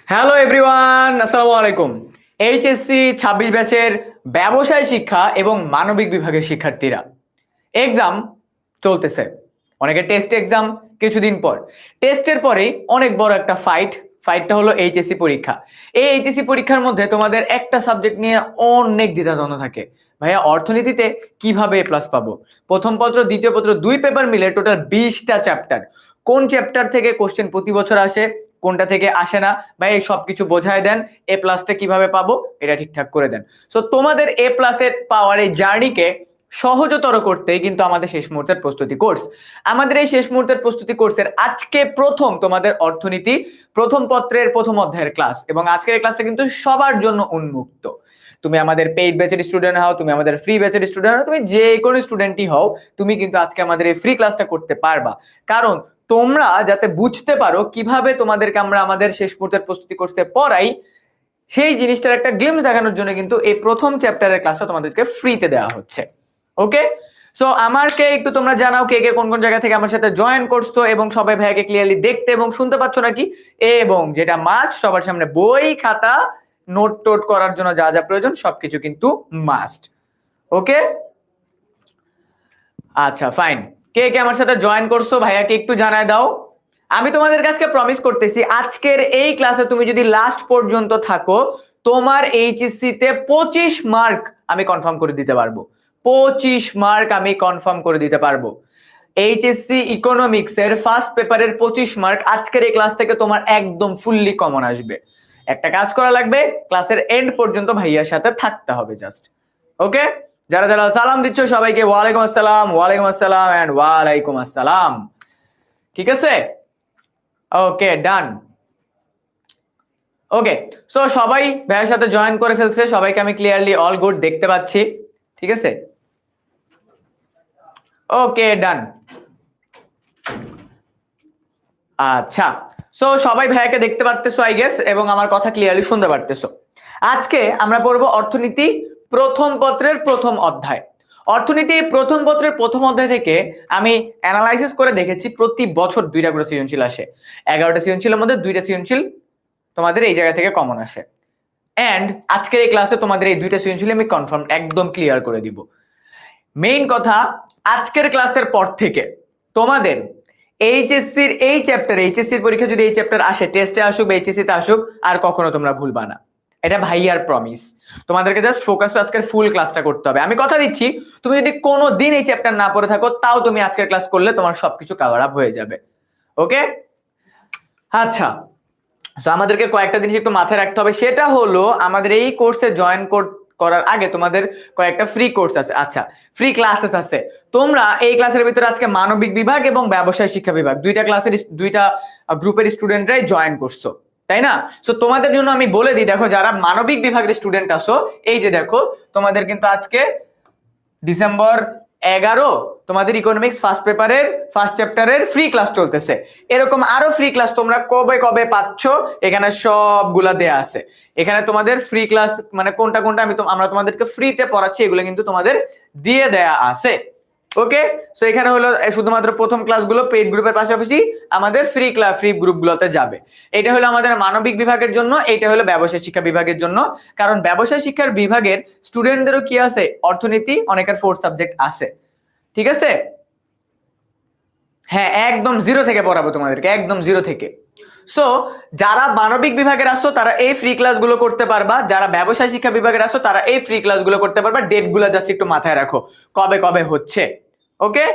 Hello everyone, আসসালামু আলাইকুম। HSC 26 ব্যাচের ব্যবসায় শিক্ষা এবং মানবিক বিভাগের শিক্ষার্থীরা এক্সাম চলতেছে। অনেকে টেস্ট এক্সাম কিছুদিন পর, টেস্টের পরেই অনেক বড় একটা ফাইটটা হলো এইচএসসি পরীক্ষা। এই এইচএসসি পরীক্ষার মধ্যে তোমাদের একটা সাবজেক্ট নিয়ে অনেক দ্বিধাদ্বন্দ্ব থাকে। ভাইয়া, অর্থনীতিতে কিভাবে এ প্লাস পাবো? প্রথম পত্র দ্বিতীয় পত্র দুই পেপার মিলে টোটাল 20টা চ্যাপ্টার। কোন চ্যাপ্টার থেকে কোশ্চেন প্রতি বছর আসে, কোনটা থেকে আসে না, ভাই এই সব কিছু বোঝায় দেন। এ প্লাসটা কিভাবে পাবো এটা ঠিকঠাক করে দেন। সো তোমাদের এ প্লাসের পাওয়ার এই জার্নিকে সহজতর করতে কিন্তু আমাদের শেষ মুহূর্তের প্রস্তুতি কোর্স। আমাদের এই শেষ মুহূর্তের প্রস্তুতি কোর্সের আজকে প্রথম তোমাদের অর্থনীতি প্রথম পত্রের প্রথম অধ্যায়ের ক্লাস, এবং আজকের এই ক্লাসটা কিন্তু সবার জন্য উন্মুক্ত। তুমি আমাদের পেইড ব্যাচের স্টুডেন্ট হও, তুমি আমাদের ফ্রি ব্যাচের স্টুডেন্ট হও, তুমি যে কোনো স্টুডেন্টই হও, তুমি কিন্তু আজকে আমাদের এই ফ্রি ক্লাসটা করতে পারবা। কারণ তোমরা যাতে বুঝতে পারো কিভাবে তোমাদেরকে আমরা আমাদের শেষ মুহূর্তের প্রস্তুতি কোর্সে পড়াই, সেই জিনিসটার একটা গ্লিমস দেখানোর জন্য কিন্তু এই প্রথম চ্যাপ্টারের ক্লাসটা তোমাদেরকে ফ্রিতে দেওয়া হচ্ছে। ওকে, সো আমাকে একটু তোমরা জানাও কে কে কোন কোন জায়গা থেকে আমার সাথে জয়েন করছো, এবং সবাই ভাইয়াকে ক্লিয়ারলি দেখতে এবং শুনতে পাচ্ছ নাকি, এবং যেটা মাস্ট সবার সামনে বই খাতা নোট টোট করার জন্য যা যা প্রয়োজন সবকিছু কিন্তু মাস্ট। ওকে, আচ্ছা ফাইন। কে কে আমার সাথে জয়েন করছো ভাইয়াকে একটু জানায় দাও। আমি তোমাদের কাছে প্রমিস করতেছি, আজকের এই ক্লাসে তুমি যদি লাস্ট পর্যন্ত থাকো, তোমার এইচএসসি তে 25 মার্ক আমি কনফার্ম করে দিতে পারবো। 25 মার্ক আমি কনফার্ম করে দিতে পারবো। এইচএসসি ইকোনমিক্স এর ফার্স্ট পেপারের 25 মার্ক আজকের এই ক্লাস থেকে তোমার একদম ফুললি কমন আসবে। একটা কাজ করা লাগবে, ক্লাসের এন্ড পর্যন্ত ভাইয়ার সাথে থাকতে হবে জাস্ট। ওকে, যারা যারা সালাম দিচ্ছ সবাইকে ওয়ালাইকুম আসসালাম, ওয়ালাইকুম আসসালাম এন্ড ওয়ালাইকুম আসসালাম। ঠিক আছে, ওকে ডান। ওকে, সো সবাই ভাইয়ের সাথে জয়েন করে ফেলছে, সবাইকে আমি ক্লিয়ারলি অল গুড দেখতে পাচ্ছি। ঠিক আছে, ওকে ডান। আচ্ছা, সো সবাই ভাইয়াকে দেখতে পারতেছো আই গেস, এবং আমার কথা ক্লিয়ারলি শুনতে পারতেছো। আজকে আমরা পড়বো অর্থনীতি প্রথম পত্রের প্রথম অধ্যায়। অর্থনীতি প্রথম পত্রের প্রথম অধ্যায় থেকে আমি অ্যানালাইসিস করে দেখেছি প্রতি বছর 2টা করে সৃজনশীল আসে। 11টা সৃজনশীলের মধ্যে 2টা সৃজনশীল তোমাদের এই জায়গা থেকে কমন আসে। এন্ড আজকের এই ক্লাসে তোমাদের এই 2টা সৃজনশীল আমি কনফার্ম একদম ক্লিয়ার করে দিব। মেইন কথা, আজকের ক্লাসের পর থেকে তোমাদের এইচএসসির এই চ্যাপ্টার, এইচএসসির পরীক্ষা যদি এই চ্যাপ্টার আসে, টেস্টে আসুক বা এইচএসসি তে আসুক, আর কখনো তোমরা ভুলবা না। এটা ভাইয়ার প্রমিস। তোমাদেরকে জাস্ট ফোকাস আজকের ফুল ক্লাসটা করতে হবে। আমি কথা দিচ্ছি, তুমি যদি কোনো দিন এই চ্যাপ্টার না পড়ে থাকো, তাও তুমি আজকের ক্লাস করলে তোমার সবকিছু কভার আপ হয়ে যাবে। ওকে, আচ্ছা, সো আমাদেরকে কয়েকটা জিনিস একটু মাথায় রাখতে হবে। সেটা হলো আমাদের এই কোর্সে জয়েন করার আগে তোমাদের কয়েকটা ফ্রি কোর্স আছে, আচ্ছা ফ্রি ক্লাসেস আছে। তোমরা এই ক্লাসের ভিতরে আজকে মানবিক বিভাগ এবং ব্যবসায় শিক্ষা বিভাগ দুইটা ক্লাসের দুইটা গ্রুপের স্টুডেন্টরাই জয়েন করছো, তাই না? সো তোমাদের জন্য আমি বলে দিই, দেখো যারা মানবিক বিভাগের স্টুডেন্ট আছো, এই যে দেখো তোমাদের কিন্তু আজকে ডিসেম্বর 11 তোমাদের ইকোনমিক্স ফার্স্ট পেপারের ফার্স্ট চ্যাপ্টারের ফ্রি ক্লাস চলতেছে। এরকম আরো ফ্রি ক্লাস তোমরা কবে কবে পাচ্ছ, এখানে সবগুলা দেয়া আছে। এখানে তোমাদের ফ্রি ক্লাস মানে কোনটা কোনটা আমরা তোমাদেরকে ফ্রিতে পড়াচ্ছি, এগুলো কিন্তু তোমাদের দিয়ে দেয়া আছে। ওকে, সো এখানে হলো শুধুমাত্র প্রথম ক্লাসগুলো পেইড গ্রুপের পাশাপাশি আমাদের ফ্রি গ্রুপগুলোতে যাবে। এটা হলো আমাদের মানবিক বিভাগের জন্য, এটা হলো ব্যবসায় শিক্ষা বিভাগের জন্য। কারণ ব্যবসায় শিক্ষার বিভাগের স্টুডেন্টদেরও কি আছে, অর্থনীতি অনেকের 4 সাবজেক্ট আছে। ঠিক আছে, হ্যাঁ একদম জিরো থেকে পড়াবো তোমাদেরকে, একদম জিরো থেকে। সো যারা মানবিক বিভাগের আসছো তারা এই ফ্রি ক্লাসগুলো করতে পারবা, যারা ব্যবসায় শিক্ষা বিভাগের আসছো তারা এই ফ্রি ক্লাসগুলো করতে পারবা। ডেটগুলো জাস্ট একটু মাথায় রাখো কবে কবে হচ্ছে। ওকে,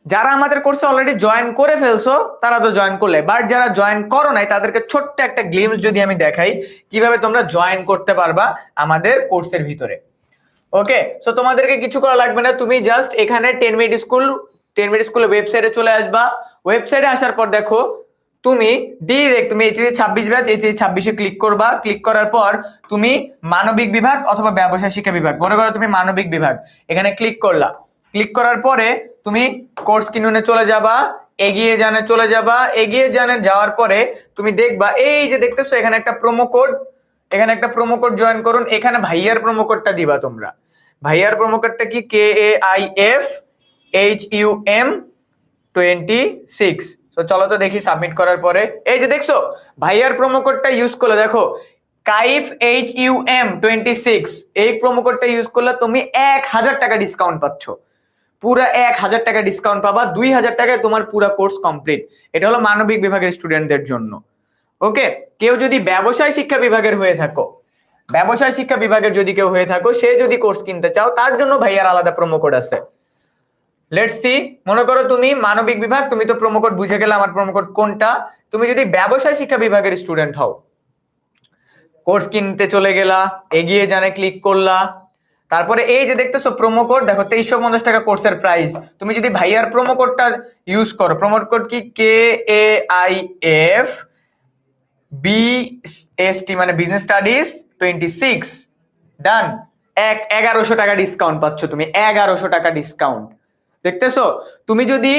যারা আমাদের কোর্সে অলরেডি জয়েন করে ফেলছো তারা তো জয়েন করলে, বাট যারা জয়েন করো নাই তাদেরকে ছোট্ট একটা গ্লিমস যদি আমি দেখাই কিভাবে তোমরা জয়েন করতে পারবা আমাদের কোর্সের ভিতরে। ওকে, সো তোমাদেরকে কিছু করা লাগবে না, তুমি জাস্ট এখানে 10 মিনিট স্কুল ওয়েবসাইটে চলে আসবা। ওয়েবসাইটে আসার পর দেখো তুমি ডিরেক্ট তুমি এইচএসসি 26 ব্যাচ এইচএসসি 26 এ ক্লিক করবা। ক্লিক করার পর তুমি মানবিক বিভাগ অথবা ব্যবসায় শিক্ষা বিভাগ, মনে করো তুমি মানবিক বিভাগ, এখানে ক্লিক করলা। ক্লিক করার পরে তুমি কোর্স কিনুনে চলে যাবা, এগিয়ে জানে চলে যাবা। এগিয়ে জানে যাওয়ার পরে তুমি দেখবা এই যে দেখতেছো এখানে একটা প্রোমো কোড, এখানে একটা প্রোমো কোড জয়েন করুন। এখানে ভাইয়ার প্রোমো কোডটা দিবা তোমরা। ভাইয়ার প্রোমো কোডটা কি, KAIFHUM 26। তো চলো তো দেখি সাবমিট করার পরে এই যে দেখছো ভাইয়ার প্রোমো কোডটা ইউজ করলে দেখো কাইফ HUM26 এই প্রোমো কোডটা ইউজ করলে তুমি 1000 টাকা ডিসকাউন্ট পাচ্ছ, পুরো 1000 টাকা ডিসকাউন্ট পাবা, 2000 টাকায় তোমার পুরো কোর্স কমপ্লিট। এটা হলো মানবিক বিভাগের স্টুডেন্টদের জন্য। ওকে, কেউ যদি ব্যবসায় শিক্ষা বিভাগের হয়ে থাকো, ব্যবসায় শিক্ষা বিভাগের যদি কেউ হয়ে থাকো, সে যদি কোর্স কিনতে চাও তার জন্য ভাইয়ার আলাদা প্রোমো কোড আছে। লেটস সি, মনে করো তুমি মানবিক বিভাগ, তুমি তো প্রোমো কোড বুঝে গেলে আমার প্রোমো কোড কোনটা। তুমি যদি ব্যবসায় শিক্ষা বিভাগের স্টুডেন্ট হও, কোর্স কিনতে চলে গেলা, এগিয়ে জানে ক্লিক করলা, তারপরে এই যে দেখতেছো প্রোমো কোড, দেখো 2350 টাকা কোর্সের প্রাইস। তুমি যদি ভাইয়ার প্রোমো কোডটা ইউজ করো, প্রোমো কোড কি KAIFBST মানে বিজনেস স্টাডিজ 26, ডান। 1100 টাকা ডিসকাউন্ট পাচ্ছ তুমি, 1100 টাকা ডিসকাউন্ট। দেখতেছো, তুমি যদি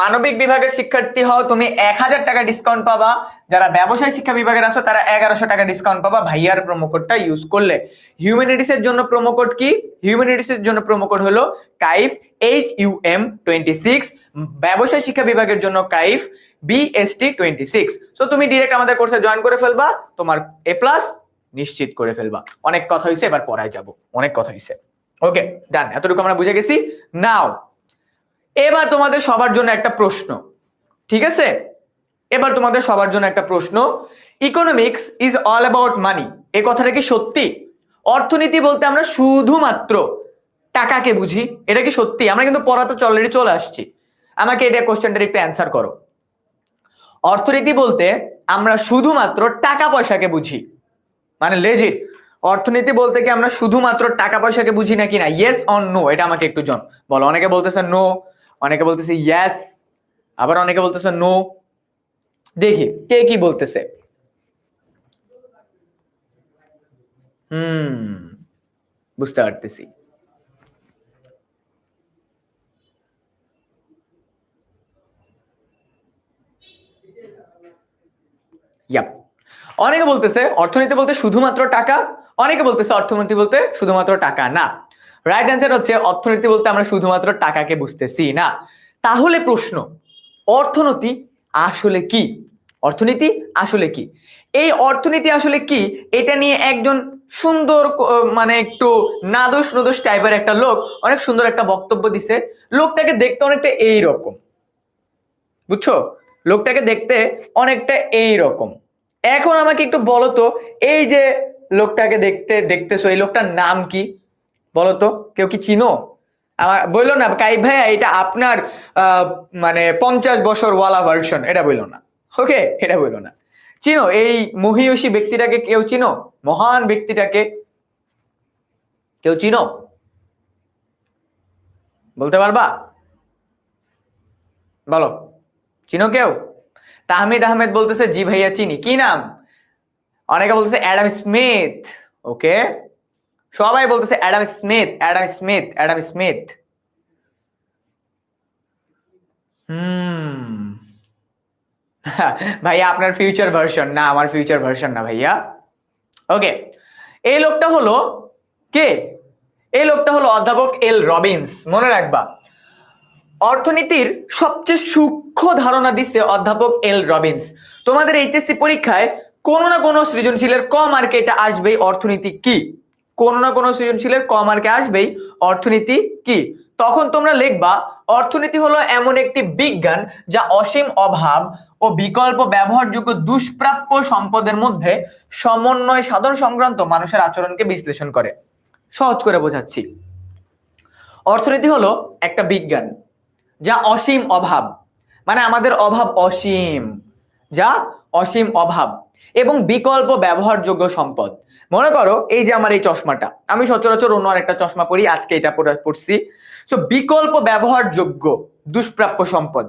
মানবিক বিভাগের শিক্ষার্থী হও তুমি 1000 টাকা ডিসকাউন্ট পাবা, যারা ব্যবসায় শিক্ষা বিভাগের আছো তারা 1100 টাকা ডিসকাউন্ট পাবা ভাইয়ার প্রোমো কোডটা ইউজ করলে। হিউম্যানিটিস এর জন্য প্রোমো কোড কি? হিউম্যানিটিস এর জন্য প্রোমো কোড হলো কাইফ HUM26, ব্যবসায় শিক্ষা বিভাগের জন্য কাইফ BST26। সো তুমি ডাইরেক্ট আমাদের কোর্সে জয়েন করে ফেলবা, তোমার A+ নিশ্চিত করে ফেলবা। অনেক কথা হইছে, এবার পড়ায় যাব। অনেক কথা হইছে, ওকে ডান, এতটুকু আমরা বুঝে গেছি। নাও এবার তোমাদের সবার জন্য একটা প্রশ্ন, ঠিক আছে? এবার তোমাদের সবার জন্য একটা প্রশ্ন, ইকোনমিক্স ইজ অল অ্যাবাউট মানি, এই কথাটা কি সত্যি? অর্থনীতি বলতে আমরা শুধুমাত্র টাকাকে বুঝি, এটা কি সত্যি? আমরা কিন্তু পড়াতে অলরেডি চলে আসছি, আমাকে এটা কোশ্চেনটার একটু অ্যান্সার করো। অর্থনীতি বলতে আমরা শুধুমাত্র টাকা পয়সাকে বুঝি, মানে লেজিট অর্থনীতি বলতে কি আমরা শুধুমাত্র টাকা পয়সাকে বুঝি নাকি না? ইয়েস অর নো, এটা আমাকে একটু বলো। অনেকে বলতেছে নো, অনেকে বলতেছে ইয়েস, আবার অনেকে বলতেছে নো। দেখি কে কি বলতেছে। বুঝতে পারতেছি। ইয়াপ, অনেকে বলতেছে অর্থনীতি বলতে শুধুমাত্র টাকা, অনেকে বলতেছে অর্থনীতি বলতে শুধুমাত্র টাকা না। রাইট অ্যান্সার হচ্ছে অর্থনীতি বলতে আমরা শুধুমাত্র টাকাকে বুঝতেছি না। তাহলে প্রশ্ন, অর্থনীতি আসলে কি? অর্থনীতি আসলে কি? এই অর্থনীতি আসলে কি এটা নিয়ে একজন সুন্দর মানে একটু নাদুস নদুস টাইপের একটা লোক অনেক সুন্দর একটা বক্তব্য দিছে। লোকটাকে দেখতে অনেকটা এই রকম, বুঝছো? লোকটাকে দেখতে অনেকটা এই রকম। এখন আমাকে একটু বলো তো, এই যে লোকটাকে দেখতেছো, এই লোকটার নাম কি বলো তো? কেউ কি চিনো? আমার বললো না কাইফ ভাইয়া এটা আপনার মানে 50 বছর ওয়ালা ভার্সন, এটা বললো না। ওকে, এটা বললো না। চিনো এই মহিয়সী ব্যক্তিটাকে? কেউ চিনো মহান ব্যক্তিটাকে? কেউ চিনো? বলতে পারবা? বলো, চিনো কেউ? তাহমিদ আহমেদ বলতেছে জি ভাইয়া চিনি। কি নাম? অনেকে বলতেছে অ্যাডাম স্মিথ। ওকে, সবাই বলতেছে Adam Smith, Adam Smith, Adam Smith. ভাইয়া আপনার ফিউচার ভার্সন না, আমার ফিউচার ভার্সন না ভাইয়া। ওকে, এই লোকটা হলো কে? এই লোকটা হলো অধ্যাপক এল রবিন্স। মনে রাখবা, অর্থনীতির সবচেয়ে সূক্ষ্ম ধারণা দিচ্ছে অধ্যাপক এল রবিন্স। তোমাদের এইচএসসি পরীক্ষায় কোনো না কোনো সৃজনশীলের ক মার্কে এটা আসবেই, অর্থনীতি কি? কোনো না কোনো সৃজনশীলের ক মার্কে আসবেই অর্থনীতি কি। তখন তোমরা লিখবা অর্থনীতি হলো এমন একটি বিজ্ঞান যা অসীম অভাব ও বিকল্প ব্যবহারযোগ্য দুষ্প্রাপ্য সম্পদের মধ্যে সমন্বয় সাধন সংক্রান্ত মানুষের আচরণকে বিশ্লেষণ করে। সহজ করে বোঝাচ্ছি, অর্থনীতি হলো একটা বিজ্ঞান যা অসীম অভাব, মানে আমাদের অভাব অসীম, যা অসীম অভাব এবং বিকল্প ব্যবহারযোগ্য সম্পদ। মনে করো এই যে আমার এই চশমাটা, আমি সচরাচর অন্য আরেকটা চশমা পরি, আজকে এটা পড়ছি। সো বিকল্প ব্যবহারযোগ্য দুষ্প্রাপ্য সম্পদ,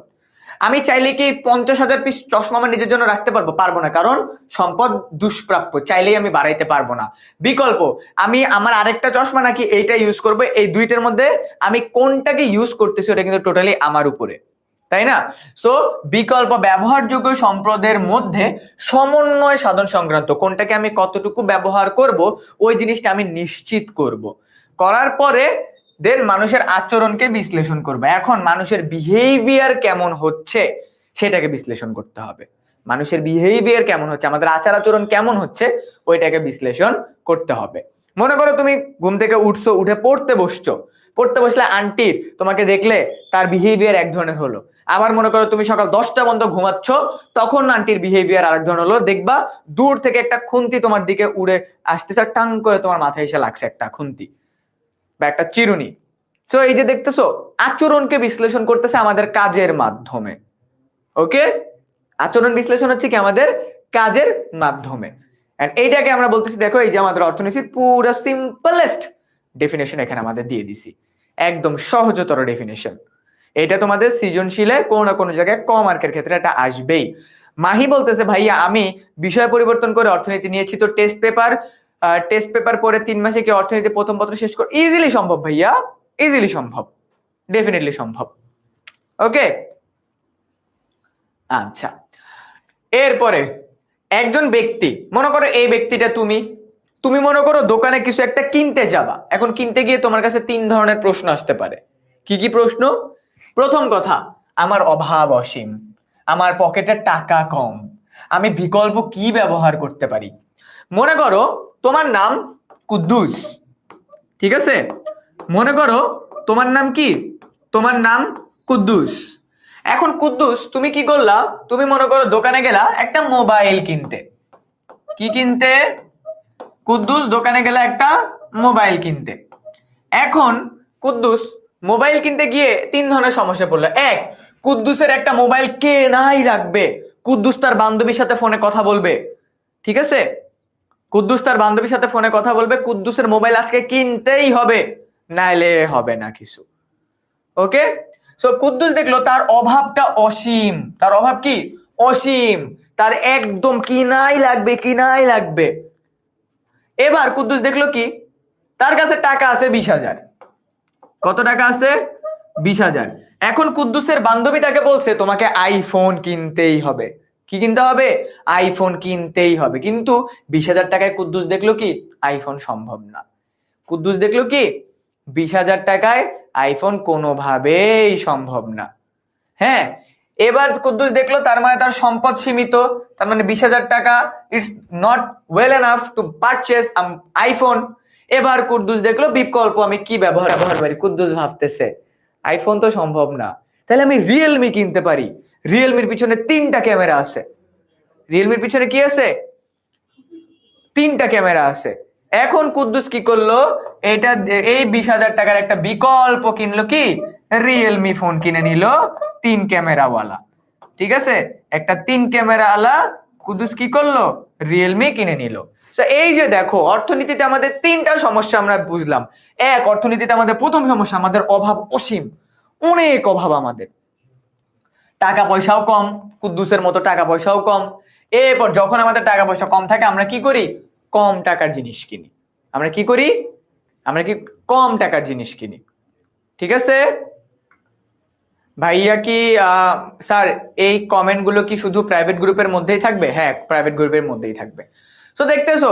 আমি চাইলে কি 50,000 পিস চশমা আমার নিজের জন্য রাখতে পারবো? পারবো না, কারণ সম্পদ দুষ্প্রাপ্য, চাইলেই আমি বাড়াইতে পারবো না। বিকল্প, আমি আমার আরেকটা চশমা নাকি এইটা ইউজ করবো, এই দুইটার মধ্যে আমি কোনটাকে ইউজ করতেছি ওটা কিন্তু টোটালি আমার উপরে, তাই না? সো বিকল্প ব্যবহারযোগ্য সম্পদের মধ্যে সমন্বয় সাধন সংক্রান্ত, কোনটাকে আমি কতটুকু ব্যবহার করব ওই জিনিসটা আমি নিশ্চিত করব, করার পরে দেন মানুষের আচরণকে বিশ্লেষণ করবে। এখন মানুষের বিহেভিয়ার কেমন হচ্ছে সেটাকে বিশ্লেষণ করতে হবে। মানুষের বিহেভিয়ার কেমন হচ্ছে, আমাদের আচার আচরণ কেমন হচ্ছে, ওইটাকে বিশ্লেষণ করতে হবে। মনে করো তুমি ঘুম থেকে উঠছো, উঠে পড়তে বসছো, পড়তে বসলে আন্টির তোমাকে দেখলে তার বিহেভিয়ার এক ধরনের হলো। আবার মনে করো তুমি সকাল 10টা পর্যন্ত ঘুমাচ্ছ, তখন আন্টির বিহেভিয়ার আরেক ধরনের হলো। দেখবা দূর থেকে একটা খুন্তি তোমার দিকে উড়ে আসতেছে, টাং করে তোমার মাথায় এসে লাগছে একটা খুন্তি বা একটা চিরুনি। তো এই যে দেখতেছো, আচরণকে বিশ্লেষণ করতেছে আমাদের কাজের মাধ্যমে। ওকে, আচরণ বিশ্লেষণ হচ্ছে কি আমাদের কাজের মাধ্যমে। এন্ড এইটাকে আমরা বলতেছি, দেখো এই যে আমাদের অর্থনীতির পুরো সিম্পলেস্ট ডেফিনেশন এখানে আমাদের দিয়ে দিছি, একদম সহজতর ডেফিনেশন। এটা তোমাদের সৃজনশীলে কোনো না কোনো জায়গায় ক মার্কের ক্ষেত্রে এটা আসবেই। মাহি বলতেছে ভাইয়া আমি বিষয় পরিবর্তন করে অর্থনীতি নিয়েছি, তো টেস্ট পেপার পরে 3 মাসে কি অর্থনীতি প্রথম পত্র শেষ করে? ইজিলি সম্ভব ভাইয়া, ইজিলি সম্ভব, ডেফিনেটলি সম্ভব। ওকে, আচ্ছা এরপরে একজন ব্যক্তি, মনে করো এই ব্যক্তিটা তুমি মনে করো দোকানে কিছু একটা কিনতে যাবা। এখন কিনতে গিয়ে তোমার কাছে 3 ধরনের প্রশ্ন আসতে পারে। কি কি প্রশ্ন? প্রথম কথা, আমার অভাব অসীম, আমার পকেটে টাকা কম, আমি বিকল্প কি ব্যবহার করতে পারি? মনে করো তোমার নাম কুদ্দুস, ঠিক আছে? মনে করো তোমার নাম কি? তোমার নাম কুদ্দুস। এখন কুদ্দুস তুমি কি করলা? তুমি মনে করো দোকানে গেলা একটা মোবাইল কিনতে। কি কিনতে? কুদ্দুস দোকানে গেলা একটা মোবাইল কিনতে। এখন কুদ্দুস মোবাইল কিনতে গিয়ে 3 ধরনের সমস্যা পড়লো। এক, কুদ্দুসের একটা মোবাইল কেনাই লাগবে, কুদ্দুস তার বান্ধবীর সাথে ফোনে কথা বলবে, ঠিক আছে? কুদ্দুস তার বান্ধবীর সাথে ফোনে কথা বলবে, কুদ্দুসের মোবাইল আজকে কিনতেই হবে, নাইলে হবে না কিছু। ওকে, সো কুদ্দুস দেখলো তার অভাবটা অসীম। তার অভাব কি? অসীম। তার একদম কিনাই লাগবে, কিনাই লাগবে। এবার কুদ্দুস দেখলো কি, তার কাছে টাকা আছে 20,000। কত টাকা আছে? 20,000। এখন কুদ্দুসের বান্ধবী তাকে বলছে তোমাকে আইফোন কিনতেই হবে। কি কিনতে হবে? আইফোন কিনতেই হবে। কিন্তু 20,000 টাকায় কুদ্দুস দেখলো কি আইফোন সম্ভব না। কুদ্দুস দেখলো কি 20,000 টাকায় আইফোন কোনোভাবেই সম্ভব না। হ্যাঁ, এবার কুদ্দুস দেখলো তার মানে তার সম্পদ সীমিত, তার মানে 20,000 টাকা it's not well enough to purchase iPhone. এবার কুদ্দুস দেখলো বিকল্প আমি কি ব্যবহার করি। কুদ্দুস ভাবতেছে আইফোন তো সম্ভব না, তাহলে আমি রিয়েলমি কিনতে পারি। রিয়েলমির পিছনে 3টা ক্যামেরা আছে। রিয়েলমির পিছনে কি আছে? 3টা ক্যামেরা আছে। এখন কুদ্দুস কি করলো? এটা এই 20,000 টাকার একটা বিকল্প কিনলো, কি? রিয়েলমি ফোন কিনে নিল 3 ক্যামেরাওয়ালা, ঠিক আছে? একটা 3 ক্যামেরাওয়ালা কুদ্দুস কি করলো? রিয়েলমি কিনে নিল। তো এই যে দেখো অর্থনীতিতে আমাদের 3টা সমস্যা আমরা বুঝলাম। এক, অর্থনীতিতে আমাদের প্রথম সমস্যা আমাদের অভাব অসীম, অনেক অভাব আমাদের, টাকা পয়সাও কম, কুদ্দুসের মতো টাকা পয়সাও কম। এরপর যখন আমাদের টাকা পয়সা কম থাকে আমরা কি করি? কম টাকার জিনিস কিনি। আমরা কি করি? আমরা কি কম টাকার জিনিস কিনি, ঠিক আছে? ভাইয়া কি স্যার এই কমেন্ট গুলো কি শুধু প্রাইভেট গ্রুপের মধ্যেই থাকবে? হ্যাঁ, প্রাইভেট গ্রুপের মধ্যেই থাকবে। তো দেখতেছো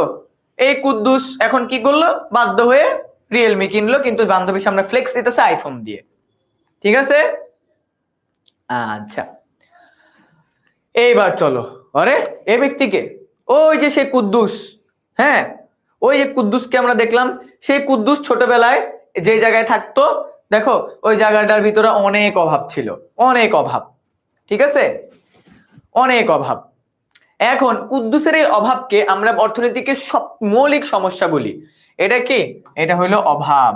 এই কুদ্দুস এখন কি করলো? বাধ্য হয়ে রিয়েলমি কিনলো, কিন্তু বান্ধবীর সামনে ফ্লেক্স দিতেছে আইফোন দিয়ে, ঠিক আছে? আচ্ছা, এইবার চলো, আরে এই ব্যক্তিকে, ওই যে সেই কুদ্দুস, হ্যাঁ ওই যে কুদ্দুসকে আমরা দেখলাম। সেই কুদ্দুস ছোটবেলায় যে জায়গায় থাকতো, দেখো ওই জায়গাটার ভিতরে অনেক অভাব ছিল, অনেক অভাব, ঠিক আছে? অনেক অভাব। এখন কুদ্দুসের এই অভাবকে আমরা অর্থনীতিকে সব মৌলিক সমস্যা বলি। এটা কি? এটা হলো অভাব।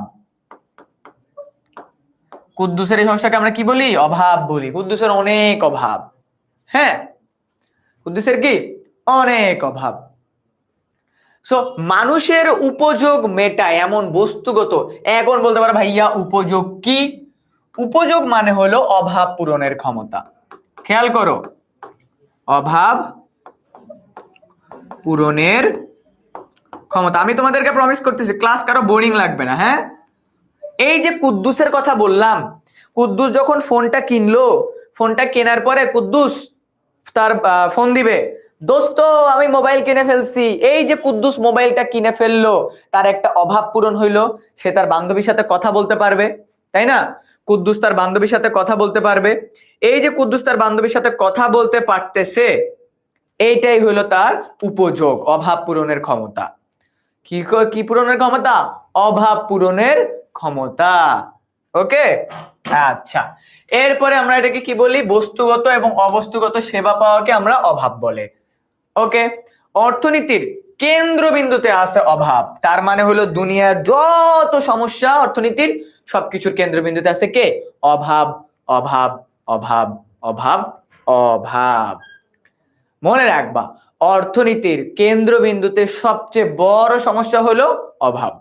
কুদ্দুসের এই সমস্যাকে আমরা কি বলি? অভাব বলি। কুদ্দুসের অনেক অভাব, হ্যাঁ কুদ্দুসের কি অনেক অভাব। সো মানুষের উপযোগ মেটায় এমন বস্তুগত, এখন বলতে পারো ভাইয়া উপযোগ কি? উপযোগ মানে হলো অভাব পূরণের ক্ষমতা। খেয়াল করো, অভাব পূরণের ক্ষমতা। আমি তোমাদেরকে প্রমিস করতেছি ক্লাস কারো বোরিং লাগবে না, হ্যাঁ? এই যে কুদ্দুসের কথা বললাম, কুদ্দুস যখন ফোনটা কিনলো, ফোনটা কেনার পরে কুদ্দুস তার ফোন দিবে, দোস্ত আমি মোবাইল কিনে ফেলছি। এই যে কুদ্দুস মোবাইলটা কিনে ফেললো, তার একটা অভাব পূরণ হইলো, সে তার বান্ধবীর সাথে কথা বলতে পারবে, তাই না? কুদ্দুস তার বান্ধবীর সাথে কথা বলতে পারবে। এই যে কুদ্দুস তার বান্ধবীর সাথে কথা বলতে পারতেছে, এইটাই হলো তার উপযোগ, অভাব পূরণের ক্ষমতা। কি পূরণের ক্ষমতা? অভাব পূরণের ক্ষমতা। ওকে, আচ্ছা। এরপরে আমরা এটাকে কি বলি? বস্তুগত এবং অবস্তুগত সেবা পাওয়াকে আমরা অভাব বলে। ওকে, অর্থনীতির কেন্দ্রবিন্দুতে আছে অভাব, তার মানে হলো দুনিয়ার যত সমস্যা অর্থনীতির সবকিছুর কেন্দ্রবিন্দুতে আছে কে? অভাব, অভাব, অভাব, অভাব, অভাব। মনে রাখবা, অর্থনীতির কেন্দ্রবিন্দুতে সবচেয়ে বড় সমস্যা হলো অভাব।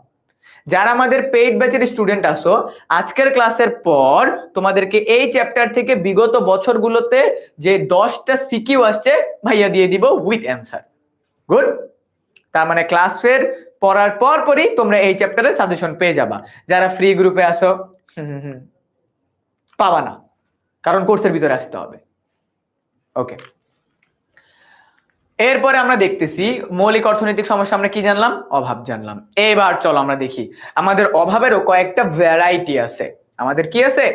যারা আমাদের পেইড ব্যাচের স্টুডেন্ট আসো, আজকের ক্লাসের পর তোমাদেরকে এই চ্যাপ্টার থেকে বিগত বছরগুলোতে যে 10টা সিকিউ আসছে ভাইয়া দিয়ে দিব উইথ অ্যান্সার। গুড। তার মানে ক্লাসের পড়ার পরই তোমরা এই চ্যাপ্টারের সাজেশন পেয়ে যাবা। যারা ফ্রি গ্রুপে আসো পাবা না, কারণ কোর্সের ভিতরে আসতে হবে। ওকে, এরপরে আমরা দেখতেছি মৌলিক অর্থনৈতিক সমস্যা, আমরা কি জানলাম? অভাব জানলাম। এবার চলো আমরা দেখি আমাদের অভাবেরও কয়েকটা ভ্যারাইটি আছে। আমাদের কি আছে?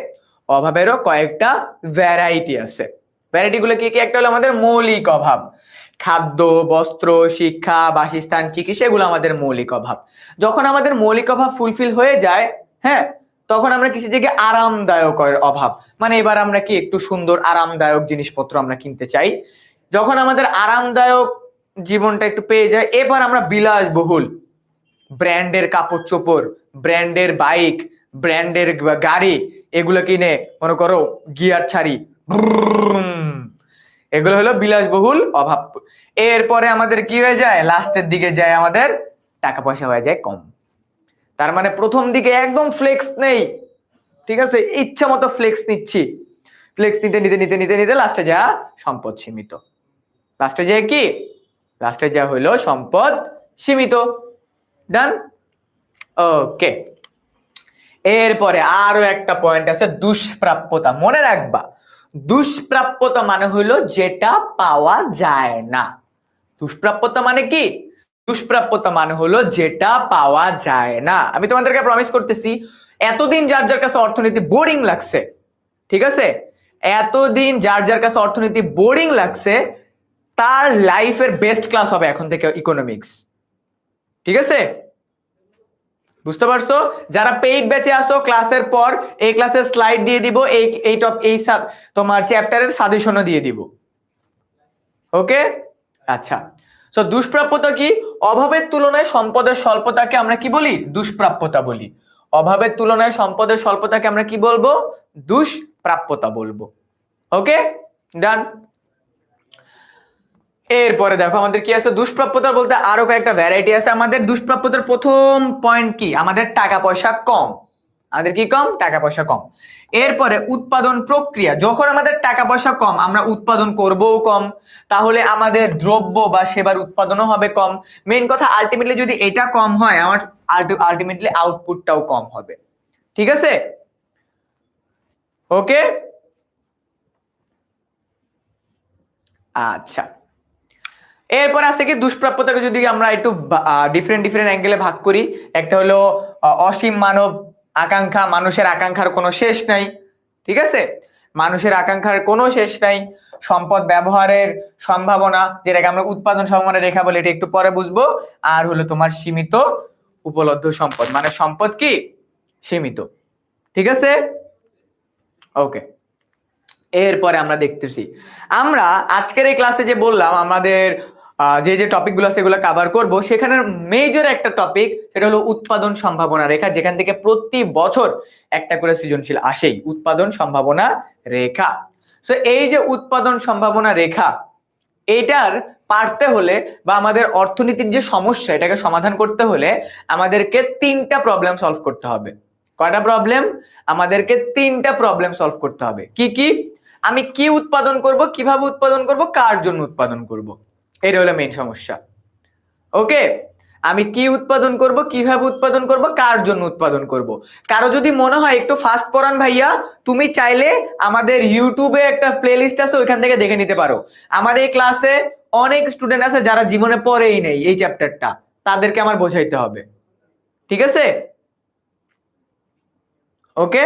অভাবেরও কয়েকটা ভ্যারাইটি আছে। ভ্যারাইটি গুলো কি কি? একটা হলো আমাদের মৌলিক অভাব, খাদ্য, বস্ত্র, শিক্ষা, বাসস্থান, চিকিৎসা, এগুলো আমাদের মৌলিক অভাব। যখন আমাদের মৌলিক অভাব ফুলফিল হয়ে যায়, হ্যাঁ, তখন আমরা কিছু জায়গায় আরামদায়ক অভাব, মানে এবার আমরা কি একটু সুন্দর আরামদায়ক জিনিসপত্র আমরা কিনতে চাই। যখন আমাদের আরামদায়ক জীবনটা একটু পেয়ে যায়, এবার আমরা বিলাসবহুল ব্র্যান্ডের কাপড় চোপড়, ব্র্যান্ডের বাইক, ব্র্যান্ডের গাড়ি, এগুলো কিনে মনে করো গিয়ার ছাড়ি, এগুলো হলো বিলাসবহুল অভাব। এরপরে আমাদের কি হয়ে যায়? লাস্টের দিকে যায় আমাদের টাকা পয়সা হয়ে যায় কম। তার মানে প্রথম দিকে একদম ফ্লেক্স নেই, ঠিক আছে, ইচ্ছা মতো ফ্লেক্স নিচ্ছি, ফ্লেক্স নিতে নিতে নিতে নিতে নিতে লাস্টে যা সম্পদ সীমিত। লাস্টে যা কি? লাস্টে যা হইলো সম্পদ সীমিত। ডান। ওকে, এরপরে আরো একটা পয়েন্ট আছে, দুষ্প্রাপ্যতা। মনে রাখবা, দুষ্প্রাপ্যতা মানে হইলো যেটা পাওয়া যায় না। দুষ্প্রাপ্যতা মানে কি? দুষ্প্রাপ্যতা মানে হলো যেটা পাওয়া যায় না। আমি তোমাদেরকে প্রমিস করতেছি, এতদিন যার যার কাছে অর্থনীতি বোরিং লাগছে, ঠিক আছে, এতদিন যার যার কাছে অর্থনীতি বোরিং লাগছে, তার লাইফের বেস্ট ক্লাস হবে এখন থেকে ইকোনমিক্স। ঠিক আছে, বুঝতে পারছো? যারা পেইড ব্যাচে আসো, ক্লাসের পর এই ক্লাসের স্লাইড দিয়ে দিব, এই তোমার চ্যাপ্টারের সাজেশনও দিয়ে দিব। ওকে, আচ্ছা। সো দুষ্প্রাপ্যতা কি? অভাবের তুলনায় সম্পদের স্বল্পতাকে আমরা কি বলি? দুষ্প্রাপ্যতা বলি। অভাবের তুলনায় সম্পদের স্বল্পতাকে আমরা কি বলবো? দুষ্প্রাপ্যতা বলবো। ওকে, ডান। এরপরে দেখো আমাদের কি আছে? দুষ্প্রাপ্যতা বলতে আরো কয়েকটা ভ্যারাইটি আছে। আমাদের দুষ্প্রাপ্যতার প্রথম পয়েন্ট কি? আমাদের টাকা পয়সা কম। আমাদের কি কম? টাকা পয়সা কম। এরপরে উৎপাদন প্রক্রিয়া, যখন আমাদের টাকা পয়সা কম, আমরা উৎপাদন করবও কম, তাহলে আমাদের দ্রব্য বা সেবার উৎপাদনও হবে কম। মেইন কথা, আলটিমেটলি যদি এটা কম হয়, আমার আলটিমেটলি আউটপুটটাও কম হবে। ঠিক আছে, ওকে, আচ্ছা। এরপর আছে কি? দুষ্প্রাপ্যতাকে যদি আমরা একটু ডিফারেন্ট ডিফারেন্ট অ্যাঙ্গেলে ভাগ করি, একটা হলো অসীম মানব আকাঙ্ক্ষা, মানুষের আকাঙ্ক্ষার কোনো শেষ নাই। ঠিক আছে, মানুষের আকাঙ্ক্ষার কোনো শেষ নাই। সম্পদ ব্যবহারের সম্ভাবনা, যেটাকে আমরা উৎপাদন সম্ভাবনা রেখা বলি, এটা একটু পরে বুঝবো। আর হলো তোমার সীমিত উপলব্ধ সম্পদ, মানে সম্পদ কি? সীমিত। ঠিক আছে, ওকে। এরপরে আমরা দেখতেছি, আমরা আজকের এই ক্লাসে যে বললাম আমাদের যে যে টপিকগুলো সেগুলো কভার করব, সেখানে মেজর একটা টপিক, সেটা হলো উৎপাদন সম্ভাবনা রেখা, যেখান থেকে প্রতি বছর একটা করে সৃজনশীল আসেই, উৎপাদন সম্ভাবনা রেখা। সো এই যে উৎপাদন সম্ভাবনা রেখা, এটার পারতে হলে বা আমাদের অর্থনীতির যে সমস্যা, এটাকে সমাধান করতে হলে আমাদেরকে 3টা প্রবলেম সলভ করতে হবে। কয়টা প্রবলেম? আমাদেরকে 3টা প্রবলেম সলভ করতে হবে। কি কি? আমি কি উৎপাদন করব, কিভাবে উৎপাদন করব, কার জন্য উৎপাদন করব, এটা হলো মেইন সমস্যা। ওকে, আমি কি উৎপাদন করব, কিভাবে উৎপাদন করব, কার জন্য উৎপাদন করব। কারো যদি মনে হয় একটু ফাস্ট পড়ান ভাইয়া, তুমি চাইলে আমাদের ইউটিউবে একটা প্লেলিস্ট আছে, ওইখান থেকে দেখে নিতে পারো। আমার এই ক্লাসে অনেক স্টুডেন্ট আছে যারা জীবনে পড়েই নেই এই চ্যাপ্টারটা, তাদেরকে আমার বোঝাইতে হবে। ঠিক আছে, ওকে,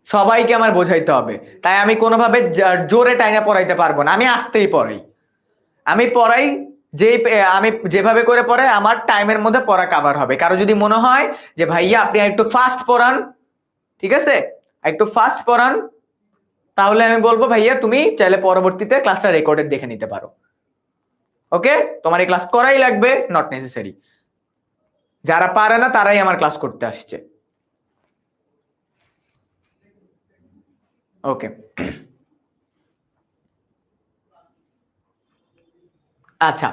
সবাইকে আমার বোঝাইতে হবে, তাই আমি কোনোভাবে জোরে টাইনা পড়াইতে পারবো না, আমি আস্তেই পড়াই। আমি পড়াই যে আমি যেভাবে করে পড়াই আমার টাইমের মধ্যে পড়া কভার হবে। কারো যদি মনে হয় যে ভাইয়া আপনি একটু ফাস্ট পড়ান, ঠিক আছে, একটু ফাস্ট পড়ান, তাহলে আমি বলবো ভাইয়া তুমি চাইলে পরবর্তীতে ক্লাসটা রেকর্ডেড দেখে নিতে পারো। ওকে, তোমার এই ক্লাস করাই লাগবে, নট নেসেসারি। যারা পারে না তারাই আমার ক্লাস করতে আসছে। ওকে, আচ্ছা।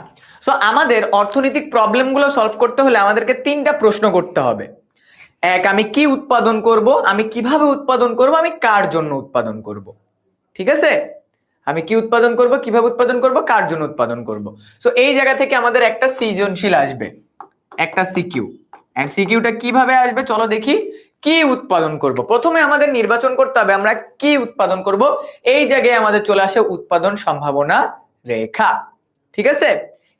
সো আমাদের অর্থনৈতিক প্রবলেমগুলো সলভ করতে হলে আমাদেরকে তিনটা প্রশ্ন করতে হবে। এক, আমি কি উৎপাদন করব, আমি কিভাবে উৎপাদন করব, আমি কার জন্য উৎপাদন করব। ঠিক আছে, আমি কি উৎপাদন করব, কিভাবে উৎপাদন করব, কার জন্য উৎপাদন করব। সো এই জায়গা থেকে আমাদের একটা সৃজনশীল আসবে, একটা সিকিউ। এন্ড সিকিউটা কিভাবে আসবে চলো দেখি। কি উৎপাদন করব, প্রথমে আমাদের নির্বাচন করতে হবে আমরা কি উৎপাদন করব। এই জায়গায় আমাদের চলে আসে উৎপাদন সম্ভাবনা রেখা। ঠিক আছে,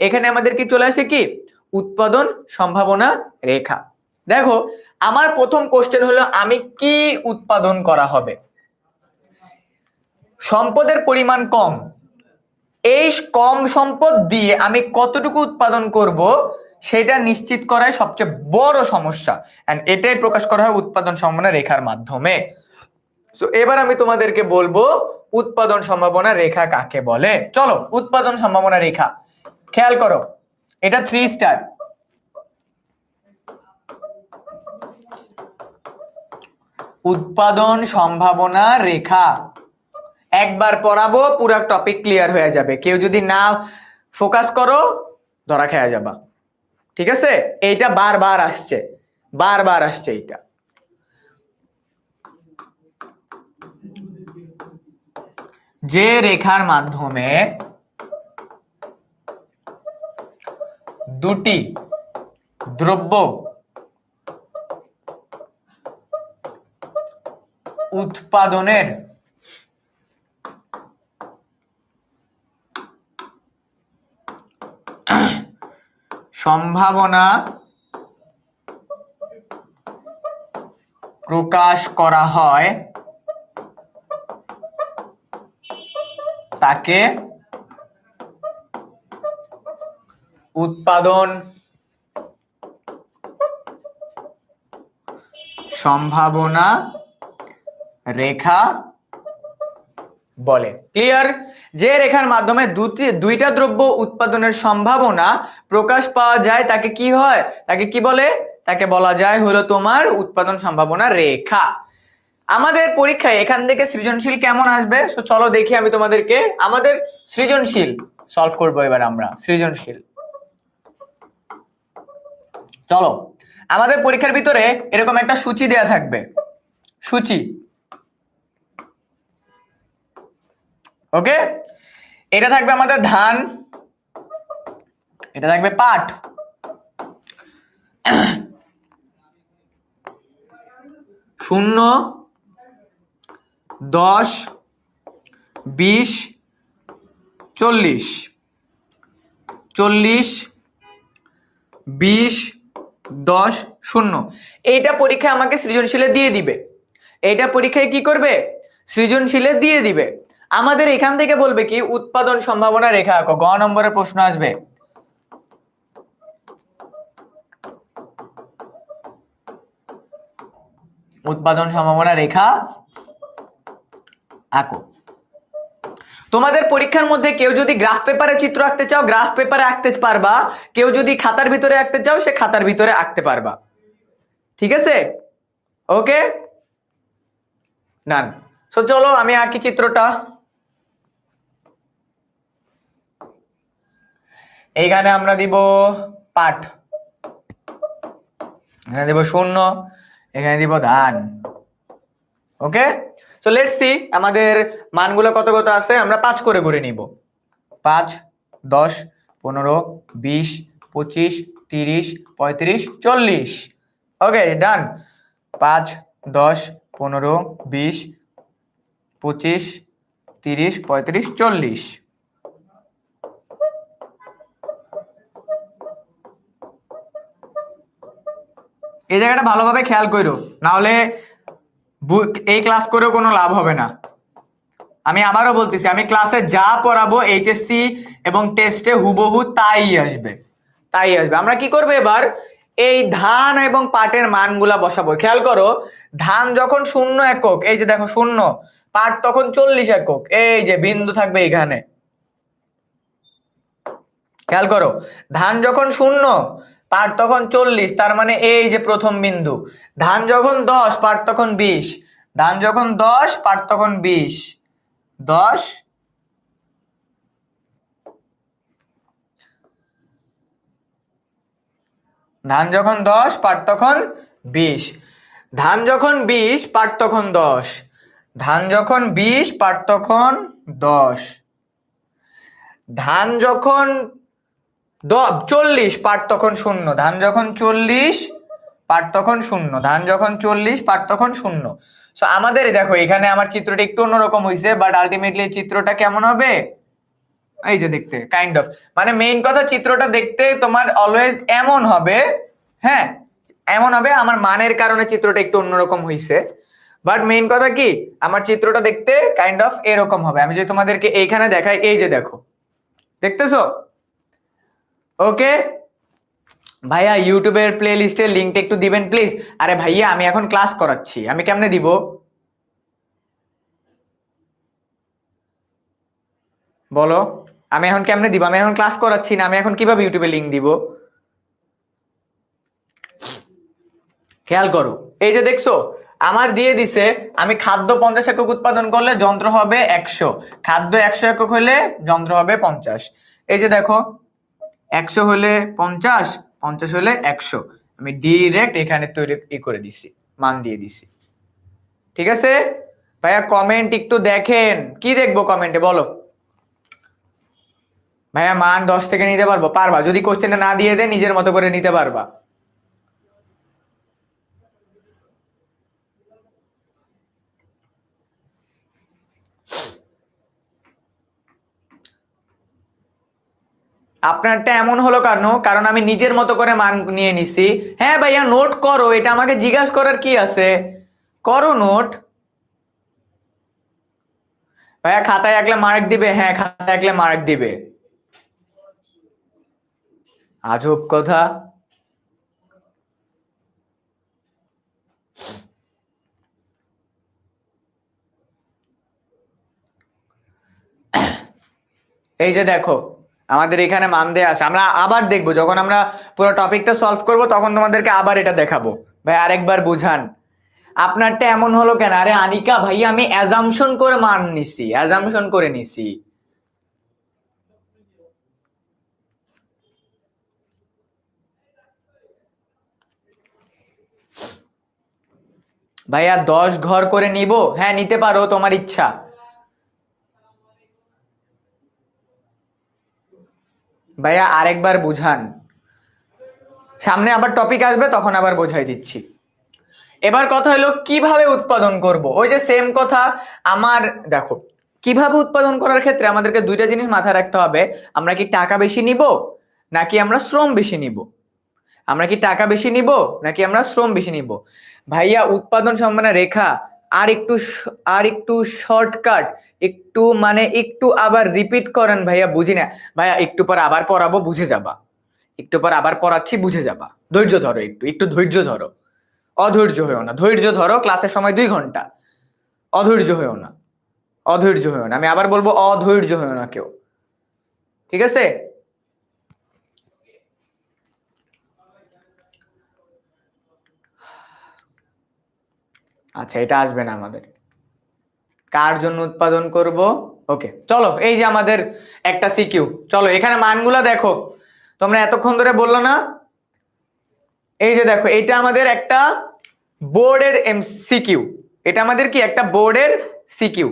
এখানে আমাদের কি চলে আসে, কি উৎপাদন সম্ভাবনা রেখা। দেখো আমার প্রথম কোশ্চেন হলো আমি কি উৎপাদন করা হবে। সম্পদের পরিমাণ কম, এই কম সম্পদ দিয়ে আমি কতটুকু উৎপাদন করব সেটা নিশ্চিত করাই সবচেয়ে বড় সমস্যা, এন্ড এটাই প্রকাশ করা হয় উৎপাদন সম্ভাবনা রেখার মাধ্যমে। সো এবার আমি তোমাদেরকে বলবো উৎপাদন সম্ভাবনা রেখা কাকে বলে। চলো উৎপাদন সম্ভাবনা রেখা খেয়াল করো, এটা 3 স্টার। উৎপাদন সম্ভাবনা রেখা একবার পড়াবো পুরো টপিক ক্লিয়ার হয়ে যাবে, কেউ যদি না ফোকাস করো ধরা খেয়ে যাবা। ঠিক আছে, এইটা বারবার আসছে, বারবার আসছে এইটা। যে রেখার মাধ্যমে দুটি দ্রব্য উৎপাদনের সম্ভাবনা প্রকাশ করা হয় তাকে উৎপাদন সম্ভাবনা রেখা বলে। ক্লিয়ার, যে রেখার মাধ্যমে দুইটা দ্রব্য উৎপাদনের সম্ভাবনা প্রকাশ পাওয়া যায় তাকে কি হয়, তাকে কি বলে, তাকে বলা যায় হলো তোমার উৎপাদন সম্ভাবনা রেখা। আমাদের পরীক্ষায় এখান থেকে সৃজনশীল কেমন আসবে সো চলো দেখি আমি তোমাদেরকে আমাদের সৃজনশীল সলভ করবো। এবার আমরা সৃজনশীল, চলো আমাদের পরীক্ষার ভিতরে এরকম একটা সূচি দেয়া থাকবে, সূচি। ওকে, এটা থাকবে আমাদের ধান, এটা থাকবে পাট, 0, 10, 20, 40, 40, 20, 10, 0। এইটা পরীক্ষায় আমাকে সৃজনশীলে দিয়ে দিবে, এইটা পরীক্ষায় কি করবে, সৃজনশীলে দিয়ে দিবে। আমাদের এখান থেকে বলবে কি উৎপাদন সম্ভাবনা রেখা আঁকো, গ নম্বরের প্রশ্ন আসবে। উৎপাদন সম্ভাবনা রেখা আঁকো। তোমাদের পরীক্ষার মধ্যে কেউ যদি গ্রাফ পেপারে চিত্র আঁকতে চাও গ্রাফ পেপারে আঁকতে পারবা, কেউ যদি খাতার ভিতরে আঁকতে চাও সে খাতার ভিতরে আঁকতে পারবা। ঠিক আছে, ওকে ডান। সো চলো আমি আঁকি চিত্রটা। এইখানে আমরা দিব পাট, এখানে দিব 0, এখানে দিব ধান। ওকে, সো লেটস সি আমাদের মানগুলো কত কত আছে, আমরা 5 করে ঘুরে নিব। 5, 10, 15, 20, 25, 30, 35, 40। ওকে ডান। 5, 10, 15, 20, 25, 30, 35, 40। এই জায়গাটা ভালোভাবে খেয়াল করো, না হলে এই ক্লাস করেও কোনো লাভ হবে না। আমি আবারও বলতেছি, আমি ক্লাসে যা পড়াবো এইচএসসি এবং টেস্টে হুবহু তাই আসবে, তাই আসবে। আমরা কি করবো এবার, এই ধান এবং পাটের মানগুলা বসাবো। খেয়াল করো, ধান যখন 0 একক, এই যে দেখো 0, পাট তখন 40 একক, এই যে বিন্দু থাকবে এখানে। খেয়াল করো, ধান যখন 0, পাট তখন 40, তার মানে এই যে প্রথম বিন্দু। ধান যখন 10, পাট তখন 20, ধান যখন 10, পাট তখন 20, 10, ধান যখন 10, পাট তখন 20, ধান যখন 20, পাট তখন 10, ধান যখন 20, পাট তখন 10, ধান যখন 40, পাট তখন 0, ধান যখন 40, পাট তখন 0, ধান যখন 40, পাট তখন 0। সো আমাদের দেখো এখানে আমার চিত্রটা একটু অন্যরকম হয়েছে, বাট আলটিমেটলি চিত্রটা কেমন হবে, এই যে দেখতে কাইন্ড অফ, মানে মেইন কথা চিত্রটা দেখতে তোমার অলওয়েজ এমন হবে, হ্যাঁ এমন হবে। আমার মানের কারণে চিত্রটা একটু অন্যরকম হয়েছে, বাট মেইন কথা কি, আমার চিত্রটা দেখতে কাইন্ড অফ এরকম হবে। আমি যদি তোমাদেরকে এইখানে দেখাই, এই যে দেখো, দেখতেছো? ওকে ভাইয়া, ইউটিউবের প্লে লিস্টের লিঙ্কটা একটু দিবেন প্লিজ। আরে ভাইয়া, আমি এখন ক্লাস করাচ্ছি, আমি কেমনে দিব? বলো, আমি এখন কেমনে দিব? আমি এখন ক্লাস করাচ্ছি না, আমি এখন কিভাবে ইউটিউবে লিঙ্ক দিব? খেয়াল করো, এই যে দেখছো আমার দিয়ে দিছে, আমি খাদ্য 50 একক উৎপাদন করলে যন্ত্র হবে 100, খাদ্য 100 একক হলে যন্ত্র হবে 50। এই যে দেখো, 100 হলে 50, 50 হলে 100, আমি ডিরেক্ট এখানে তৈরি করে দিছি, মান দিয়ে দিছি। ঠিক আছে ভাইয়া, কমেন্ট একটু দেখেন, কি দেখবো কমেন্টে বলো? ভাইয়া মান 10 থেকে নিতে পারবো? পারবা, যদি কোশ্চেনটা না দিয়ে দেয় নিজের মতো করে নিতে পারবা। আপনারটা এমন হলো কেন? কারণ আমি নিজের মতো করে মান নিয়ে নিছি। হ্যাঁ ভাইয়া, নোট করো, এটা আমাকে জিজ্ঞাসা করার কি আছে, করো নোট। ভাইয়া খাতায় আঁকলে মার্ক দিবে? হ্যাঁ খাতায় আঁকলে মার্ক দিবে। আজব কথা। এই যে দেখো, আমাদের এখানে মান দেয়া আছে, আমরা আবার দেখবো যখন আমরা পুরো টপিকটা সলভ করব, তখন তোমাদেরকে আবার এটা দেখাবো। ভাই আরেকবার বুঝান, আপনারটা এমন হলো কেন? আরে আনিকা ভাই, আমি অ্যাজাম্পশন করে মান নিছি, অ্যাজাম্পশন করে নিছি। ভাইয়া 10 ঘর করে নিব? হ্যাঁ নিতে পারো, তোমার ইচ্ছা। ভাইয়া আরেকবার বুঝান, সামনে আবার টপিক আসবে তখন আবার বোঝাই দিচ্ছি। এবার কথা হলো কিভাবে উৎপাদন করব, ওই যে সেম কথা। আমার দেখো, কিভাবে উৎপাদন করার ক্ষেত্রে আমাদেরকে দুইটা জিনিস মাথায় রাখতে হবে। আমরা কি টাকা বেশি নিব, নাকি আমরা শ্রম বেশি নিব? আমরা কি টাকা বেশি নিব, নাকি আমরা শ্রম বেশি নিব? ভাইয়া উৎপাদন সম্ভাবনা রেখা আর একটু শর্টকাট, একটু মানে একটু আবার রিপিট করেন ভাইয়া, বুঝি না। ভাইয়া একটু পর আবার পড়াবো, বুঝে যাবা। একটু পর আবার পড়াচ্ছি, বুঝে যাবা। ধৈর্য ধরো, একটু একটু ধৈর্য ধরো, অধৈর্য হয়েও না, ধৈর্য ধরো। ক্লাসের সময় 2 ঘন্টা, অধৈর্য হয়েও না, অধৈর্য হয়েও না। আমি আবার বলবো, অধৈর্য হয়েও না কেউ। ঠিক আছে? আচ্ছা, এটা আসবে না আমাদের, কার জন্য উৎপাদন করব। ওকে চলো, এই যে আমাদের একটা সিকিউ, চলো এখানে মানগুলা দেখো। তোমরা এতক্ষণ ধরে বললো না, এই যে দেখো, এটা আমাদের একটা বোর্ডের এমসিকিউ, এটা আমাদের কি একটা বোর্ডের সিকিউ।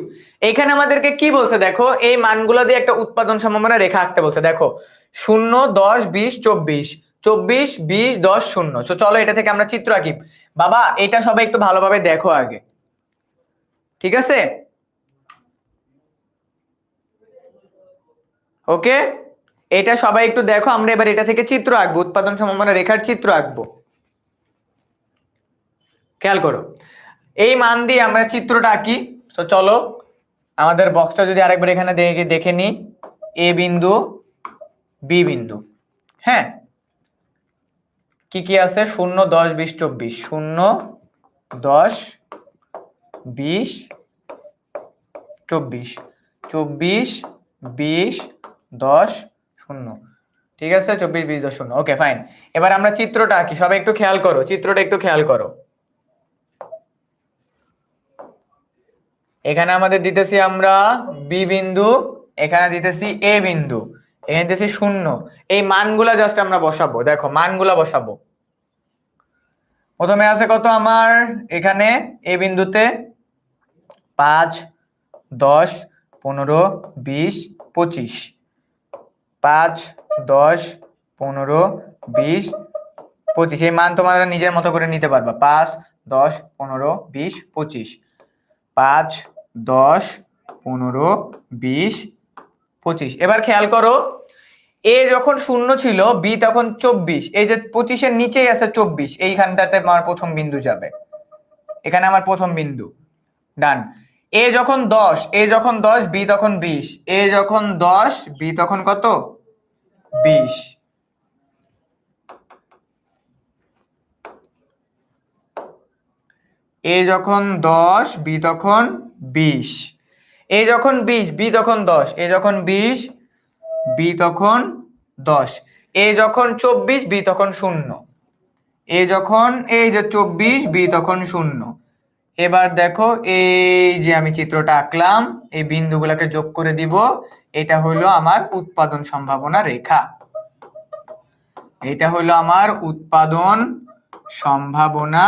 এখানে আমাদেরকে কি বলছে দেখো, এই মানগুলো দিয়ে একটা উৎপাদন সম্ভাবনা রেখা আঁকতে বলছে। দেখো 0, 10, 20, 24, 24, 20, 10, 0। তো চলো এটা থেকে আমরা চিত্র আঁকি। বাবা এটা সবাই একটু ভালোভাবে দেখো আগে, ঠিক আছে? ওকে, এটা সবাই একটু দেখো, আমরা এবার এটা থেকে চিত্র আঁকবো, উৎপাদন সম্ভাবনা রেখার চিত্র আঁকবো। খেয়াল করো, এই মান দিয়ে আমরা চিত্রটা আঁকি। তো চলো আমাদের বক্সটা যদি আরেকবার এখানে দেখে নিই, এ বিন্দু বি বিন্দু, হ্যাঁ কি কি আছে, 0 10 20 24, 0 10 20 24, 24 20 10 0, ঠিক আছে 24 20 10 0। ওকে ফাইন, এবার আমরা চিত্রটা আঁকি। সবাই একটু খেয়াল করো, চিত্রটা একটু খেয়াল করো। এখানে আমাদের দিতেছি আমরা বি বিন্দু, এখানে দিতেছি এ বিন্দু, এখানে দিতেছি 0। এই মানগুলা জাস্ট আমরা বসাবো, দেখো মানগুলা বসাবো। প্রথমে আছে কত আমার এখানে এ বিন্দুতে 5 10 15 20 25, 5 10 15 20 25, এই মান তোমরা নিজের মতো করে নিতে পারবা। 5 10 15 20 25, 5 10 15 20 25। এবার খেয়াল করো, এ যখন 0 ছিল, বি তখন 24, এই যে 25 এর নিচেই আছে 24, এইখানটাতে আমার প্রথম বিন্দু যাবে, এখানে আমার প্রথম বিন্দু। ডান। এ যখন 10, বি তখন 20, এ যখন 10, বি তখন কত 20। এ যখন 10, বি তখন 20, এ যখন 20, বি তখন 10, এ যখন 20, বি তখন 10, এ যখন 24, বি তখন 0, এ যখন এই যে 24, বি তখন 0। এবার দেখো এই যে আমি চিত্রটা আঁকলাম, এই বিন্দুগুলোকে যোগ করে দিব, এটা হলো আমার উৎপাদন সম্ভাবনা রেখা। এটা হলো আমার উৎপাদন সম্ভাবনা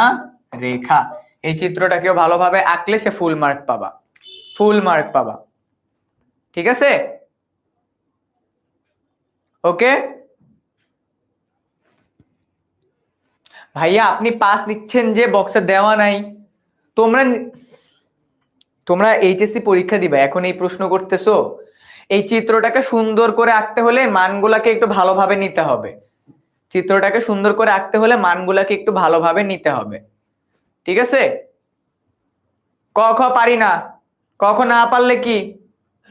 রেখা। এই চিত্রটা কেউ ভালোভাবে আঁকলে সে ফুল মার্ক পাবা, ফুল মার্ক পাবা, ঠিক আছে? ওকে ভাইয়া, আপনি পাস নিচ্ছেন যে বক্সে দেওয়া নাই, তোমরা তোমরা এইচএসসি পরীক্ষা দিবা, এখন এই প্রশ্ন করতেছো? এই চিত্রটাকে সুন্দর করে আঁকতে হলে মানগুলাকে একটু ভালোভাবে নিতে হবে, চিত্রটাকে সুন্দর করে আঁকতে হলে মানগুলাকে একটু ভালোভাবে নিতে হবে, ঠিক আছে? ক খ পারি না, ক খ না পারলে কি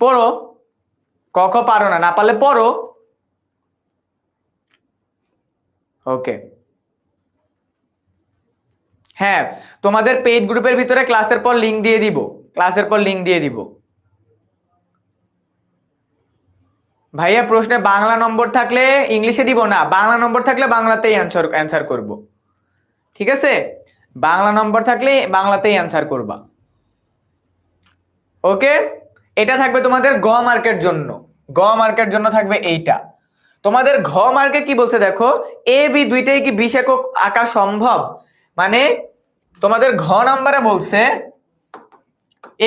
পড়ো, ক খ পারো না, না পারলে পড়ো। ওকে হ্যাঁ, তোমাদের পেইড গ্রুপের ভিতরে ক্লাসের পর লিংক দিয়ে দিব, ক্লাসের পর লিংক দিয়ে দিব। ভাইয়া প্রশ্নে বাংলা নম্বর থাকলে ইংলিশে দিব না, বাংলা নম্বর থাকলে বাংলাতেই অ্যান্সার করব, ঠিক আছে? বাংলা নম্বর থাকলে বাংলাতেই অ্যান্সার করবা। ওকে, এটা থাকবে তোমাদের গ মার্কের জন্য, গ মার্কের জন্য থাকবে এইটা। তোমাদের ঘ মার্কে কি বলছে দেখো, এ বি দুইটাই কি 20 একক আঁকা সম্ভব? মানে তোমাদের ঘ নাম্বারে বলছে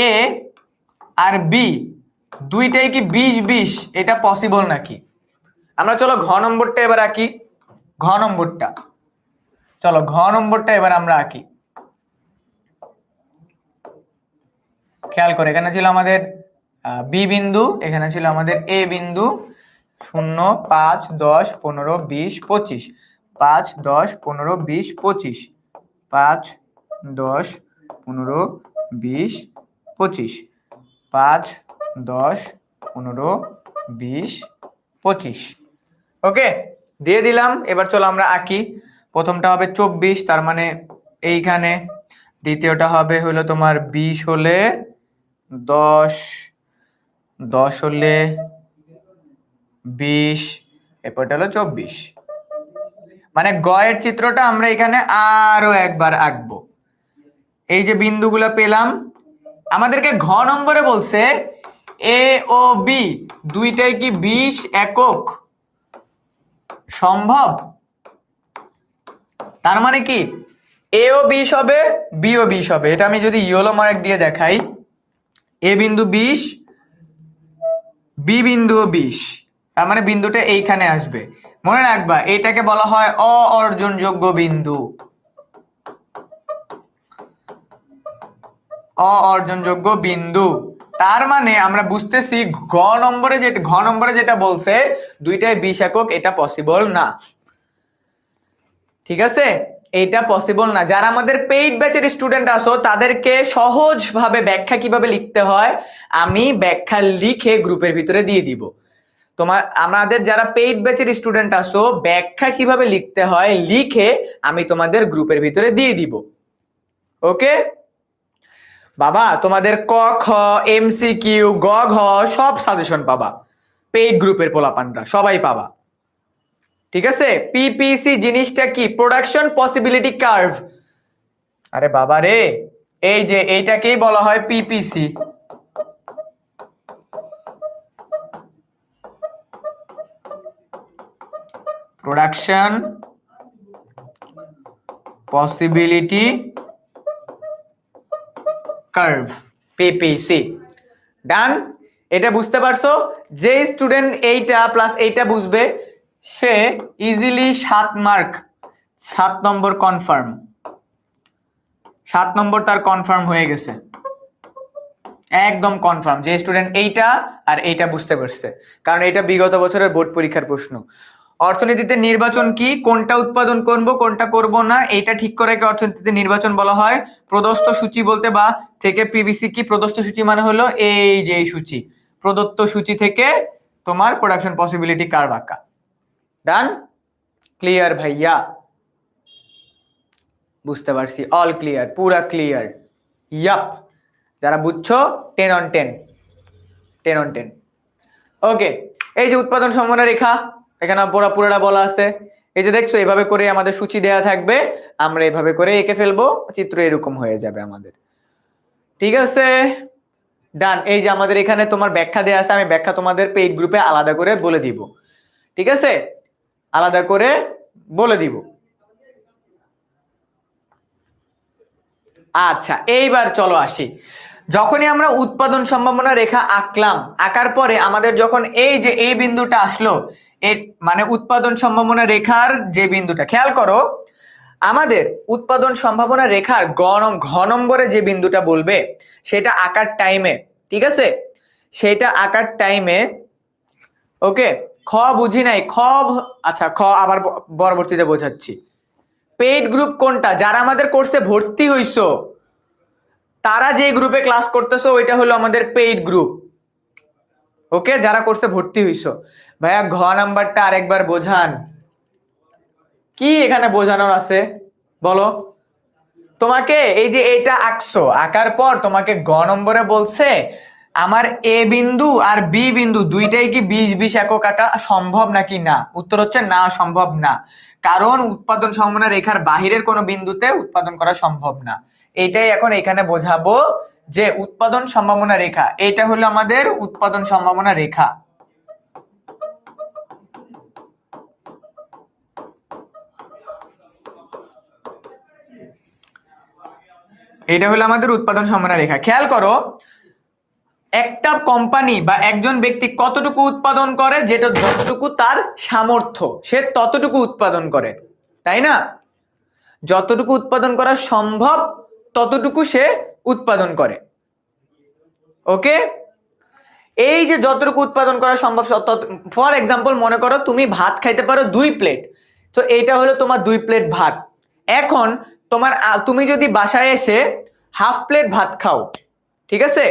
এ আর বি দুইটাই কি 20 20, এটা পসিবল নাকি? আমরা চলো ঘ নম্বরটা এবার আঁকি, ঘ নম্বরটা, চলো ঘ নম্বরটা এবার আমরা আঁকি। খেয়াল করে, এখানে ছিল আমাদের বি বিন্দু, এখানে ছিল আমাদের এ বিন্দু, 0 5 10 15 20 25, 5 10 15 20 25, 5 10 15 20 25, 5 10 15 20 25। ওকে দিয়ে দিলাম। এবার চলো আমরা আঁকি। প্রথমটা হবে 24, তার মানে এইখানে। দ্বিতীয়টা হবে হলো তোমার 20 হলে 10, 10 হলে 20, এরপরটা হলো 24। মানে গয়ের চিত্রটা আমরা এখানে আরো একবার আঁকবো। এই যে বিন্দুগুলো পেলাম, আমাদেরকে ঘ নম্বরে বলছে এ ও বি দুইটাই কি 20 একক সম্ভব? তার মানে কি এ ও 20 হবে, বি ও 20 হবে। এটা আমি যদি ইয়েলো মার্ক দিয়ে দেখাই, এ বিন্দু 20, বি বিন্দু 20, তার মানে বিন্দুটা এইখানে আসবে। মনে রাখবা এইটাকে বলা হয় অঅর্জনযোগ্য বিন্দু, অঅর্জনযোগ্য বিন্দু। তার মানে আমরা বুঝতেছি ঘ নম্বরে যেটা বলছে দুইটাই 20 একক, এটা পসিবল না, ঠিক আছে? এটা পসিবল না। যারা আমাদের পেইড ব্যাচের স্টুডেন্ট আছো তাদেরকে সহজভাবে ব্যাখ্যা কিভাবে লিখতে হয় আমি ব্যাখ্যা লিখে গ্রুপের ভিতরে দিয়ে দিব। আমাদের যারা পেইড ব্যাচের স্টুডেন্ট আছো ব্যাখ্যা কিভাবে লিখতে হয় লিখে আমি তোমাদের গ্রুপের ভিতরে দিয়ে দিব। ওকে বাবা, তোমাদের ক খ এমসিকিউ গ ঘ সব সাজেশন পাবা, পেইড গ্রুপের পোলাপানরা সবাই পাবা। ঠিক আছে, পিপিসি জিনিসটা কি? Production possibility curve. আরে বাবা রে, এই যে এইটাকেই বলা হয় PPC. Production possibility curve, PPC. Done. এটা বুঝতে পারছো? যে স্টুডেন্ট এইটা প্লাস এইটা বুঝবে সে ইজিলি 7 মার্ক, 7 নম্বর কনফার্ম, 7 নম্বর তার কনফার্ম হয়ে গেছে, একদম কনফার্ম। যে স্টুডেন্ট এইটা আর এইটা বুঝতে পারছে, কারণ এটা বিগত বছরের বোর্ড পরীক্ষার প্রশ্ন। অর্থনীতিতে নির্বাচন কি? কোনটা উৎপাদন করব কোনটা করব না এটা ঠিক করে অর্থনীতিতে নির্বাচন বলা হয়। প্রদত্ত সূচি বলতে বা থেকে পিভিসি কি? প্রদত্ত সূচি মানে হলো এই যে এই সূচি, প্রদত্ত সূচি থেকে তোমার প্রোডাকশন পসিবিলিটি কার্ভ আঁকা। ডান? ক্লিয়ার ভাইয়া? বুঝতে পারছি, অল ক্লিয়ার, পুরা ক্লিয়ার। ইয়াপ, যারা বুঝছো 10 on 10, 10 on 10। ওকে, এই যে উৎপাদন সম্ভাবনা রেখা এখানে পুরোটা বলা আছে। এই যে দেখছো এইভাবে করে আমাদের সূচি দেয়া থাকবে, আমরা এইভাবে করে এঁকে ফেলবো, চিত্র এরকম হয়ে যাবে আমাদের। ঠিক আছে, ডান। এই যে আমাদের এখানে তোমার ব্যাখ্যা দেয়া আছে, আমি ব্যাখ্যা তোমাদের পেইড গ্রুপে আলাদা করে বলে দিব। ঠিক আছে, আলাদা করে বলে দিব। আচ্ছা, এইবার চলো আসি। যখনই আমরা উৎপাদন সম্ভাবনা রেখা আঁকলাম, আঁকার পরে আমাদের যখন এই যে এই বিন্দুটা আসলো, মানে উৎপাদন সম্ভাবনা রেখার যে বিন্দুটা, খেয়াল করো আমাদের উৎপাদন সম্ভাবনা রেখার ঘ নম্বরে যে বিন্দুটা বলবে সেটা আঁকার টাইমে, ঠিক আছে, সেটা আঁকার টাইমে, ওকে, খ বুঝি নাই, আচ্ছা খ আবার পরবর্তীতে বোঝাচ্ছি। পেইড গ্রুপ কোনটা? যারা আমাদের কোর্সে ভর্তি হইছো তারা যে গ্রুপে ক্লাস করতেছো ওইটা হলো আমাদের পেইড গ্রুপ। ওকে, যারা কোর্সে ভর্তি হইছো। ভাইয়া ঘ নাম্বারটা আরেকবার বোঝান, কি এখানে বোঝানোর আছে বলো? তোমাকে এই যে এইটা আঁকছো, আঁকার পর তোমাকে গ নম্বরে বলছে আমার এ বিন্দু আর বি বিন্দু দুইটাই কি 20-20 একক আঁকা সম্ভব নাকি না? উত্তর হচ্ছে না, সম্ভব না। কারণ উৎপাদন সম্ভাবনা রেখার বাহিরের কোনো বিন্দুতে উৎপাদন করা সম্ভব না। এইটাই এখন এখানে বোঝাবো যে উৎপাদন সম্ভাবনা রেখা, এটা হলো আমাদের উৎপাদন সম্ভাবনা রেখা। এটা হলো আমাদের উৎপাদন সম্ভাবনা রেখা। খেয়াল করো একটা কোম্পানি বা একজন ব্যক্তি কতটুকু উৎপাদন করে, যেটা যতটুকু তার সামর্থ্য সে ততটুকু উৎপাদন করে, তাই না? যতটুকু উৎপাদন করা সম্ভব ততটুকু সে উৎপাদন করে। ওকে, এই যে যতটুকু উৎপাদন করা সম্ভব, ফর এক্সাম্পল মনে করো তুমি ভাত খাইতে পারো 2 প্লেট, তো এইটা হলো তোমার 2 প্লেট ভাত। এখন তুমি যদি বাসায় এসে হাফ প্লেট ভাত খাও, ঠিক আছে,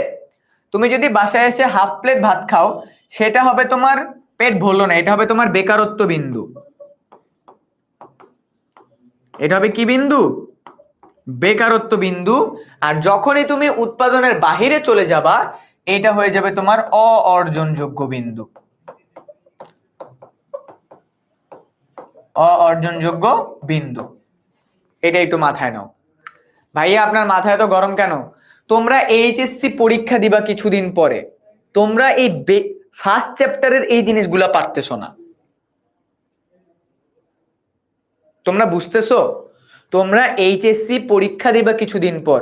তুমি যদি বাসায় এসে হাফ প্লেট ভাত খাও, সেটা হবে তোমার পেট ভরলো না, এটা হবে তোমার বেকারত্ব বিন্দু। এটা হবে কি বিন্দু? বেকারত্ব বিন্দু। আর যখনই তুমি উৎপাদনের বাহিরে চলে যাবা এটা হয়ে যাবে তোমার অর্জনযোগ্য বিন্দু। অর্জনযোগ্য বিন্দু, এটা একটু মাথায় নাও। ভাইয়া আপনার মাথায় তো গরম কেন? তোমরা এইচএসসি পরীক্ষা দিবা কিছুদিন পরে, তোমরা এই ফার্স্ট চ্যাপ্টারের এই জিনিসগুলা পারতেছো না, তোমরা বুঝতেছো? তোমরা এইচএসসি পরীক্ষা দিবা কিছুদিন পর,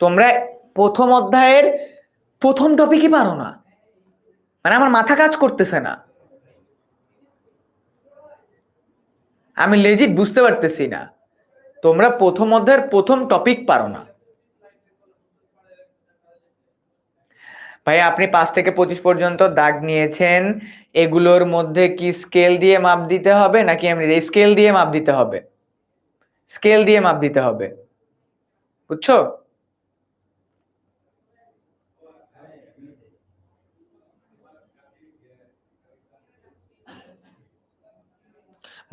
তোমরা প্রথম অধ্যায়ের প্রথম টপিকই পারো না, মানে আমার মাথা কাজ করতেছে না, আমি লেজিট বুঝতে পারতেছি না। তোমরা প্রথম অধ্যায়ের প্রথম টপিক পারো না। ভাই আপনি 5 থেকে 25 পর্যন্ত দাগ নিয়েছেন, এগুলোর মধ্যে কি স্কেল দিয়ে মাপ দিতে হবে নাকি এমনি স্কেল দিয়ে মাপ দিতে হবে? স্কেল দিয়ে মাপ দিতে হবে, বুঝছো?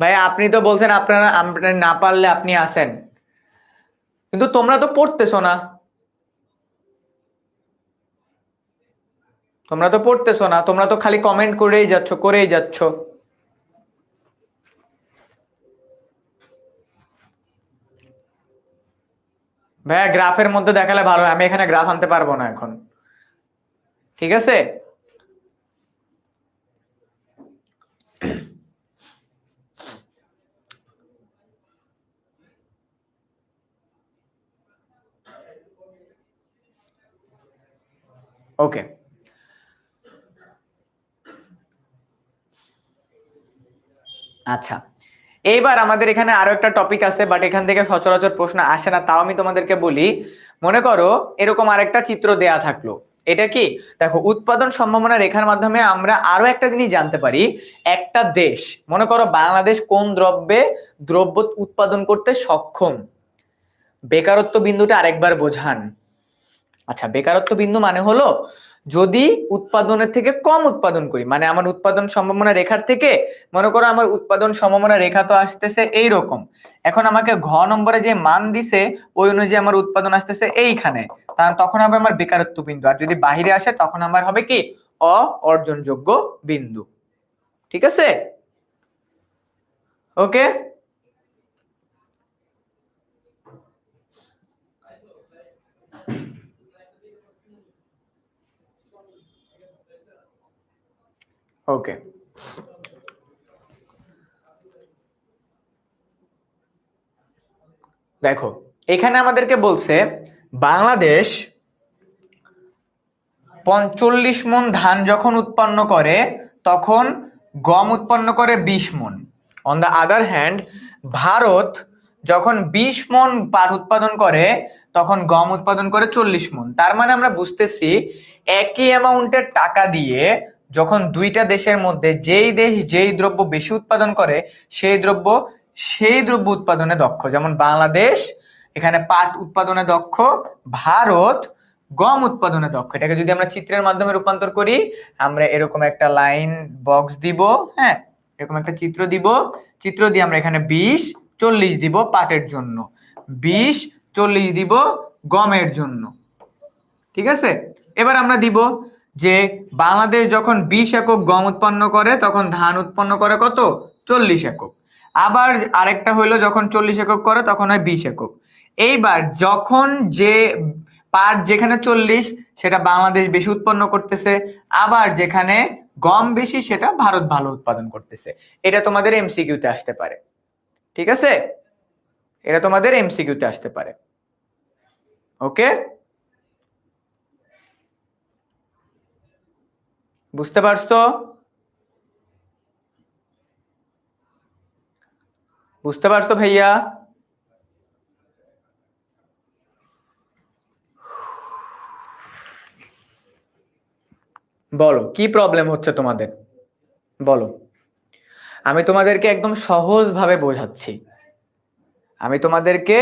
ভাই আপনি তো বলছেন আপনারা না পারলে আপনি আসেন, কিন্তু তোমরা তো পড়তেছো না, তোমরা তো খালি কমেন্ট করেই যাচ্ছ। ভাইয়া গ্রাফের মধ্যে দেখালে ভালো হয়, আমি এখানে গ্রাফ আনতে পারবো না এখন, ঠিক আছে? ওকে, আচ্ছা এইবার আমাদের এখানে আরো একটা টপিক আছে, বাট এখান থেকে সচরাচর প্রশ্ন আসে না, তাও আমি তোমাদেরকে বলি। মনে করো এরকম আরেকটা চিত্র দেয়া থাকলো, এটা কি, দেখো উৎপাদন সম্ভাবনা রেখার মাধ্যমে আমরা আরো একটা জিনিস জানতে পারি। একটা দেশ, মনে করো বাংলাদেশ কোন দ্রব্য উৎপাদন করতে সক্ষম, বেকারত্ব বিন্দুটা আরেকবার বোঝান। আচ্ছা, বেকারত্ব বিন্দু মানে হলো যদি উৎপাদনের থেকে কম উৎপাদন করি, মানে আমার উৎপাদন সম্ভাবনা রেখার থেকে, মনে করো আমার উৎপাদন সম্ভাবনা রেখা তো আসতেছে এইরকম, এখন আমাকে ঘ নম্বরে যে মান দিছে ওই অনুযায়ী আমার উৎপাদন আসতেছে এইখানে, তখন হবে আমার বেকারত্ব বিন্দু। আর যদি বাহিরে আসে তখন আমার হবে কি, অর্জনযোগ্য বিন্দু। ঠিক আছে, ওকে। ওকে, দেখো এখানে আমাদেরকে বলছে বাংলাদেশ 45 মণ ধান যখন উৎপন্ন করে তখন গম উৎপন্ন করে 20 মণ। অন দ্য আদার হ্যান্ড ভারত যখন 20 মণ পাট উৎপাদন করে তখন গম উৎপাদন করে 40 মণ। তার মানে আমরা বুঝতেছি একই অ্যামাউন্টের টাকা দিয়ে যখন দুইটা দেশের মধ্যে যেই দেশ যেই দ্রব্য বেশি উৎপাদন করে সেই দ্রব্য উৎপাদনে দক্ষ, যেমন বাংলাদেশ এখানে পাট উৎপাদনে দক্ষ, ভারত গম উৎপাদনে দক্ষ। এটাকে যদি আমরা চিত্রের মাধ্যমে রূপান্তর করি, আমরা এরকম একটা লাইন বক্স দিব, হ্যাঁ এরকম একটা চিত্র দিব, চিত্র দিয়ে আমরা এখানে 20 40 দিব পাটের জন্য, 20 40 দিব গমের জন্য। ঠিক আছে, এবার আমরা দিব যে বাংলাদেশ যখন 20 একক গম উৎপন্ন করে তখন ধান উৎপন্ন করে কত, 40 একক। আবার আরেকটা হইলো যখন 40 একক করে তখন হয় 20 একক। এইবার যখন যে পাট যেখানে 40 সেটা বাংলাদেশ বেশি উৎপন্ন করতেছে, আবার যেখানে গম বেশি সেটা ভারত ভালো উৎপাদন করতেছে। এটা তোমাদের এমসিকিউতে আসতে পারে, ঠিক আছে, এটা তোমাদের এমসিকিউতে আসতে পারে। ওকে, বুঝতে পারছো? বুঝতে পারছো ভাইয়া? বলো কি প্রবলেম হচ্ছে তোমাদের, বলো। আমি তোমাদেরকে একদম সহজভাবে বোঝাচ্ছি, আমি তোমাদেরকে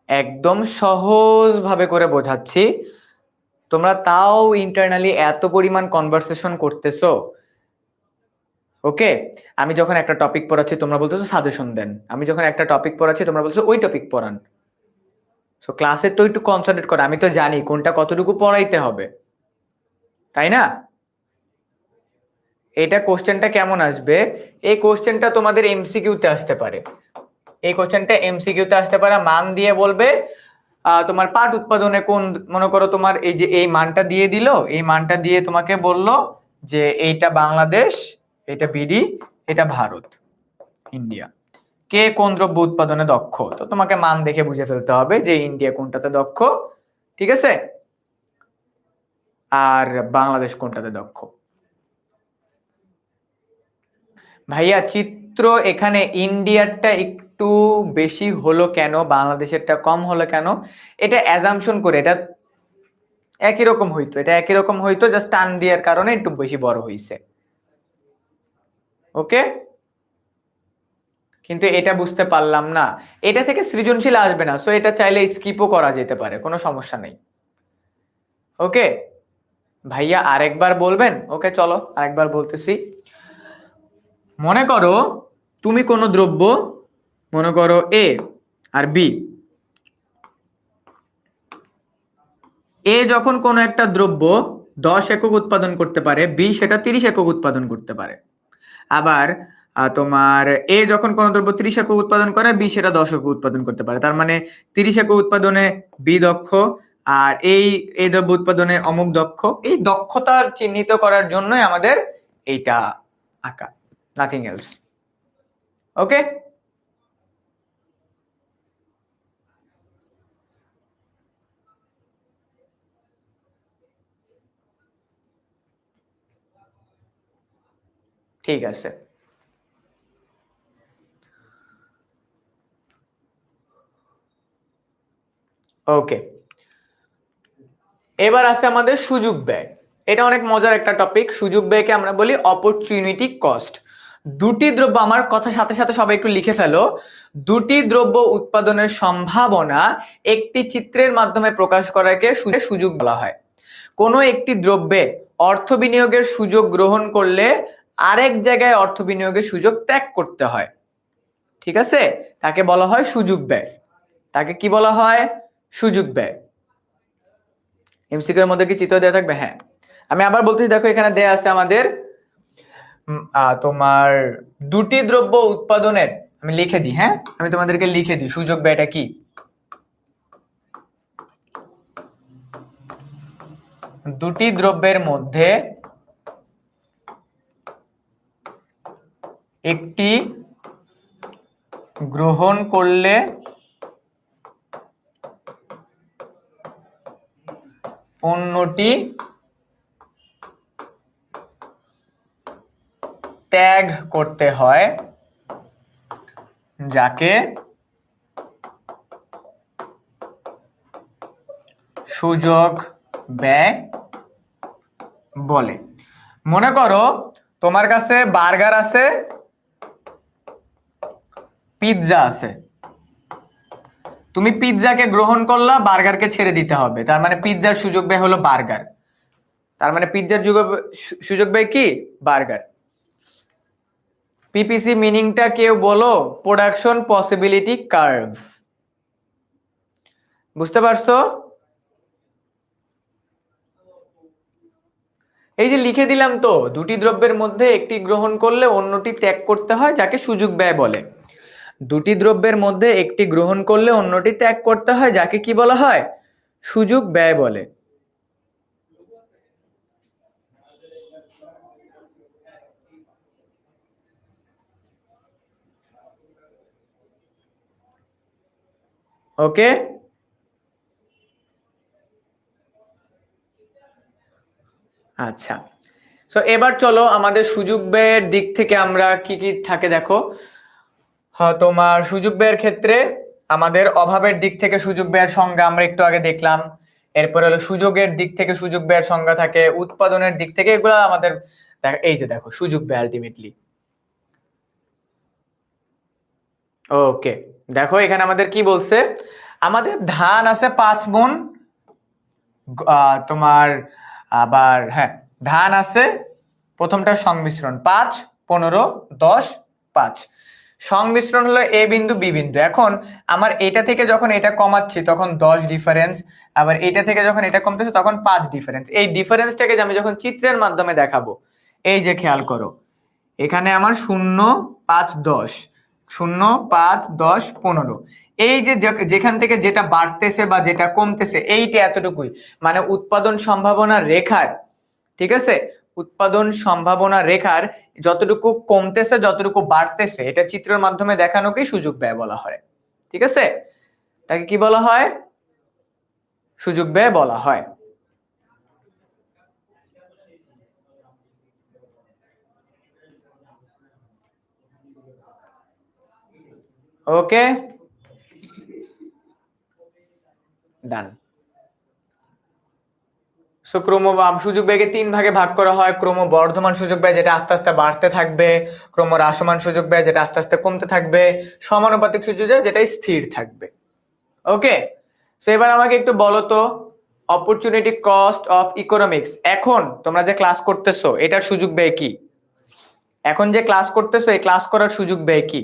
একদম সহজভাবে করে বোঝাচ্ছি, তোমরা তাও ইন্টারনালি এত পরিমাণ কনভারসেশন করতেছো। ওকে, আমি যখন একটা টপিক পড়াচ্ছি তোমরা বলতেছো সাজেশন দেন, আমি যখন একটা টপিক পড়াচ্ছি তোমরা বলছো ওই টপিক পড়ান। সো ক্লাসে তো একটু কনসেন্ট্রেট করো, আমি তো জানি কোনটা কতটুকু পড়াইতে হবে, তাই না? এটা কোশ্চেনটা কেমন আসবে, এই কোশ্চেনটা তোমাদের এমসিকিউতে আসতে পারে, এই কোশ্চেনটা এমসিকিউতে আসতে পারে, মান দিয়ে বলবে তোমার পাট উৎপাদনে কোন, মনে করো তোমার এই যে এই মানটা দিয়ে দিল, এই মানটা দিয়ে তোমাকে বলল যে এইটা বাংলাদেশ, এটা বিডি, এটা ভারত ইন্ডিয়া, কে কোন দ্রব্য উৎপাদনে দক্ষ, তো তোমাকে মান দেখে বুঝে ফেলতে হবে যে ইন্ডিয়া কোনটাতে দক্ষ, ঠিক আছে, আর বাংলাদেশ কোনটাতে দক্ষ। ভাইয়া চিত্র এখানে ইন্ডিয়ারটা একটু বেশি হলো কেন, বাংলাদেশেরটা কম হলো কেন, এটা অ্যাজাম্পশন করে, এটা একই রকম হইতো, এটা একই রকম হইতো, জাস্ট টান দেওয়ার কারণে একটু বেশি বড় হইছে। ওকে, কিন্তু এটা বুঝতে পারলাম না, এটা থেকে সৃজনশীল আসবে না, সো এটা চাইলে স্কিপও করা যেতে পারে, কোনো সমস্যা নেই। ওকে ভাইয়া আরেকবার বলবেন? ওকে চলো আরেকবার বলতেছি। মনে করো তুমি কোনো দ্রব্য, মনে করো এ আর বি, এ যখন কোনো একটা দ্রব্য 10 একক উৎপাদন করতে পারে, বি সেটা 30 একক উৎপাদন করতে পারে। আবার তোমার এ যখন কোনো দ্রব্য 30 একক উৎপাদন করে, বি সেটা 10 একক উৎপাদন করতে পারে। তার মানে 30 একক উৎপাদনে বি দক্ষ, আর এই দ্রব্য উৎপাদনে অমুক দক্ষ। এই দক্ষতার চিহ্নিত করার জন্যই আমাদের এইটা আঁকা, নাথিং এলস। ওকে ঠিক আছে। ওকে এবার আছে আমাদের সুযোগ ব্যয়। এটা অনেক মজার একটা টপিক। সুযোগ ব্যয়কে আমরা বলি অপরচুনিটি কস্ট। দুটি দ্রব্য, আমার কথা সাথে সাথে সবাই একটু লিখে ফেলো, দুটি দ্রব্য উৎপাদনের সম্ভাবনা একটি চিত্রের মাধ্যমে প্রকাশ করাকে সুযোগ বলা হয়। কোনো একটি দ্রব্যে অর্থ বিনিয়োগের সুযোগ গ্রহণ করলে আরেক জায়গায় অর্থ বিনিয়োগের সুযোগ ত্যাগ করতে হয়, ঠিক আছে, তাকে বলা হয় সুযোগ ব্যয়। তাকে কি বলা হয়? সুযোগ ব্যয়। এমসিকিউ এর মধ্যে কি চিত্র দেওয়া থাকবে? হ্যাঁ, আমি আবার বলতেছি, দেখো এখানে দেয়া আছে আমাদের তোমার দুটি দ্রব্য উৎপাদনের, আমি লিখে দিই, হ্যাঁ আমি তোমাদেরকে লিখে দিই সুযোগ ব্যয়টা কি। দুটি দ্রব্যের মধ্যে একটি গ্রহণ করলে অন্যটি ত্যাগ করতে হয়, যাকে সুযোগ ব্যয় বলে। মনে করো তোমার কাছে বার্গার আছে, পিৎজা আছে, তুমি পিৎজাকে গ্রহণ করলা, বার্গারকে ছেড়ে দিতে হবে, তার মানে পিৎজার সুযোগ ব্যয় হলো বার্গার। তার মানে পিৎজার সুযোগ ব্যয় কি? বার্গার। পিপিসি মিনিংটা কেউ বলো? Production possibility curve. বুঝতে পারছো? এই যে লিখে দিলাম তো, দুটি দ্রব্যের মধ্যে একটি গ্রহণ করলে অন্যটি ত্যাগ করতে হয়, যাকে সুযোগ ব্যয় বলে। দুটি দ্রব্যের মধ্যে একটি গ্রহণ করলে অন্যটি ত্যাগ করতে হয়, যাকে কি বলা হয়? সুযোগ ব্যয় বলে। ওকে আচ্ছা, সো এবার চলো আমাদের সুযোগ ব্যয়ের দিক থেকে আমরা কি কি থাকে দেখো। হ্যাঁ, তোমার সুযোগ ব্যয়ের ক্ষেত্রে আমাদের অভাবের দিক থেকে সুযোগ ব্যয়ের সংজ্ঞা আমরা একটু আগে দেখলাম। এরপর হলো সুযোগের দিক থেকে সুযোগ ব্যয়ের সংজ্ঞা থাকে, উৎপাদনের দিক থেকে, এগুলো আমাদের এই যে দেখো সুযোগ ব্যয় আলটিমেটলি। ওকে দেখো এখানে আমাদের কি বলছে, আমাদের ধান আছে 5 মণ, তোমার আবার হ্যাঁ ধান আছে, প্রথমটা সংমিশ্রণ 5, 15, 10, 5। সংমিশ্রণ হলো এ বিন্দু বি বিন্দু। এখন আমার এটা থেকে যখন এটা কমাচ্ছি তখন 10 ডিফারেন্স, আবার এটা থেকে যখন এটা কমতেছে তখন 5 ডিফারেন্স। এই ডিফারেন্সটাকে আমি যখন চিত্রের মাধ্যমে দেখাবো, এই যে খেয়াল করো এখানে আমার 0, 5, 10, 0, 5, 10, 15, এই যে যেখান থেকে যেটা বাড়তেছে বা যেটা কমতেছে এইটা এতটুকুই, মানে উৎপাদন সম্ভাবনা রেখার, ঠিক আছে, উৎপাদন সম্ভাবনা রেখার যতটুকু কমতেছে যতটুকু বাড়তেছে এটা চিত্রের মাধ্যমে দেখানোকেই সুযোগ ব্যয় বলা হয়, ঠিক আছে, তাকে কি বলা হয়? সুযোগ ব্যয় বলা হয়। ওকে ডান। সো সুযোগ ব্যয়কে 3 ভাগে ভাগ করা হয়। ক্রমবর্ধমান সুযোগ ব্যয়, যেটা আস্তে আস্তে বাড়তে থাকবে। ক্রমহ্রাসমান সুযোগ ব্যয়, যেটা আস্তে আস্তে কমতে থাকবে। সমানুপাতিক সুযোগ ব্যয়, যেটা স্থির থাকবে। ওকে, সো এবার আমাকে একটু বলো তো, অপরচুনিটি কস্ট অফ ইকোনমিক্স, এখন তোমরা যে ক্লাস করতেছো এটার সুযোগ ব্যয় কি? এখন যে ক্লাস করতেছো এই ক্লাস করার সুযোগ ব্যয় কি?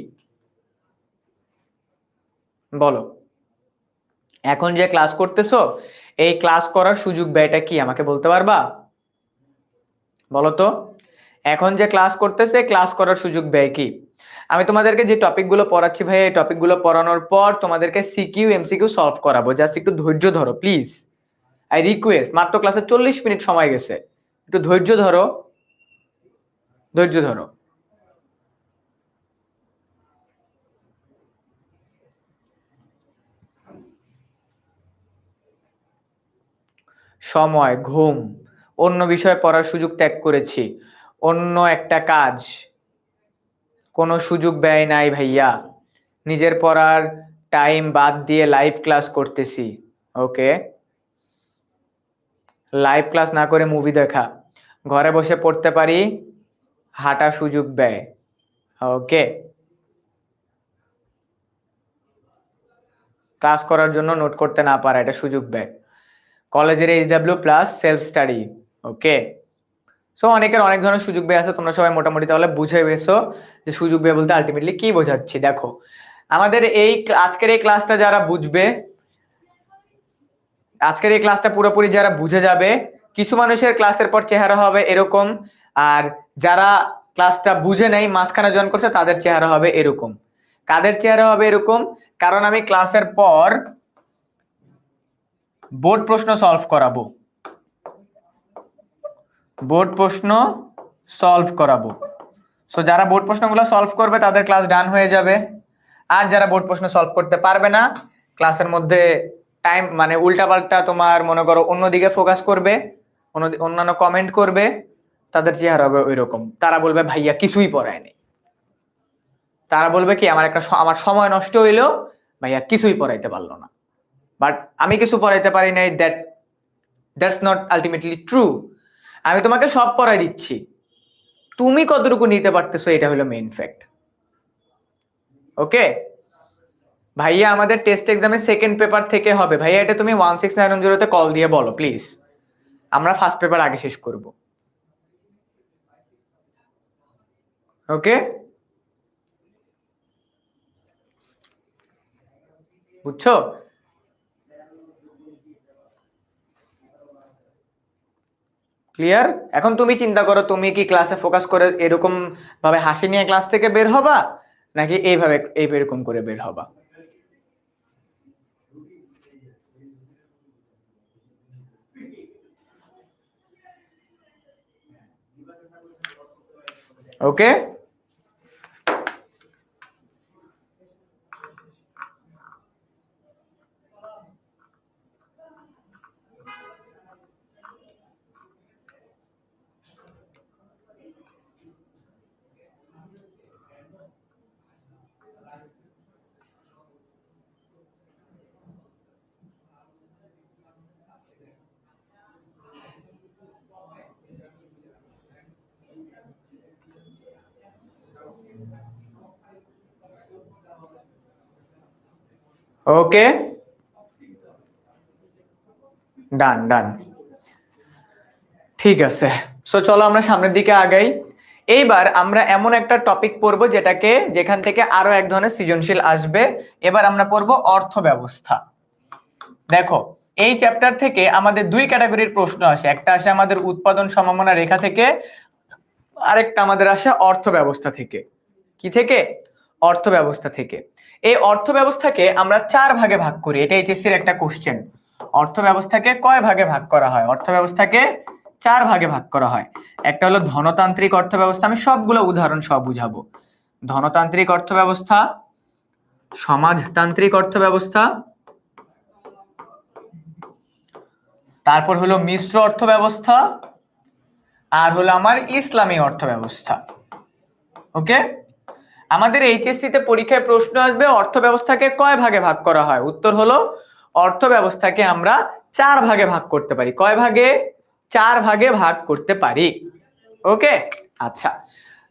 বলো, এখন যে ক্লাস করতেছো এই ক্লাস করার সুযোগ ব্যয়টা কি আমাকে বলতে পারবা? বলো তো, এখন যে ক্লাস করতেছো এই ক্লাস করার সুযোগ ব্যয় কি? আমি তোমাদেরকে যে টপিকগুলো পড়াচ্ছি ভাই, এই টপিকগুলো পড়ানোর পর তোমাদেরকে সিকিউ এমসিকিউ সলভ করাবো। জাস্ট একটু ধৈর্য ধরো প্লিজ, আই রিকোয়েস্ট। মাত্র ক্লাসে 40 মিনিট সময় গেছে, একটু ধৈর্য ধরো, ধৈর্য ধরো। সময়, ঘুম, অন্য বিষয়ে পড়ার সুযোগ ত্যাগ করেছি, অন্য একটা কাজ, কোনো সুযোগ ব্যয় নাই ভাইয়া। নিজের পড়ার টাইম বাদ দিয়ে লাইভ ক্লাস করতেছি। ওকে, লাইভ ক্লাস না করে মুভি দেখা, ঘরে বসে পড়তে পারি, হাঁটা সুযোগ ব্যয়। ওকে, ক্লাস করার জন্য নোট করতে না পারা, এটা সুযোগ ব্যয়। কলেজের এইচডব্লিউ প্লাস সেলফ স্টাডি। ওকে, সো অনেকের অনেক ধরনের সুযোগ ব্যয় আছে। তোমরা সবাই মোটামুটি তাহলে বুঝে গেছো যে সুযোগ ব্যয় বলতে আলটিমেটলি কি বোঝাচ্ছি। দেখো, আমাদের এই আজকের এই ক্লাসটা যারা বুঝবে, আজকের এই ক্লাসটা পুরোপুরি যারা বুঝে যাবে, কিছু মানুষের ক্লাসের পর চেহারা হবে এরকম, আর যারা ক্লাসটা বুঝে নেই মাঝখানে জয়েন করছে তাদের চেহারা হবে এরকম। কাদের চেহারা হবে এরকম? কারণ আমি ক্লাসের পর বোর্ড প্রশ্ন সলভ করাবো, বোর্ড প্রশ্ন সলভ করাবো। সো যারা বোর্ড প্রশ্নগুলো সলভ করবে তাদের ক্লাস ডান হয়ে যাবে, আর যারা বোর্ড প্রশ্ন সলভ করতে পারবে না ক্লাসের মধ্যে টাইম মানে উল্টাপাল্টা তোমার মনে করো অন্যদিকে ফোকাস করবে, অন্যান্য কমেন্ট করবে, তাদের চেহারা হবে ওই রকম। তারা বলবে ভাইয়া কিছুই পড়ায়নি, তারা বলবে কি আমার সময় নষ্ট হইলো, ভাইয়া কিছুই পড়াইতে পারলো না। বাট আমি কিছু পড়াইতে পারি নাই, দ্যাটস নট আলটিমেটলি ট্রু। আমি তোমাকে সব পড়াই দিচ্ছি, তুমি কতটুকু নিতে পারতেছো এটা হলো মেইন ফ্যাক্ট। ওকে ভাইয়া, আমাদের টেস্ট এক্সামের সেকেন্ড পেপার থেকে হবে ভাইয়া, এটা তুমি 1690 তে কল দিয়ে বলো প্লিজ, আমরা ফার্স্ট পেপার আগে শেষ করব। ওকে, বুঝছো? ক্লিয়ার? এখন তুমি চিন্তা করো, তুমি কি ক্লাসে ফোকাস করে এরকম ভাবে হাসি নিয়ে ক্লাস থেকে বের হবা, নাকি এইভাবে এরকম করে বের হবা? ওকে, ওকে, ডান ডান, ঠিক আছে। সো চলো আমরা সামনের দিকে আগাই। এইবার আমরা এমন একটা টপিক পড়বো যেখান থেকে আরো এক ধরনের সৃজনশীল আসবে। এবার আমরা পড়বো অর্থ ব্যবস্থা। দেখো, এই চ্যাপ্টার থেকে আমাদের দুই ক্যাটাগরির প্রশ্ন আসে, একটা আসে আমাদের উৎপাদন সম্ভাবনা রেখা থেকে, আরেকটা আমাদের আসে অর্থ ব্যবস্থা থেকে। কি থেকে? অর্থ ব্যবস্থা থেকে। এই অর্থ ব্যবস্থাকে আমরা 4 ভাগে ভাগ করি, এটা এইচএসসির একটা কোশ্চেন। অর্থ ব্যবস্থাকে কয় ভাগে ভাগ করা হয়? অর্থ ব্যবস্থাকে 4 ভাগে ভাগ করা হয়। একটা হলো ধনতান্ত্রিক অর্থ ব্যবস্থা, আমি সবগুলো উদাহরণ সব বুঝাবো। ধনতান্ত্রিক অর্থ ব্যবস্থা, সমাজতান্ত্রিক অর্থ ব্যবস্থা, তারপর হলো মিশ্র অর্থ ব্যবস্থা, আর হলো আমার ইসলামী অর্থ ব্যবস্থা। ওকে, আমাদের এইচএসসি তে পরীক্ষায় প্রশ্ন আসবে অর্থ ব্যবস্থাকে কয় ভাগে ভাগ করা হয়? উত্তর হলো অর্থ ব্যবস্থাকে আমরা 4 ভাগে ভাগ করতে পারি। কয় ভাগে? 4 ভাগে ভাগ করতে পারি। ওকে, আচ্ছা।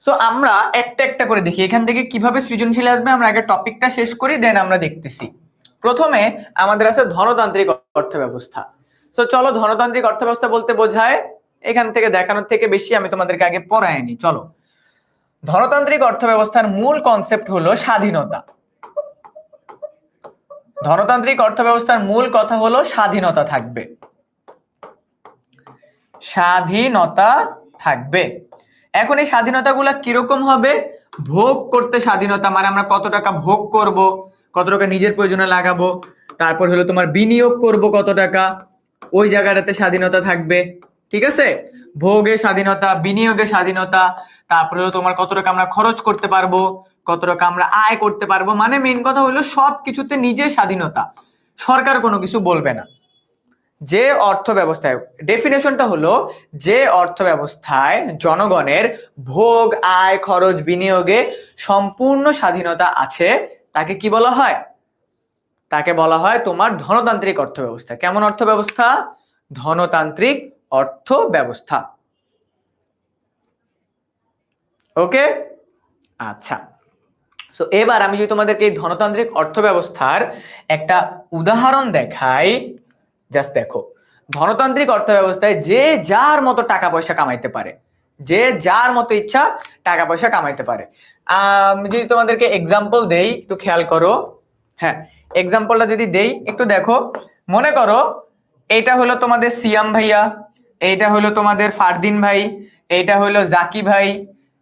সো আমরা একটা একটা করে দেখি এখান থেকে কিভাবে সৃজনশীল আসবে। আমরা আগে টপিকটা শেষ করি, দেন আমরা দেখতেছি। প্রথমে আমাদের আছে ধনতান্ত্রিক অর্থব্যবস্থা। তো চলো, ধনতান্ত্রিক অর্থব্যবস্থা বলতে বোঝায়, এখান থেকে দেখানোর থেকে বেশি আমি তোমাদেরকে আগে পড়ায় নি। চলো, ধনতান্ত্রিক অর্থব্যবস্থার মূল কনসেপ্ট হলো স্বাধীনতা। ধনতান্ত্রিক অর্থব্যবস্থার মূল কথা হলো স্বাধীনতা থাকবে, স্বাধীনতা থাকবে। এখন এই স্বাধীনতাগুলো কিরকম হবে? ভোগ করতে স্বাধীনতা, মানে আমরা কত টাকা ভোগ করব, কত টাকা নিজের প্রয়োজনে লাগাবো, তারপর হলো তোমার বিনিয়োগ করব কত টাকা, ওই জায়গাটাতে স্বাধীনতা থাকবে। ঠিক আছে, ভোগে স্বাধীনতা, বিনিয়োগে স্বাধীনতা, তারপর হলো তোমার কত টাকা আমরা খরচ করতে পারবো, কত টাকা আমরা আয় করতে পারবো। মানে মেইন কথা হলো সব কিছুতে নিজের স্বাধীনতা, সরকার কোনো কিছু বলবে না। যে অর্থ ব্যবস্থায়, ডেফিনেশনটা হলো যে অর্থ ব্যবস্থায় জনগণের ভোগ, আয়, খরচ, বিনিয়োগে সম্পূর্ণ স্বাধীনতা আছে, তাকে কি বলা হয়? তাকে বলা হয় তোমার ধনতান্ত্রিক অর্থ ব্যবস্থা। কেমন অর্থ ব্যবস্থা? ধনতান্ত্রিক অর্থ ব্যবস্থা। ওকে, আচ্ছা। সো এবার আমি যদি তোমাদেরকে এই ধনতান্ত্রিক অর্থ ব্যবস্থার একটা উদাহরণ দেখাই, জাস্ট দেখো। ধনতান্ত্রিক অর্থ ব্যবস্থায় যে যার মতো টাকা পয়সা কামাইতে পারে, যে যার মতো ইচ্ছা টাকা পয়সা কামাইতে পারে। আমি যদি তোমাদেরকে এক্সাম্পল দেই, একটু খেয়াল করো। হ্যাঁ, এক্সাম্পলটা যদি দেই একটু দেখো। মনে করো এইটা হলো তোমাদের সিয়াম ভাইয়া, এইটা হলো তোমাদের ফারদিন ভাই, এইটা হলো জাকি ভাই,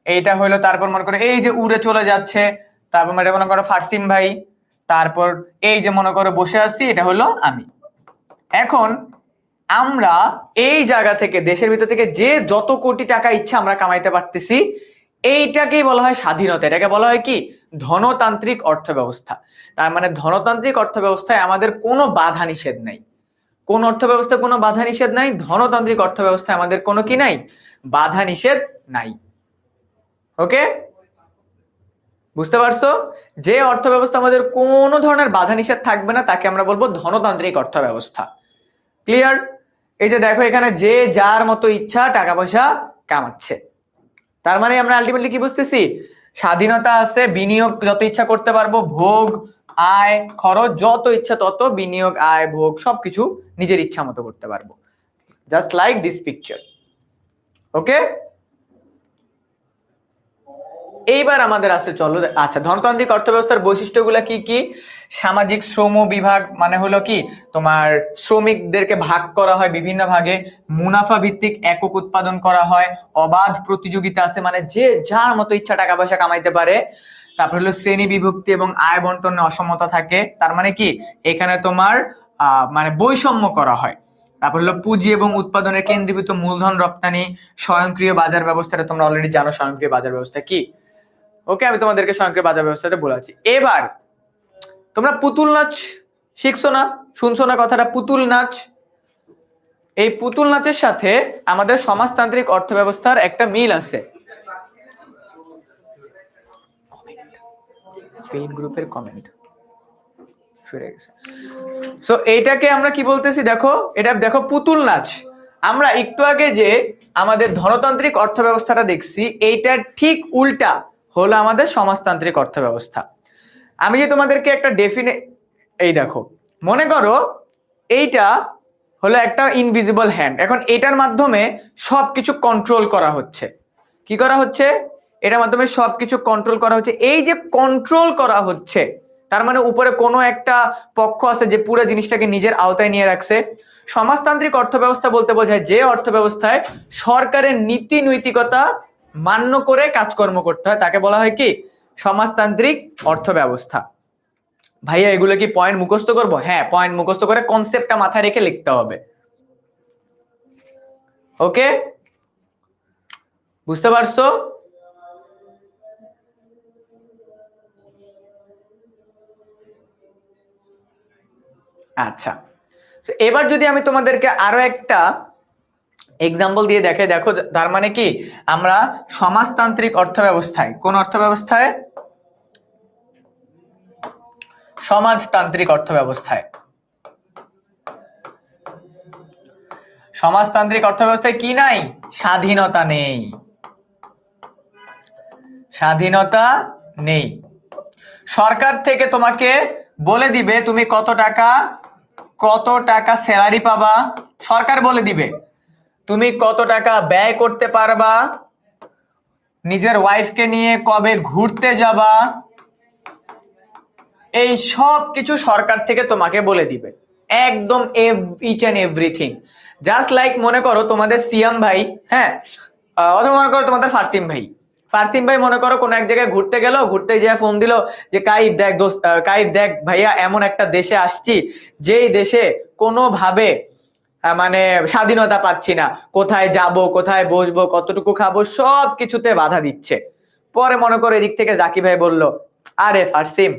এইটা হলো তারপর মনে করো এই যে উড়ে চলে যাচ্ছে, তারপর মনে করো ফারসিম ভাই, তারপর এই যে মনে করো বসে আছি, এটা হলো আমি। এখন আমরা এই জায়গা থেকে, দেশের ভিতর থেকে যে যত কোটি টাকা ইচ্ছা আমরা কামাইতে পারতেছি, এইটাকেই বলা হয় স্বাধীনতা। এটাকে বলা হয় কি? ধনতান্ত্রিক অর্থ ব্যবস্থা। তার মানে ধনতান্ত্রিক অর্থ ব্যবস্থায় আমাদের কোনো বাধা নিষেধ নাই। কোন অর্থ ব্যবস্থায় কোনো বাধা নিষেধ নাই? ধনতান্ত্রিক অর্থ ব্যবস্থায় আমাদের কোনো কি নাই? বাধা নিষেধ নাই। ওকে, বুঝতে পারছো? যে অর্থ ব্যবস্থা আমাদের কোনো ধরনের বাধা নিষেধ থাকবে না, তাকে আমরা বলবো ধনতান্ত্রিক অর্থ ব্যবস্থা। ক্লিয়ার? এই যে দেখো এখানে যে যার মতো ইচ্ছা টাকা পয়সা কামাচ্ছে, তার মানে আমরা আলটিমেটলি কি বুঝতেছি? স্বাধীনতা আছে, বিনিয়োগ যত ইচ্ছা করতে পারবো, ভোগ, আয়, খরচ যত ইচ্ছা তত বিনিয়োগ, আয়, ভোগ সবকিছু নিজের ইচ্ছা মতো করতে পারবো। Just like this picture. Okay, এইবার আমাদের আছে, চলো আচ্ছা, ধনতান্ত্রিক অর্থব্যবস্থার বৈশিষ্ট্যগুলো কি কি? সামাজিক শ্রম বিভাগ, মানে হলো কি তোমার শ্রমিকদেরকে ভাগ করা হয় বিভিন্ন ভাগে, মুনাফা ভিত্তিক একক উৎপাদন করা হয়, অবাধ প্রতিযোগিতা আছে, মানে যে যার মতো ইচ্ছা টাকা পয়সা কামাইতে পারে। তারপর হলো শ্রেণী বিভক্তি এবং আয় বন্টনে অসমতা থাকে, তার মানে কি এখানে তোমার মানে বৈষম্য করা হয়। তারপর হলো পুঁজি এবং উৎপাদনের কেন্দ্রীভূত মূলধন রপ্তানি, স্বয়ংক্রিয় বাজার ব্যবস্থাটা তোমরা অলরেডি জানো স্বয়ংক্রিয় বাজার ব্যবস্থা কি। ওকে, আমি তোমাদেরকে স্বয়ংক্রিয় বাজার ব্যবস্থাটা বলেছি। এবার তোমরা পুতুল নাচ শিখছো না, শুনছো না কথাটা, পুতুল নাচ? এই পুতুল নাচের সাথে আমাদের সমাজতান্ত্রিক অর্থ ব্যবস্থার একটা মিল আছে। পেইড গ্রুপের কমেন্ট সরে গেছে। সো এইটাকে আমরা কি বলতেছি দেখো, এটা দেখো পুতুল নাচ। আমরা একটু আগে যে আমাদের ধনতান্ত্রিক অর্থ ব্যবস্থাটা দেখছি, এইটার ঠিক উল্টা হলো আমাদের সমাজতান্ত্রিক অর্থ ব্যবস্থা। আমি যে তোমাদেরকে একটা এই দেখো, মনে করো এইটা হলো একটা ইনভিজিবল হ্যান্ড। এখন এটার মাধ্যমে সবকিছু কন্ট্রোল করা হচ্ছে। কি করা হচ্ছে? এটার মাধ্যমে সবকিছু কন্ট্রোল করা হচ্ছে। এই যে কন্ট্রোল করা হচ্ছে, তার মানে উপরে কোনো একটা পক্ষ আছে যে পুরো জিনিসটাকে নিজের আওতায় নিয়ে রাখছে। সমাজতান্ত্রিক অর্থ ব্যবস্থা বলতে বোঝায় যে অর্থ ব্যবস্থায় সরকারের নীতি নৈতিকতা মান্য করে কাজকর্ম করতে হয়, তাকে বলা হয় কি? সমাজতান্ত্রিক অর্থ ব্যবস্থা। ভাইয়া এগুলো কি পয়েন্ট মুখস্থ করবো? হ্যাঁ, পয়েন্ট মুখস্থ করে কনসেপ্টটা মাথায় রেখে লিখতে হবে। ওকে, বুঝতে পারছো? আচ্ছা, এবার যদি আমি তোমাদেরকে আরো একটা এক্সাম্পল দিয়ে দেখে, দেখো তার মানে কি আমরা সমাজতান্ত্রিক অর্থ ব্যবস্থায়, কোন অর্থ ব্যবস্থায়? সমাজতান্ত্রিক অর্থ ব্যবস্থায়। সমাজতান্ত্রিক অর্থব্যবস্থায় কি নাই? স্বাধীনতা নেই, স্বাধীনতা নেই। সরকার থেকে তোমাকে বলে দিবে তুমি কত টাকা স্যালারি পাবা, সরকার বলে দিবে তুমি কত টাকা ব্যয় করতে পারবা, নিজের ওয়াইফকে নিয়ে কবে ঘুরতে যাবা, এই সব কিছু সরকার থেকে তোমাকে বলে দিবে, একদম each and everything. Just like মনে করো তোমাদের সিয়াম ভাই, হ্যাঁ, অথবা মনে করো তোমাদের ফারসিম ভাই মনে করো কোন এক জায়গায় ঘুরতে গেল, ঘুরতে যেয়ে ফোন দিল যে কাইব দেখ দোস্ত, কাইব দেখ ভাইয়া এমন একটা দেশে আসছি যেই দেশে কোনোভাবে মানে স্বাধীনতা পাচ্ছি না, কোথায় যাব, কোথায় বসবো, কতটুকু খাবো, সব কিছুতে বাধা দিচ্ছে। পরে মনে করো এদিক থেকে জাকি ভাই বলল, আরে ফারসিম,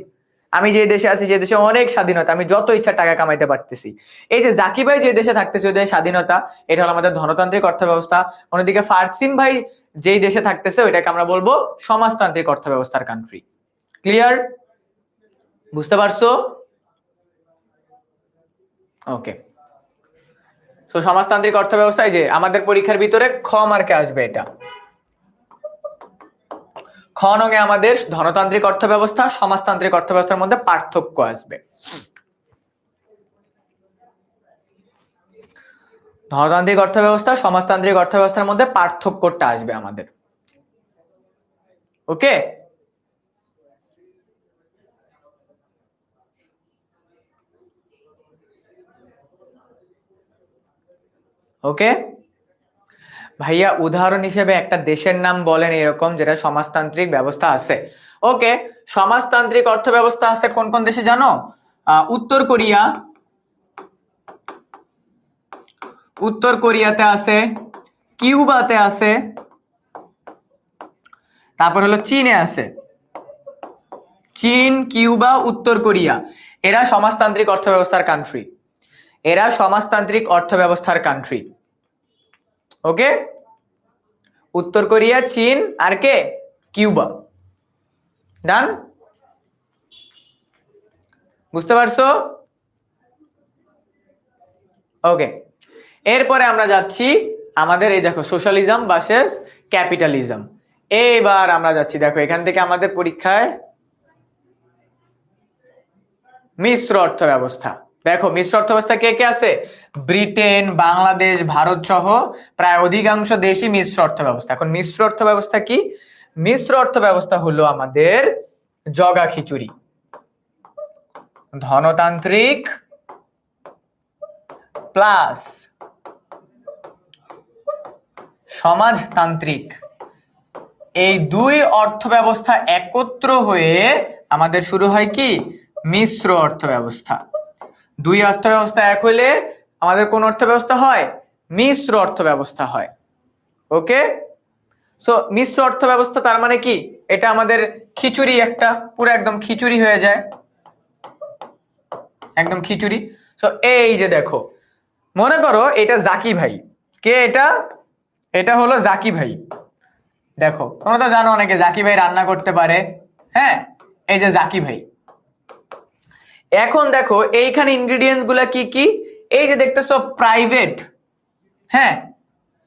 আমি যে দেশে আছি যে দেশে অনেক স্বাধীনতা, আমি যত ইচ্ছা টাকা কামাইতে পারতেছি। এই যে জাকি ভাই যে দেশে থাকতেছে ওই দেশে স্বাধীনতা, এটা হলো আমাদের ধনতান্ত্রিক অর্থব্যবস্থা। অন্যদিকে ফারসিম ভাই যেই দেশে থাকতেছে ওইটাকে আমরা বলবো সমাজতান্ত্রিক অর্থব্যবস্থার কান্ট্রি। ক্লিয়ার? বুঝতে পারছো? ওকে। তো সমাজতান্ত্রিক অর্থব্যবস্থায় যে আমাদের পরীক্ষার ভিতরে খ মার্কে আসবে, এটা খ নঙে আমাদের ধনতান্ত্রিক অর্থব্যবস্থা সমাজতান্ত্রিক অর্থব্যবস্থার মধ্যে পার্থক্য আসবে। ধনতান্ত্রিক অর্থব্যবস্থা সমাজতান্ত্রিক অর্থব্যবস্থার মধ্যে পার্থক্যটা আসবে আমাদের। ওকে, ওকে ভাইয়া, উদাহরণ হিসেবে একটা দেশের নাম বলেন এরকম যেটা সমাজতান্ত্রিক ব্যবস্থা আছে। ওকে, সমাজতান্ত্রিক অর্থ ব্যবস্থা আছে কোন কোন দেশে জানো? উত্তর কোরিয়া, উত্তর কোরিয়াতে আছে, কিউবাতে আছে, তারপর হলো চীনে আছে। চীন, কিউবা, উত্তর কোরিয়া, এরা সমাজতান্ত্রিক অর্থ ব্যবস্থার কান্ট্রি, এরা সমাজতান্ত্রিক অর্থ ব্যবস্থার কান্ট্রি। ওকে, উত্তর কোরিয়া, চীন আর কে? কিউবা। ডান? বুঝতে পারছো? ওকে, এরপরে আমরা যাচ্ছি আমাদের এই দেখো সোশ্যালিজম ভার্সেস ক্যাপিটালিজম। এইবার আমরা যাচ্ছি, দেখো এখান থেকে আমাদের পরীক্ষায় মিশ্র অর্থ ব্যবস্থা। দেখো মিশ্র অর্থ ব্যবস্থা কে কে আছে? ব্রিটেন, বাংলাদেশ, ভারত সহ প্রায় অধিকাংশ দেশই মিশ্র অর্থ ব্যবস্থা। এখন মিশ্র অর্থ ব্যবস্থা কি? মিশ্র অর্থ ব্যবস্থা হলো আমাদের জগা খিচুড়ি, ধনতান্ত্রিক প্লাস সমাজতান্ত্রিক, এই দুই অর্থ ব্যবস্থা একত্র হয়ে আমাদের শুরু হয় কি? মিশ্র অর্থ ব্যবস্থা। দুই অর্থ ব্যবস্থা এক হইলে আমাদের কোন অর্থ ব্যবস্থা হয়? মিশ্র অর্থ ব্যবস্থা হয়। ওকে, সো মিশ্র অর্থ ব্যবস্থা তার মানে কি? এটা আমাদের খিচুড়ি, একটা পুরো একদম খিচুড়ি হয়ে যায়, একদম খিচুড়ি। সো এই যে দেখো মনে করো এটা জাকি ভাই, কে এটা? এটা হলো জাকি ভাই। দেখো তোমরা তো জানো অনেকে জাকি ভাই রান্না করতে পারে, হ্যাঁ, এই যে জাকি ভাই। এখন দেখো এইখানে ইনগ্রেডিয়েন্টস গুলা কি কি? এই যে দেখতেছো প্রাইভেট, হ্যাঁ,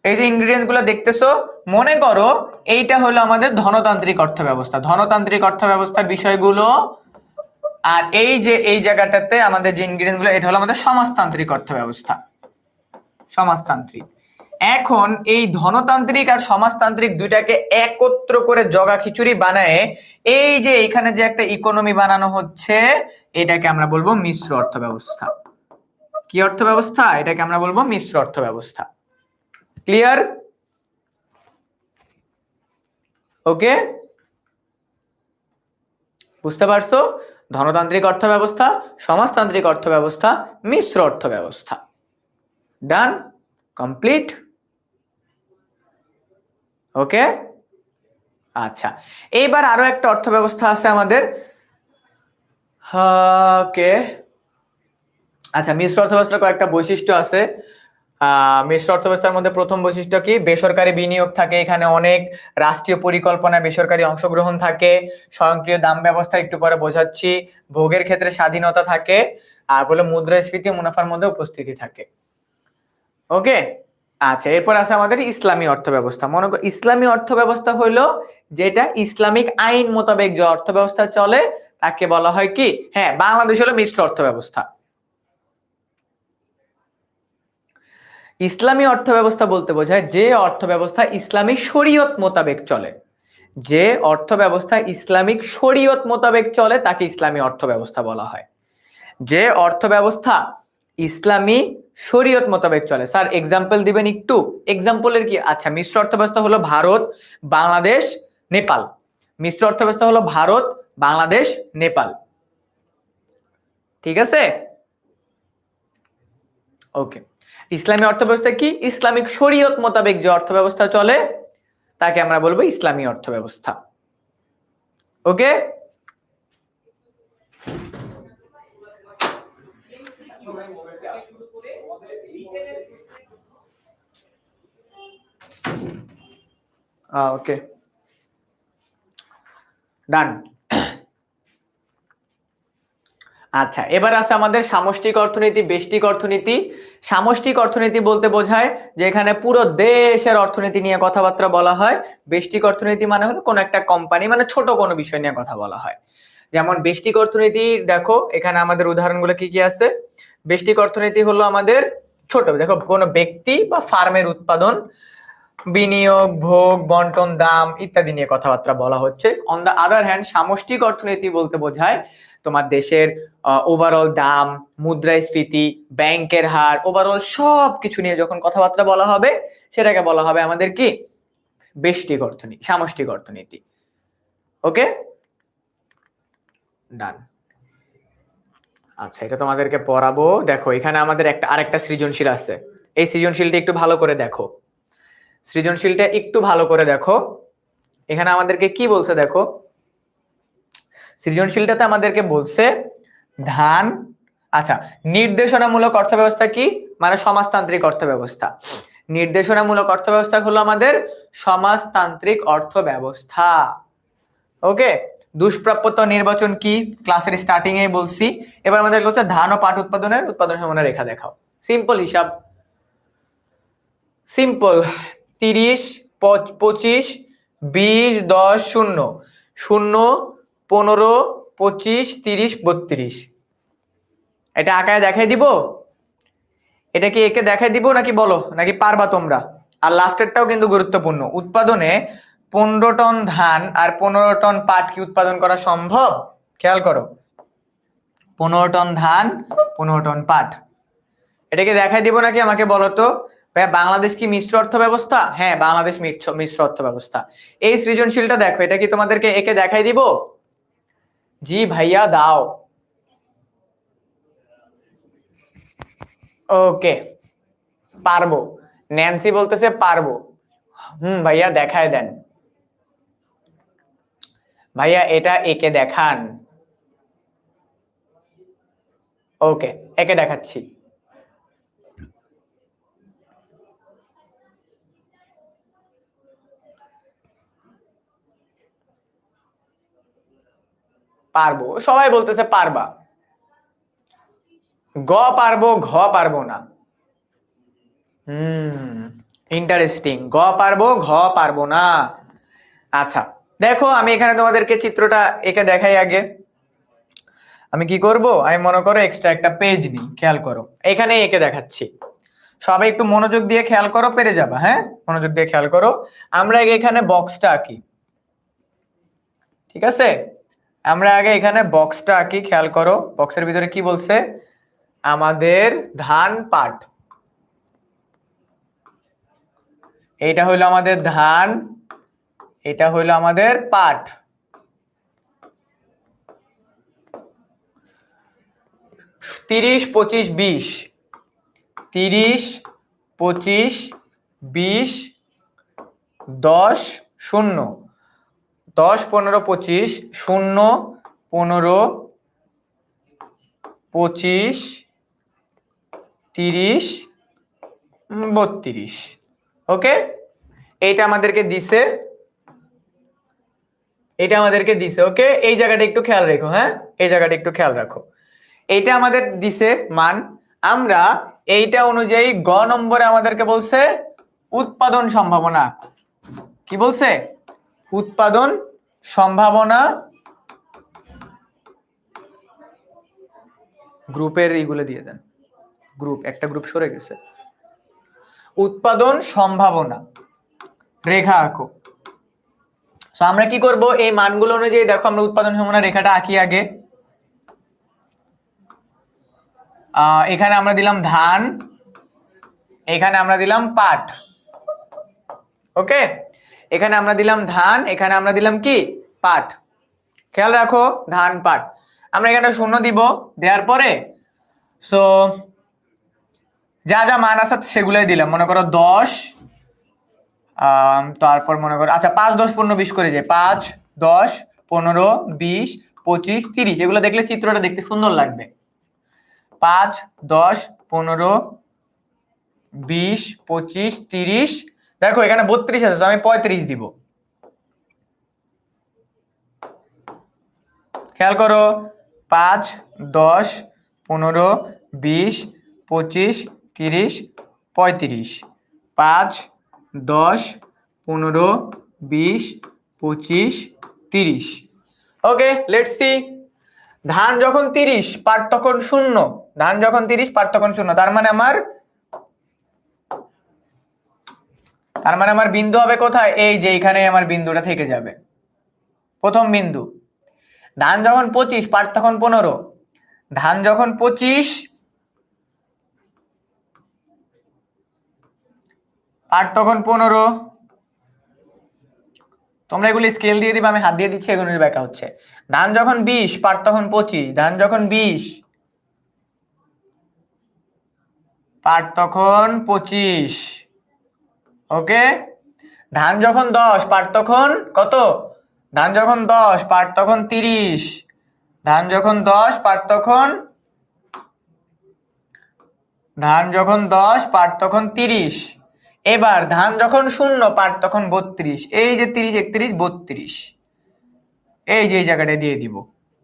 এই যে ইনগ্রেডিয়েন্টস গুলো দেখতেছো, মনে করো এইটা হলো আমাদের ধনতান্ত্রিক অর্থ ব্যবস্থা, ধনতান্ত্রিক অর্থ ব্যবস্থার বিষয়গুলো। আর এই যে এই জায়গাটাতে আমাদের যে ইনগ্রেডিয়েন্টস গুলো, এটা হলো আমাদের সমাজতান্ত্রিক অর্থ ব্যবস্থা, সমাজতান্ত্রিক। এখন এই ধনতান্ত্রিক আর সমাজতান্ত্রিক দুইটাকে একত্র করে জগা খিচুড়ি বানায় এই যে এখানে যে একটা ইকোনমি বানানো হচ্ছে, এটাকে আমরা বলবো মিশ্র অর্থ ব্যবস্থা। কি অর্থ ব্যবস্থা? এটাকে আমরা বলবো মিশ্র অর্থ ব্যবস্থা। ক্লিয়ার? ওকে, বুঝতে পারছো? ধনতান্ত্রিক অর্থ ব্যবস্থা, সমাজতান্ত্রিক অর্থ ব্যবস্থা, মিশ্র অর্থ ব্যবস্থা। ডান? কমপ্লিট? ওকে, আচ্ছা, এইবার আরো একটা অর্থ ব্যবস্থা আছে আমাদের। ওকে, আচ্ছা, মিশ্র অর্থ ব্যবস্থার কয়েকটা বৈশিষ্ট্য আছে। মিশ্র অর্থ ব্যবস্থার মধ্যে প্রথম বৈশিষ্ট্য কি? বেসরকারি বিনিয়োগ থাকে এখানে, অনেক রাষ্ট্রীয় পরিকল্পনায় বেসরকারি অংশগ্রহণ থাকে, স্বয়ংক্রিয় দাম ব্যবস্থা একটু পরে বোঝাচ্ছি, ভোগের ক্ষেত্রে স্বাধীনতা থাকে, আর বলে মুদ্রাস্ফীতি মুনাফার মধ্যে উপস্থিতি থাকে। ওকে। আচ্ছা, এরপর আছে আমাদের ইসলামী অর্থ ব্যবস্থা। মনে করো ইসলামী অর্থ ব্যবস্থা হলো যেটা ইসলামিক আইন মোতাবেক যে অর্থ ব্যবস্থা চলে তাকে বলা হয় কি, হ্যাঁ বাংলাদেশ হলো মিশ্র অর্থ ব্যবস্থা। ইসলামী অর্থ ব্যবস্থা বলতে বোঝায় যে অর্থ ব্যবস্থা ইসলামী শরীয়ত মোতাবেক চলে, যে অর্থ ব্যবস্থা ইসলামিক শরীয়ত মোতাবেক চলে তাকে ইসলামী অর্থ ব্যবস্থা বলা হয়। যে অর্থ ব্যবস্থা ইসলামী শরীয়ত মোতাবেক চলে। স্যার এক্সাম্পল দিবেন একটু? এক্সাম্পলের কি? আচ্ছা, মিশ্র অর্থ ব্যবস্থা হলো ভারত, বাংলাদেশ, নেপাল। মিশ্র অর্থ ব্যবস্থা হলো ভারত, বাংলাদেশ, নেপাল। ঠিক আছে, ওকে। ইসলামী অর্থ ব্যবস্থা কি? ইসলামিক শরীয়ত মোতাবেক যে অর্থ ব্যবস্থা চলে তাকে আমরা বলবো ইসলামী অর্থ ব্যবস্থা। ওকে, ওকে ডান। আচ্ছা, এবার আছে আমাদের সামষ্টিক অর্থনীতি, বেষ্টিক অর্থনীতি। সামষ্টিক অর্থনীতি বলতে বোঝায় যে এখানে পুরো দেশের অর্থনীতি নিয়ে কথাবার্তা বলা হয়। বেষ্টিক অর্থনীতি মানে হলো কোন একটা কোম্পানি, মানে ছোট কোনো বিষয় নিয়ে কথা বলা হয়। যেমন বেষ্টিক অর্থনীতি, দেখো এখানে আমাদের উদাহরণগুলো কি কি আছে। বেষ্টিক অর্থনীতি হলো আমাদের ছোট, দেখো কোনো ব্যক্তি বা ফার্মের উৎপাদন, বিনিয়োগ, ভোগ, বন্টন, দাম ইত্যাদি নিয়ে কথাবার্তা বলা হচ্ছে। অন দ্য আদার হ্যান্ড সামষ্টিক অর্থনীতি বলতে বোঝায় তোমার দেশের ওভারঅল দাম, মুদ্রাস্ফীতি, ব্যাংকের হার, ওভারঅল সব কিছু নিয়ে যখন কথাবার্তা বলা হবে সেটাকে বলা হবে আমাদের কি, বেষ্টিক অর্থনীতি, সামষ্টিক অর্থনীতি। ওকে ডান। আচ্ছা, এটা তোমাদেরকে পড়াবো। দেখো এখানে আমাদের আরেকটা সৃজনশীল আছে, এই সৃজনশীলটা একটু ভালো করে দেখো। সৃজনশীলটা একটু ভালো করে দেখো, এখানে আমাদেরকে কি বলছে দেখো। সৃজনশীলটাতে আমাদেরকে বলছে ধান, আচ্ছা নির্দেশনামূলক অর্থ ব্যবস্থা কি, মানে সমাজতান্ত্রিক অর্থ ব্যবস্থা। নির্দেশনামূলক অর্থ ব্যবস্থা হলো আমাদের সমাজতান্ত্রিক অর্থ ব্যবস্থা। ওকে, দুষ্প্রাপ্যতা নির্বাচন কি, ক্লাসের স্টার্টিং এ বলছি। এবার আমাদের হচ্ছে ধান ও পাট উৎপাদনের উৎপাদন সমানের রেখা দেখাও। সিম্পল হিসাব, সিম্পল। 30, 25, 20, 10, 0, 0, 15, 25, 30, 32। এটা আঁকায় দেখাই দিব? এটা কি একে দেখাই দিব নাকি বলো, নাকি পারবা তোমরা? আর লাস্টেরটাও কিন্তু গুরুত্বপূর্ণ, উৎপাদনে 15 টন ধান আর 15 টন পাট কি উৎপাদন করা সম্ভব? খেয়াল করো, 15 টন ধান, 15 টন পাট, এটাকে দেখাই দিব নাকি আমাকে বলো তো? ভাইয়া বাংলাদেশ কি মিশ্র অর্থ ব্যবস্থা? হ্যাঁ বাংলাদেশ মিশ্র অর্থ ব্যবস্থা। এই সৃজনশীলটা দেখো, এটা কি তোমাদেরকে একে দেখাই দিব? জি ভাইয়া দাও। ওকে, পারবো। ন্যান্সি বলতেছে পারবো। ভাইয়া দেখায় দেন। ভাইয়া এটা একে দেখান। ওকে, একে দেখাচ্ছি। পারবো, সবাই বলতেছে পারবা। গ পারবো, ঘ পারবো না। ইন্টারেস্টিং, গ পারবো, ঘ পারবো না। আচ্ছা দেখো, আমি এখানে তোমাদেরকে চিত্রটা একে দেখাই আগে। আমি কি করব, আমি মনে করো এক্সট্রা একটা পেজ নিই, খেয়াল করো এখানে একে দেখাচ্ছি। সবাই একটু মনোযোগ দিয়ে খেয়াল করো, পেরে যাবা। হ্যাঁ মনোযোগ দিয়ে খেয়াল করো। আমরা আগে এখানে বক্সটা আঁকি, ঠিক আছে? আমরা আগে এখানে বক্সটা আঁকি, খেয়াল করো বক্সের ভিতরে কি বলছে, আমাদের ধান পাট। এটা হইলো আমাদের ধান, এটা হইলো আমাদের পাট। 30, 25, 20, 30, 25, 20, 10, 0, 10, 15, 25, 0, 15, 25, 30, 32। ওকে, এইটা আমাদেরকে দিছে, এটা আমাদেরকে দিছে। ওকে, এই জায়গাটা একটু খেয়াল রেখো। হ্যাঁ এই জায়গাটা একটু খেয়াল রাখো, এইটা আমাদের দিছে মান। আমরা এইটা অনুযায়ী গ নম্বরে আমাদেরকে বলছে উৎপাদন সম্ভাবনা। কি বলছে? উৎপাদন সম্ভাবনা। গ্রুপের এইগুলো দিয়ে দেন, একটা গ্রুপ সরে গেছে। উৎপাদন সম্ভাবনা রেখা আঁকো। তো আমরা কি করব, এই মানগুলো অনুযায়ী দেখো আমরা উৎপাদন সম্ভাবনা রেখাটা আঁকি আগে। এখানে আমরা দিলাম ধান, এখানে আমরা দিলাম পাট। ওকে, এখানে আমরা দিলাম ধান, এখানে আমরা দিলাম কি পাট। খেয়াল রাখো ধান পাট। আমরা এখানে শূন্য দিব, দেওয়ার পরে সো যা যা মান আছে সেগুলোই দিলাম। মনে করো 10, তারপর মনে করো আচ্ছা 5 10 15 20 করে যায়। 5 10 15 20 25 30, এগুলো দেখলে চিত্রটা দেখতে সুন্দর লাগবে। 5 10 15 20 25 30, দেখো এখানে 32 আছে, আমি 35 দিব। খেয়াল করো 5 10 15 20 25 30 35, 5 10 15 20 25 30। ওকে, লেটস সি। ধান যখন 30 পাট তখন 0, ধান যখন 30 পাট তখন 0, তার মানে আমার বিন্দু হবে কোথায়? এই যে এখানে আমার বিন্দুটা থেকে যাবে, প্রথম বিন্দু। ধান যখন 25 পাট তখন 15, ধান যখন 25 পাট তখন 15। তোমরা এগুলো স্কেল দিয়ে দিবে, আমি হাত দিয়ে দিচ্ছি, এগুলোর ব্যাখ্যা হচ্ছে। ধান যখন 20 পাট তখন 25, ধান যখন 20 পাট তখন 25। ওকে, ধান যখন 10 পাট তখন কত? ধান যখন 10 পাট তখন 30, ধান যখন 10 পাট তখন 30। এবার ধান যখন 0 পাট তখন 32, এই যে 30 31 32, এই যে এই জায়গাটা দিয়ে দিব।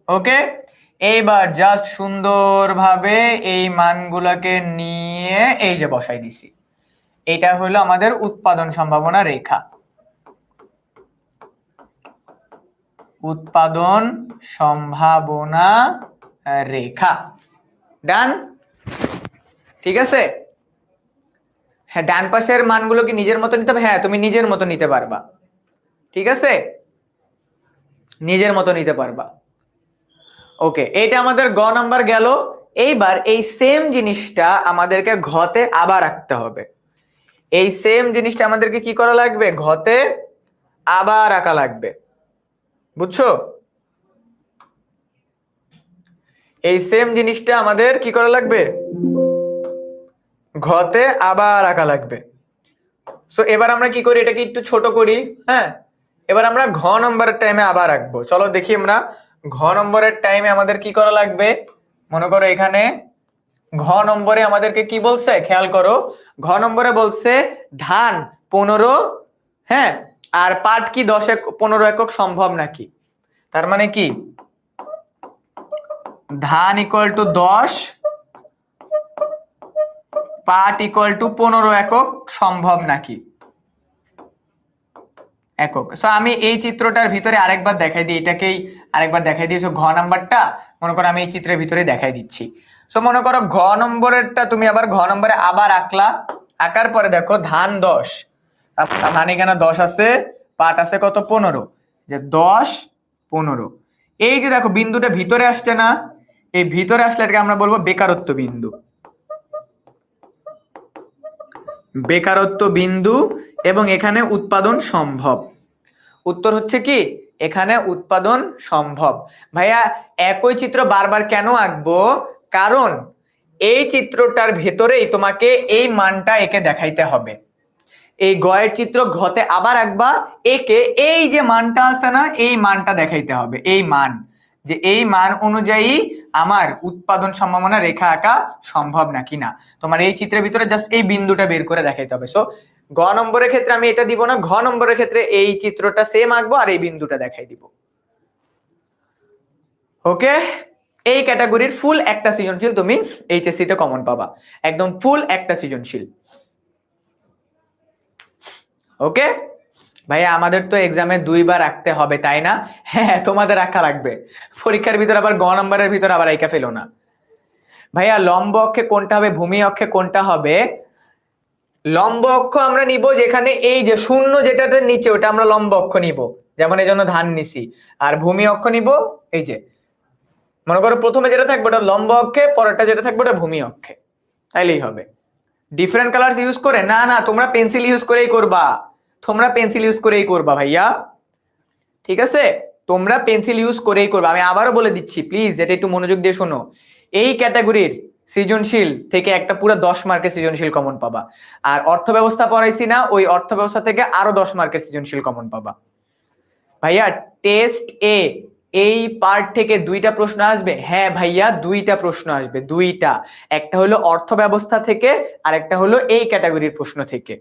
ওকে, এইবার জাস্ট সুন্দরভাবে এই মানগুলোকে নিয়ে এই যে বসাই দিছি। এটা হলো আমাদের উৎপাদন সম্ভাবনা রেখা। উৎপাদন সম্ভাবনা রেখা, ডান। ঠিক আছে, হ্যাঁ ডান পাশের মানগুলো কি নিজের মতো নিতে হবে? হ্যাঁ তুমি নিজের মতো নিতে পারবা। ঠিক আছে, নিজের মতো নিতে পারবা। ওকে, এটা আমাদের গ নাম্বার গেল। এইবার এই সেম জিনিসটা আমাদেরকে ঘতে আবার রাখতে হবে। এই সেম জিনিসটা আমাদেরকে কি করা লাগবে? ঘতে আবার আঁকা লাগবে, বুঝছো? এই সেম জিনিসটা আমাদের কি করা লাগবে? ঘতে আবার আঁকা লাগবে। সো এবার আমরা কি করি, এটাকে একটু ছোট করি। হ্যাঁ, এবার আমরা ঘ নম্বরের টাইমে আবার আঁকবো। চলো দেখি আমরা ঘ নম্বরের টাইমে আমাদের কি করা লাগবে। মনে করো এখানে ঘ নম্বরে আমাদেরকে কি বলছে, খেয়াল করো। ঘ নম্বরে বলছে ধান 15, হ্যাঁ, আর পাট কি 15 একক সম্ভব নাকি? তার মানে কি ধান ইকুয়াল টু 10, পাট ইকুয়াল টু 15 একক সম্ভব নাকি? একক। সো আমি এই চিত্রটার ভিতরে আরেকবার দেখাই দিই, এটাকেই আরেকবার দেখাই দিই। সো ঘ নাম্বারটা মনে করো আমি এই চিত্রের ভিতরে দেখাই দিচ্ছি। সো মনে করো ঘ নম্বরেরটা তুমি আবার ঘ নম্বরে আবার আঁকলা। আঁকার পরে দেখো ধান 10, ধান এখানে 10 আছে, পাট আছে কত? 15। যে 10 15, এই যে দেখো বিন্দুটা ভিতরে আসছে না? এই ভিতরে আসলে এটাকে আমরা বলবো বেকারত্ব বিন্দু। বেকারত্ব বিন্দু, এবং এখানে উৎপাদন সম্ভব। উত্তর হচ্ছে কি এখানে উৎপাদন সম্ভব। ভাইয়া একই চিত্র বারবার কেন আঁকবো? কারণ এই চিত্রটার ভেতরেই তোমাকে এই মানটা একে দেখাইতে হবে। এই গয়ের চিত্র ঘতে আবার আঁকবা, একে এই যে মানটা আছে না, এই মানটা দেখাইতে হবে। এই মান, যে এই মান অনুযায়ী আমার উৎপাদন সম্ভাবনা রেখা আঁকা সম্ভব নাকি না। তোমার এই চিত্রের ভিতরে জাস্ট এই বিন্দুটা বের করে দেখাইতে হবে। সো গ নম্বরের ক্ষেত্রে আমি এটা দিব না, ঘ নম্বরের ক্ষেত্রে এই চিত্রটা সেম আঁকবো আর এই বিন্দুটা দেখাই দিব। ওকে, এই ক্যাটাগরির ফুল একটা সৃজনশীল তুমি এইচএসসি তে কমন পাবা, একদম ফুল একটা সৃজনশীল। ওকে ভাইয়া, আমাদের তো এক্সামে 2বার রাখতে হবে তাই না? হ্যাঁ তোমাদের রাখা লাগবে, পরীক্ষার ভিতর আবার নম্বরের ভিতর আবার আইকা ফেলো না। ভাইয়া লম্ব অক্ষে কোনটা হবে, ভূমি অক্ষে কোনটা হবে? লম্ব অক্ষ আমরা নিব যেখানে এই যে শূন্য যেটাতে নিচে ওটা আমরা লম্ব অক্ষ নিব, যেমন এই জন্য ধান নিছি। আর ভূমি অক্ষ নিব এই যে, মনে করো প্রথমে যেটা থাকবে ওটা লম্ব অক্ষে, পরেরটা যেটা থাকবে ওটা ভূমি অক্ষে, তাইলেই হবে। ডিফারেন্ট কালার্স ইউজ করে না, না তোমরা পেন্সিল ইউজ করেই করবা, তোমরা পেন্সিল ইউজ করেই করবা ভাইয়া, ঠিক আছে? তোমরা পেন্সিল ইউজ করেই করবা। আমি আবারও বলে দিচ্ছি, প্লিজ এটা একটু মনোযোগ দিয়ে শোনো। এই ক্যাটাগরির সৃজনশীল থেকে একটা পুরো 10 মার্কের সৃজনশীল কমন পাবা। আর অর্থ ব্যবস্থা পড়াইছি না, ওই অর্থ ব্যবস্থা থেকে আরো 10 মার্কের সৃজনশীল কমন পাবা। ভাইয়া টেস্ট এ এই পার্ট থেকে 2টা প্রশ্ন আসবে? হ্যাঁ ভাইয়া 2টা প্রশ্ন আসবে, 2টা। একটা হলো অর্থ ব্যবস্থা থেকে আর একটা হলো এই ক্যাটাগরির প্রশ্ন থেকে।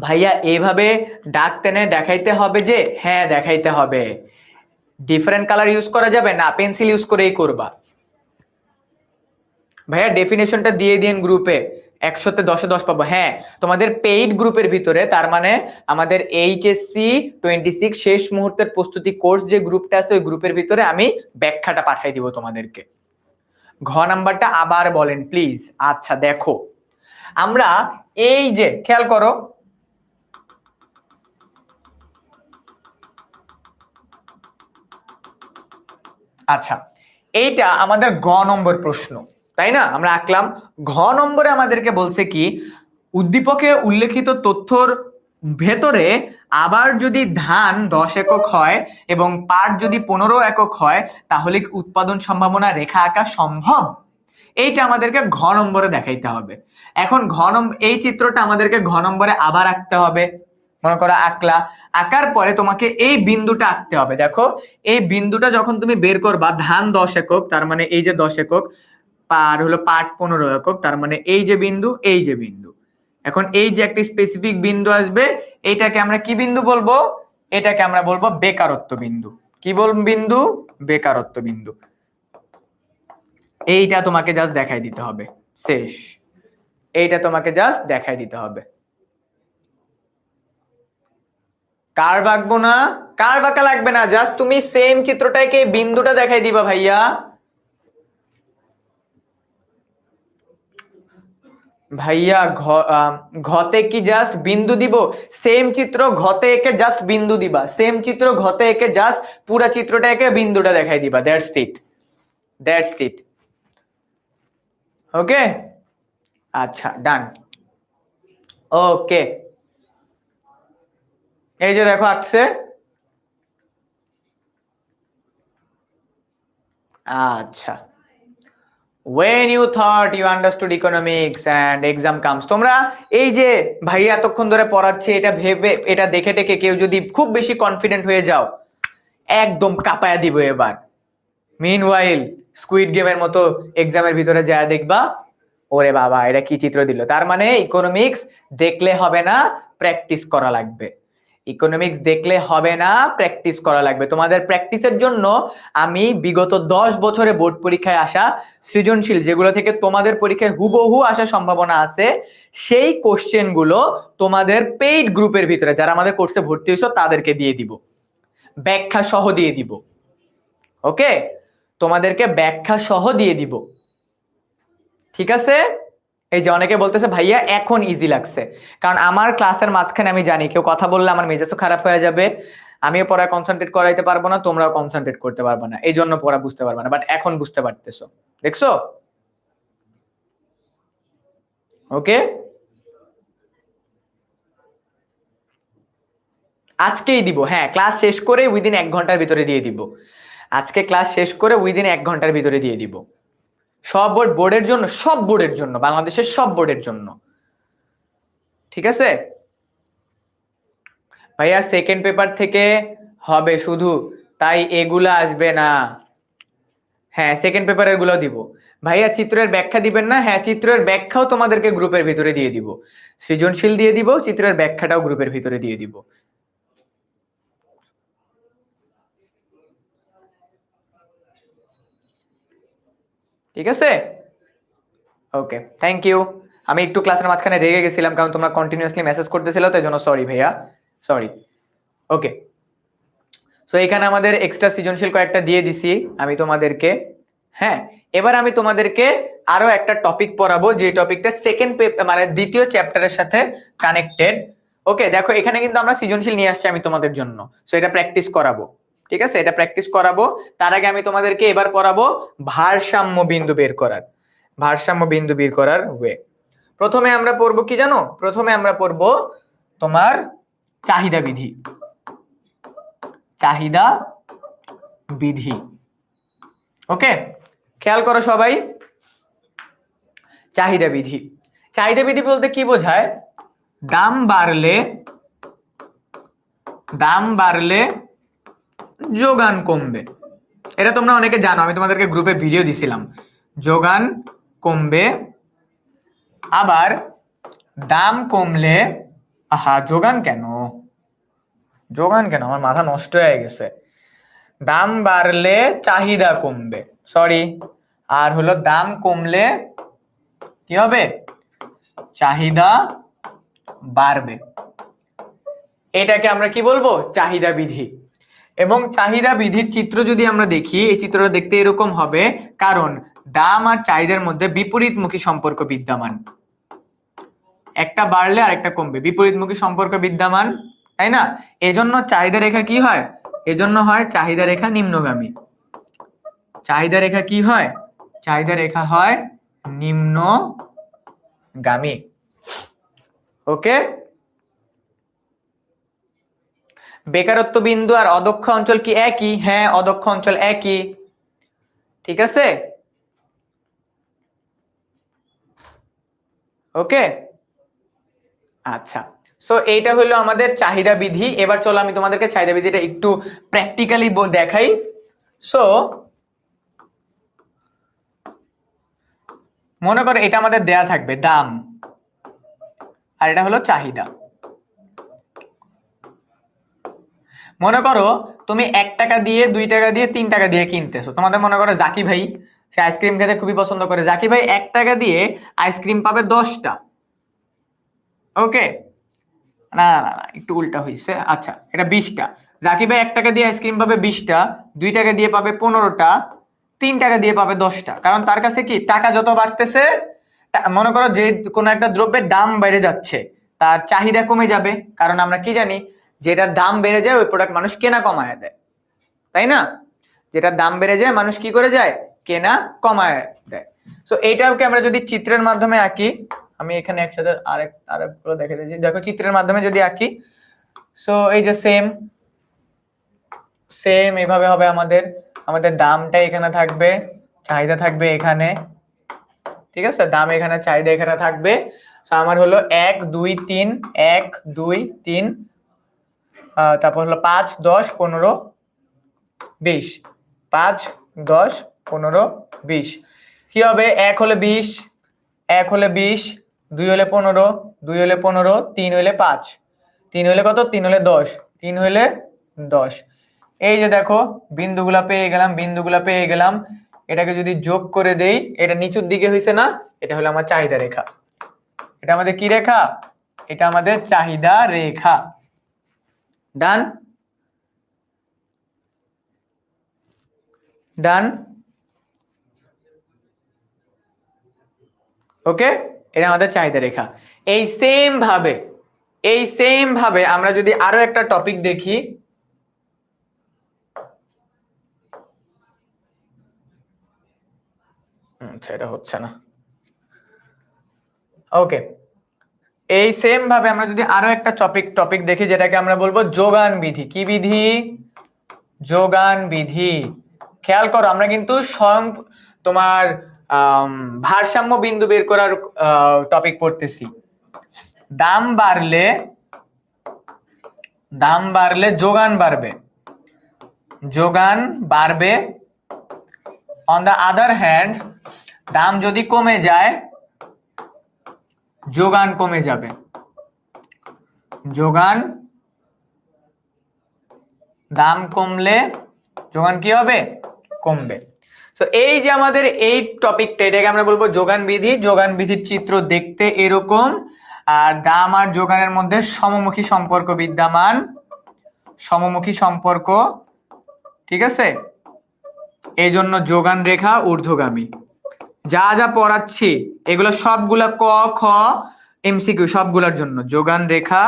ভাইয়া এইভাবে দাগ টেনে দেখাইতে হবে যে? হ্যাঁ দেখাইতে হবে। ডিফারেন্ট কালার ইউজ করা যাবে না, পেন্সিল ইউজ করেই করবা। ভাইয়া ডেফিনেশনটা দিয়ে দিন গ্রুপে, 100-তে 10-এ 10 পাবো। হ্যাঁ তোমাদের পেইড গ্রুপের ভিতরে, তার মানে আমাদের এইচএসসি 26 শেষ মুহূর্তের প্রস্তুতি কোর্স যে গ্রুপটা আছে ওই গ্রুপের ভিতরে আমি ব্যাখ্যাটা পাঠাই দিব তোমাদেরকে। ঘ নাম্বারটা আবার বলেন প্লিজ। আচ্ছা দেখো, আমরা এই যে খেয়াল করো, আচ্ছা এইটা আমাদের গ নম্বর প্রশ্ন, তাই না? আমরা আঁকলাম। ঘ নম্বরে আমাদেরকে বলছে কি, উদ্দীপকে উল্লেখিত তথ্যর ভেতরে আবার যদি ধান 10 একক হয় এবং পাট যদি 15 একক হয় তাহলে কি উৎপাদন সম্ভাবনা রেখা আঁকা সম্ভব? এইটা আমাদেরকে ঘ নম্বরে দেখাইতে হবে। এখন এই চিত্রটা আমাদেরকে ঘ নম্বরে আবার আঁকতে হবে। মনে করো আঁকলা, আঁকার পরে তোমাকে এই বিন্দুটা আঁকতে হবে। দেখো এই বিন্দুটা যখন তুমি বের করবা, ধান 10 একক তার মানে এই যে 10 একক, আর হলো পাট 15 একক তার মানে এই যে বিন্দু, এই যে বিন্দু। এখন এই যে একটা স্পেসিফিক বিন্দু আসবে, এইটাকে আমরা কি বিন্দু বলবো? এটাকে আমরা বলবো বেকারত্ব বিন্দু। কি বলবো বিন্দু? বেকারত্ব বিন্দু। এইটা তোমাকে জাস্ট দেখাই দিতে হবে, শেষ। এইটা তোমাকে জাস্ট দেখাই দিতে হবে। কার বাঁকবো না, কার বাঁকা লাগবে না, জাস্ট তুমি সেম চিত্রটাকে বিন্দুটা দেখাই দিবা ভাইয়া। ভাইয়া ঘতে কি জাস্ট বিন্দু দিব? সেম চিত্র ঘতে একে জাস্ট বিন্দু দিবা, সেম চিত্র ঘতে একে জাস্ট পুরা চিত্রটা একে বিন্দুটা দেখাই দিবা, দ্যাটস ইট, দ্যাটস ইট। ওকে আচ্ছা ডান। ওকে এই যে দেখো আঁকছে। আচ্ছা, when you thought you understood economics and exam comes, তোমরা এই যে ভাই এতক্ষণ ধরে পড়াচ্ছে এটা ভেবে এটা দেখে টেকে কেউ যদি খুব বেশি কনফিডেন্ট হয়ে যাও, একদম কাঁপায়া দিব এবার। মিনওয়াইল স্কুইড গেমের মতো এক্সামের ভিতরে যা দেখবা, ওরে বাবা এটা কি চিত্র দিল। তার মানে ইকোনমিক্স দেখলে হবে না, প্র্যাকটিস করা লাগবে। ইকোনমিক্স দেখলে হবে না, প্র্যাকটিস করা লাগবে। তোমাদের প্র্যাকটিসের জন্য আমি বিগত 10 বছরে বোর্ড পরীক্ষায় আসা সৃজনশীল, যেগুলো থেকে তোমাদের পরীক্ষায় হুবহু আসার সম্ভাবনা আছে, সেই কোশ্চেন গুলো তোমাদের পেইড গ্রুপের ভিতরে যারা আমাদের কোর্সে ভর্তি হয়েছো তাদেরকে দিয়ে দিব, ব্যাখ্যা সহ দিয়ে দিব। ওকে তোমাদেরকে ব্যাখ্যা সহ দিয়ে দিব, ঠিক আছে? এই যে অনেকে বলতেছে ভাইয়া এখন ইজি লাগছে, কারণ আমার ক্লাসের মাঝখানে আমি জানি কেউ কথা বললে আমার মেজাজও খারাপ হয়ে যাবে, আমিও পড়ায় কনসেন্ট্রেট করাইতে পারবো না, তোমরাও কনসেন্ট্রেট করতে পারবে না, এই জন্য পড়া বুঝতে পারবে না। বাট এখন বুঝতে পারতেছো, দেখছো? ওকে আজকেই দিব, হ্যাঁ ক্লাস শেষ করে উইদিন 1 ঘন্টার ভিতরে দিয়ে দিব। আজকে ক্লাস শেষ করে উইদিন 1 ঘন্টার ভিতরে দিয়ে দিব। সব বোর্ডের জন্য, সব বোর্ডের জন্য, বাংলাদেশের সব বোর্ডের জন্য, ঠিক আছে? ভাইয়া সেকেন্ড পেপার থেকে হবে শুধু, তাই এগুলা আসবে না। হ্যাঁ সেকেন্ড পেপারের গুলো দিব। ভাইয়া চিত্রের ব্যাখ্যা দিবেন না? হ্যাঁ চিত্রের ব্যাখ্যাও তোমাদেরকে গ্রুপের ভিতরে দিয়ে দিব, সৃজনশীল দিয়ে দিব, চিত্রের ব্যাখ্যাটাও গ্রুপের ভিতরে দিয়ে দিব। ঠিক আছে, ওকে, থ্যাংক ইউ। আমি একটু ক্লাসের মাঝখানে রেগে গেছিলাম কারণ তোমরা কন্টিনিউয়াসলি মেসেজ করতেছিল, তাই জন্য সরি ভাইয়া, সরি। ওকে, সো এখানে আমাদের এক্সট্রা সৃজনশীল কয়েকটা দিয়ে দিছি আমি তোমাদেরকে। হ্যাঁ, এবার আমি তোমাদেরকে আরো একটা টপিক পড়াবো, যে টপিকটা সেকেন্ড মানে দ্বিতীয় চ্যাপ্টারের সাথে কানেক্টেড। ওকে, দেখো এখানে কিন্তু আমরা সৃজনশীল নিয়ে আসছি আমি তোমাদের জন্য, সো এটা প্র্যাকটিস করাবো। ঠিক আছে, এটা প্র্যাকটিস করাবো। তার আগে আমি তোমাদেরকে এবার পড়াবো ভারসাম্য বিন্দু বের করার, ভারসাম্য বিন্দু বের করার ওয়ে। প্রথমে আমরা পড়বো কি জানো, প্রথমে আমরা পড়বো তোমার চাহিদা বিধি, চাহিদা বিধি। ওকে, খেয়াল করো সবাই, চাহিদা বিধি। চাহিদা বিধি বলতে কি বোঝায়? দাম বাড়লে যোগান কমবে। এটা তোমরা অনেকে জানো, আমি তোমাদেরকে গ্রুপে ভিডিও দিছিলাম। যোগান কমবে, আবার দাম কমলে, আহা যোগান কেন আমার মাথা নষ্ট হয়ে গেছে। দাম বাড়লে চাহিদা কমবে, সরি, আর হলো দাম কমলে কি হবে? চাহিদা বাড়বে। এটাকে আমরা কি বলবো? চাহিদা বিধি। এবং চাহিদা বিধির চিত্র যদি আমরা দেখি, এই চিত্রটা দেখতে এরকম হবে, কারণ দাম আর চাহিদার মধ্যে বিপরীতমুখী সম্পর্ক বিদ্যমান। একটা বাড়লে আর একটা কমবে, বিপরীতমুখী সম্পর্ক বিদ্যমান, তাই না? এজন্য চাহিদা রেখা কি হয়? এজন্য হয় চাহিদা রেখা নিম্নগামী। চাহিদা রেখা কি হয়? চাহিদা রেখা হয় নিম্নগামী। ওকে, বেকারত্ব বিন্দু আর অদক্ষ অঞ্চল কি একই? হ্যাঁ, অদক্ষ অঞ্চল একই। ঠিক আছে, ওকে, আচ্ছা। সো এইটা হলো আমাদের চাহিদা বিধি। এবার চলো আমি তোমাদেরকে চাহিদা বিধিটা একটু প্র্যাকটিক্যালি দেখাই। সো মনে করো এটা আমাদের দেয়া থাকবে দাম, আর এটা হলো চাহিদা। মনে করো তুমি 1 টাকা দিয়ে, 2 টাকা দিয়ে, 3 টাকা দিয়ে কিনতেছো। তোমাদের মনে করো জাকি ভাই, সে আইসক্রিম খেতে খুবই পছন্দ করে। জাকি ভাই 1 টাকা দিয়ে আইসক্রিম পাবে 10টা। ওকে, না না না, একটু উল্টা হয়েছে। আচ্ছা, এটা 20টা। জাকি ভাই 1 টাকা দিয়ে আইসক্রিম পাবে 20টা, 2 টাকা দিয়ে পাবে 15টা, 3 টাকা দিয়ে পাবে 10টা। কারণ তার কাছে কি, টাকা যত বাড়তেছে, মনে করো যে কোনো একটা দ্রব্যের দাম বেড়ে যাচ্ছে, তার চাহিদা কমে যাবে। কারণ আমরা কি জানি, যেটার দাম বেড়ে যায় ওই প্রোডাক্ট মানুষ কেনা কমায় দেয়, তাই না? যেটার দাম বেড়ে যায় মানুষ কি করে যায়? কেনা কমায় দেয়। সো এইটাকে আমরা যদি চিত্রের মাধ্যমে আঁকি, আমি এখানে একসাথে আরেকগুলো দেখে দিয়েছি, দেখো চিত্রের মাধ্যমে যদি আঁকি, সো এই যে সেম সেম এইভাবে হবে আমাদের। আমাদের দামটা এখানে থাকবে, চাহিদা থাকবে এখানে, ঠিক আছে? দাম এখানে, চাহিদা এখানে থাকবে। সো আমার হলো 1 2 3, 1 2 3, তারপর হলো 5 10 15 20, 5 10 15 20। কি হবে? 1 হলে 20, 1 হলে 20, 2 হলে 15, 2 হলে 15, 3 হলে 5, 3 হলে কত? 3 হলে 10, 3 হলে 10। এই যে দেখো বিন্দুগুলা পেয়ে গেলাম। এটাকে যদি যোগ করে দেই, এটা নিচের দিকে হয়েছে না? এটা হলো আমার চাহিদা রেখা। এটা আমাদের কি রেখা? এটা আমাদের চাহিদা রেখা। ডান, ডান, ওকে, এটা আমাদের চাহিদা রেখা। এই সেম ভাবে আমরা যদি আরো একটা টপিক দেখি, এটা হচ্ছে না। ওকে, এই সেম ভাবে আমরা যদি আরো একটা টপিক দেখি, যেটাকে আমরা বলবো যোগান বিধি। কি বিধি? যোগান বিধি। খেয়াল করো, আমরা কিন্তু তোমার ভারসাম্য বিন্দু বের করার টপিক পড়তেছি। দাম বাড়লে যোগান বাড়বে। অন দা আদার হ্যান্ড, দাম যদি কমে যায়, যোগান কমে যাবে। দাম কমলে যোগান কি হবে? কমবে। তো এই যে আমাদের এই টপিকটা, এটাকে আমরা বলবো যোগান বিধি। যোগান বিধির চিত্র দেখতে এরকম, আর দাম আর যোগানের মধ্যে সমমুখী সম্পর্ক বিদ্যমান, সমমুখী সম্পর্ক, ঠিক আছে। এই জন্য যোগান রেখা ঊর্ধ্বগামী। যা যা পড়াচ্ছি এগুলো সবগুলা ক খ এমসিকিউ সবগুলোর জন্য যোগান রেখা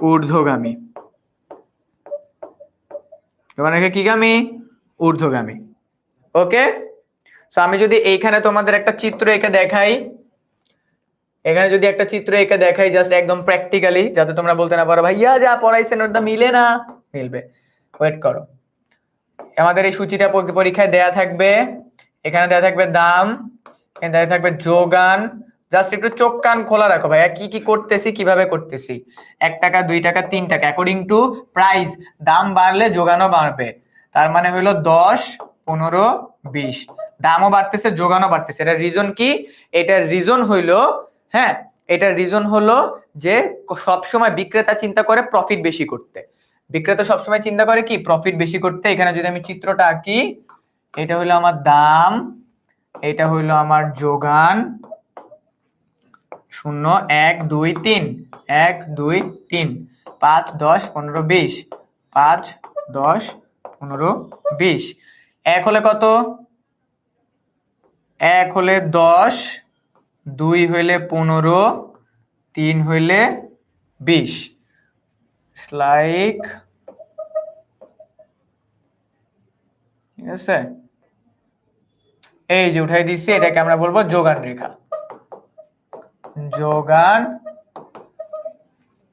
ঊর্ধ্বগামী। যোগান রেখা কি গামী? ঊর্ধ্বগামী। ওকে, সো আমি যদি এইখানে তোমাদের একটা চিত্র এঁকে দেখাই, এখানে যদি একটা চিত্র এঁকে দেখাই জাস্ট একদম প্র্যাকটিক্যালি, যাতে তোমরা বলতে না পারো ভাইয়া যা পড়াইছেন ওটা মিলে না। মিলবে, ওয়েট করো। আমাদের এই সূচিটা পরীক্ষায় দেয়া থাকবে, এখানে দেয়া থাকবে দাম, এখানে দেয়া থাকবে যোগান। জাস্ট একটু চোখ কান খোলা রাখো ভাইয়া, কি কি করতেছি, কিভাবে করতেছি। 1 টাকা 2 টাকা 3 টাকা অ্যাকর্ডিং টু প্রাইস, দাম বাড়লে যোগানও বাড়বে। তার মানে হলো 10 15 20, দামও বাড়তেছে যোগানও বাড়তেছে। এটার রিজন কি? এটার রিজন হইলো, হ্যাঁ, এটার রিজন হলো যে সবসময় বিক্রেতা চিন্তা করে প্রফিট বেশি করতে। বিক্রেতা সবসময় চিন্তা করে কি? প্রফিট বেশি করতে। এখানে যদি আমি চিত্রটা আঁকি, এটা হলো আমার দাম, এটা হইলো আমার যোগান, 0 1 2 3 1 2 3 5 10 15 20 5 10 15 20। 1 হলে কত? 1 হলে 10, 2 হইলে 15, 3 হইলে 20। লাইক, ঠিক আছে, এই যে উঠাই দিচ্ছি, এটাকে আমরা বলবো যোগান রেখা। যোগান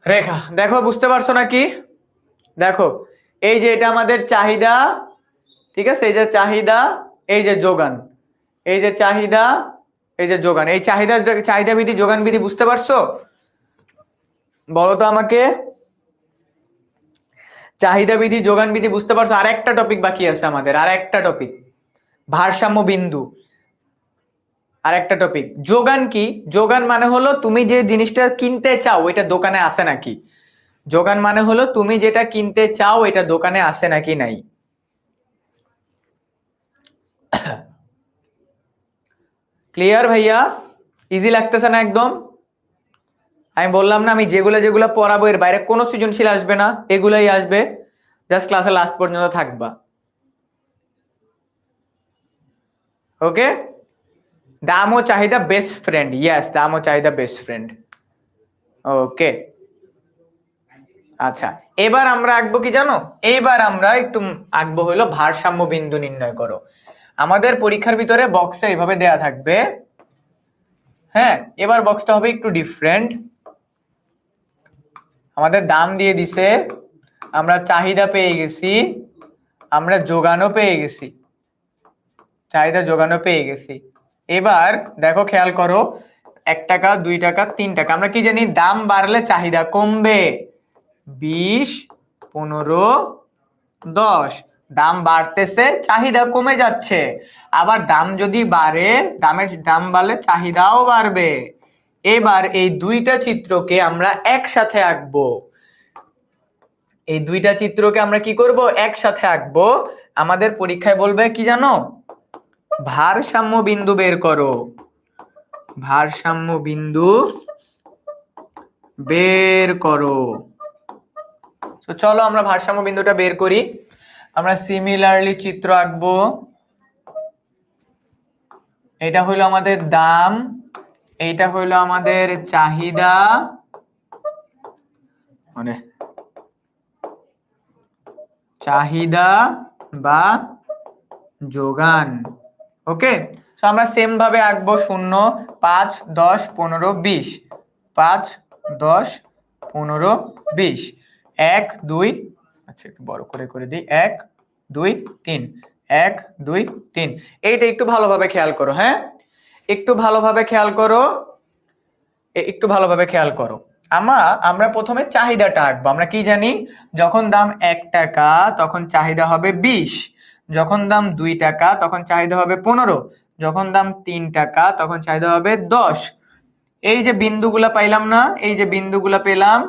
রেখা। দেখো বুঝতে পারছো নাকি? দেখো এই যে এটা আমাদের চাহিদা, ঠিক আছে, এই যে চাহিদা, এই যে যোগান, এই যে চাহিদা, এই যে যোগান, এই চাহিদা চাহিদা বিধি যোগান বিধি বুঝতে পারছো? বলো তো আমাকে, চাহিদা বিধি যোগান বিধি বুঝতে পারছো? আর একটা টপিক বাকি আছে আমাদের, আর একটা টপিক ভারসাম্য বিন্দু। আর একটা টপিক যোগান কি? যোগান মানে হলো তুমি যে জিনিসটা কিনতে চাও ওইটা দোকানে আছে নাকি। যোগান মানে হলো তুমি যেটা কিনতে চাও এটা দোকানে আছে নাকি নাই। ক্লিয়ার ভাইয়া? ইজি লাগতেছে না একদম? আমি বললাম না আমি যেগুলো যেগুলো পড়াবো এর বাইরে কোনো সৃজনশীল আসবে না, এগুলাই আসবে। জাস্ট ক্লাসের লাস্ট পর্যন্ত থাকবা। ওকে, দাম ও চাহিদা বেস্ট ফ্রেন্ড। ইয়েস, দাম ও চাহিদা বেস্ট ফ্রেন্ড। ওকে, আচ্ছা, এবার আমরা আঁকবো কি জানো? এবার আমরা একটু আঁকবো হলো ভারসাম্য বিন্দু নির্ণয় করো। আমাদের পরীক্ষার ভিতরে বক্সটা এইভাবে দেয়া থাকবে, হ্যাঁ। এবার বক্সটা হবে একটু ডিফারেন্ট। আমাদের দাম দিয়ে দিছে, আমরা চাহিদা পেয়ে গেছি, আমরা যোগানও পেয়ে গেছি, চাহিদা যোগানও পেয়ে গেছি। এবার দেখো খেয়াল করো, 1 টাকা 2 টাকা 3 টাকা, আমরা কি জানি? দাম বাড়লে চাহিদা কমবে। 20 15 10, দাম বাড়তেছে চাহিদা কমে যাচ্ছে। আবার দাম যদি বাড়ে, দাম বাড়লে চাহিদাও বাড়বে। এবার এই দুইটা চিত্রকে আমরা একসাথে আঁকবো। এই দুইটা চিত্রকে আমরা কি করব? একসাথে আঁকবো। আমাদের পরীক্ষায় বলবে কি জানো? ভারসাম্য বিন্দু বের করো। ভারসাম্য বিন্দু বের করো। তো চলো আমরা ভারসাম্য বিন্দুটা বের করি। আমরা সিমিলারলি চিত্র আঁকবো। এটা হইলো আমাদের দাম, এইটা হইলো আমাদের চাহিদা, মানে চাহিদা বা যোগান। ওকে, তো আমরা সেম ভাবে আঁকবো 0 5 10 15 20 5 10 15 20 1 2, আচ্ছা একটু বড় করে দিই, 1 2 3 1 2 3। এইটা একটু ভালোভাবে খেয়াল করো, হ্যাঁ, একটু ভালোভাবে খেয়াল করো, একটু ভালোভাবে খেয়াল করো। আমরা প্রথমে চাহিদাটা আঁকবো। আমরা কি জানি? যখন দাম 1 টাকা তখন চাহিদা হবে 20, যখন দাম 2 টাকা তখন চাহিদা হবে 15, যখন দাম 3 টাকা তখন চাহিদা হবে 10। এই যে বিন্দুগুলা পাইলাম না, এই যে বিন্দুগুলা পেলাম,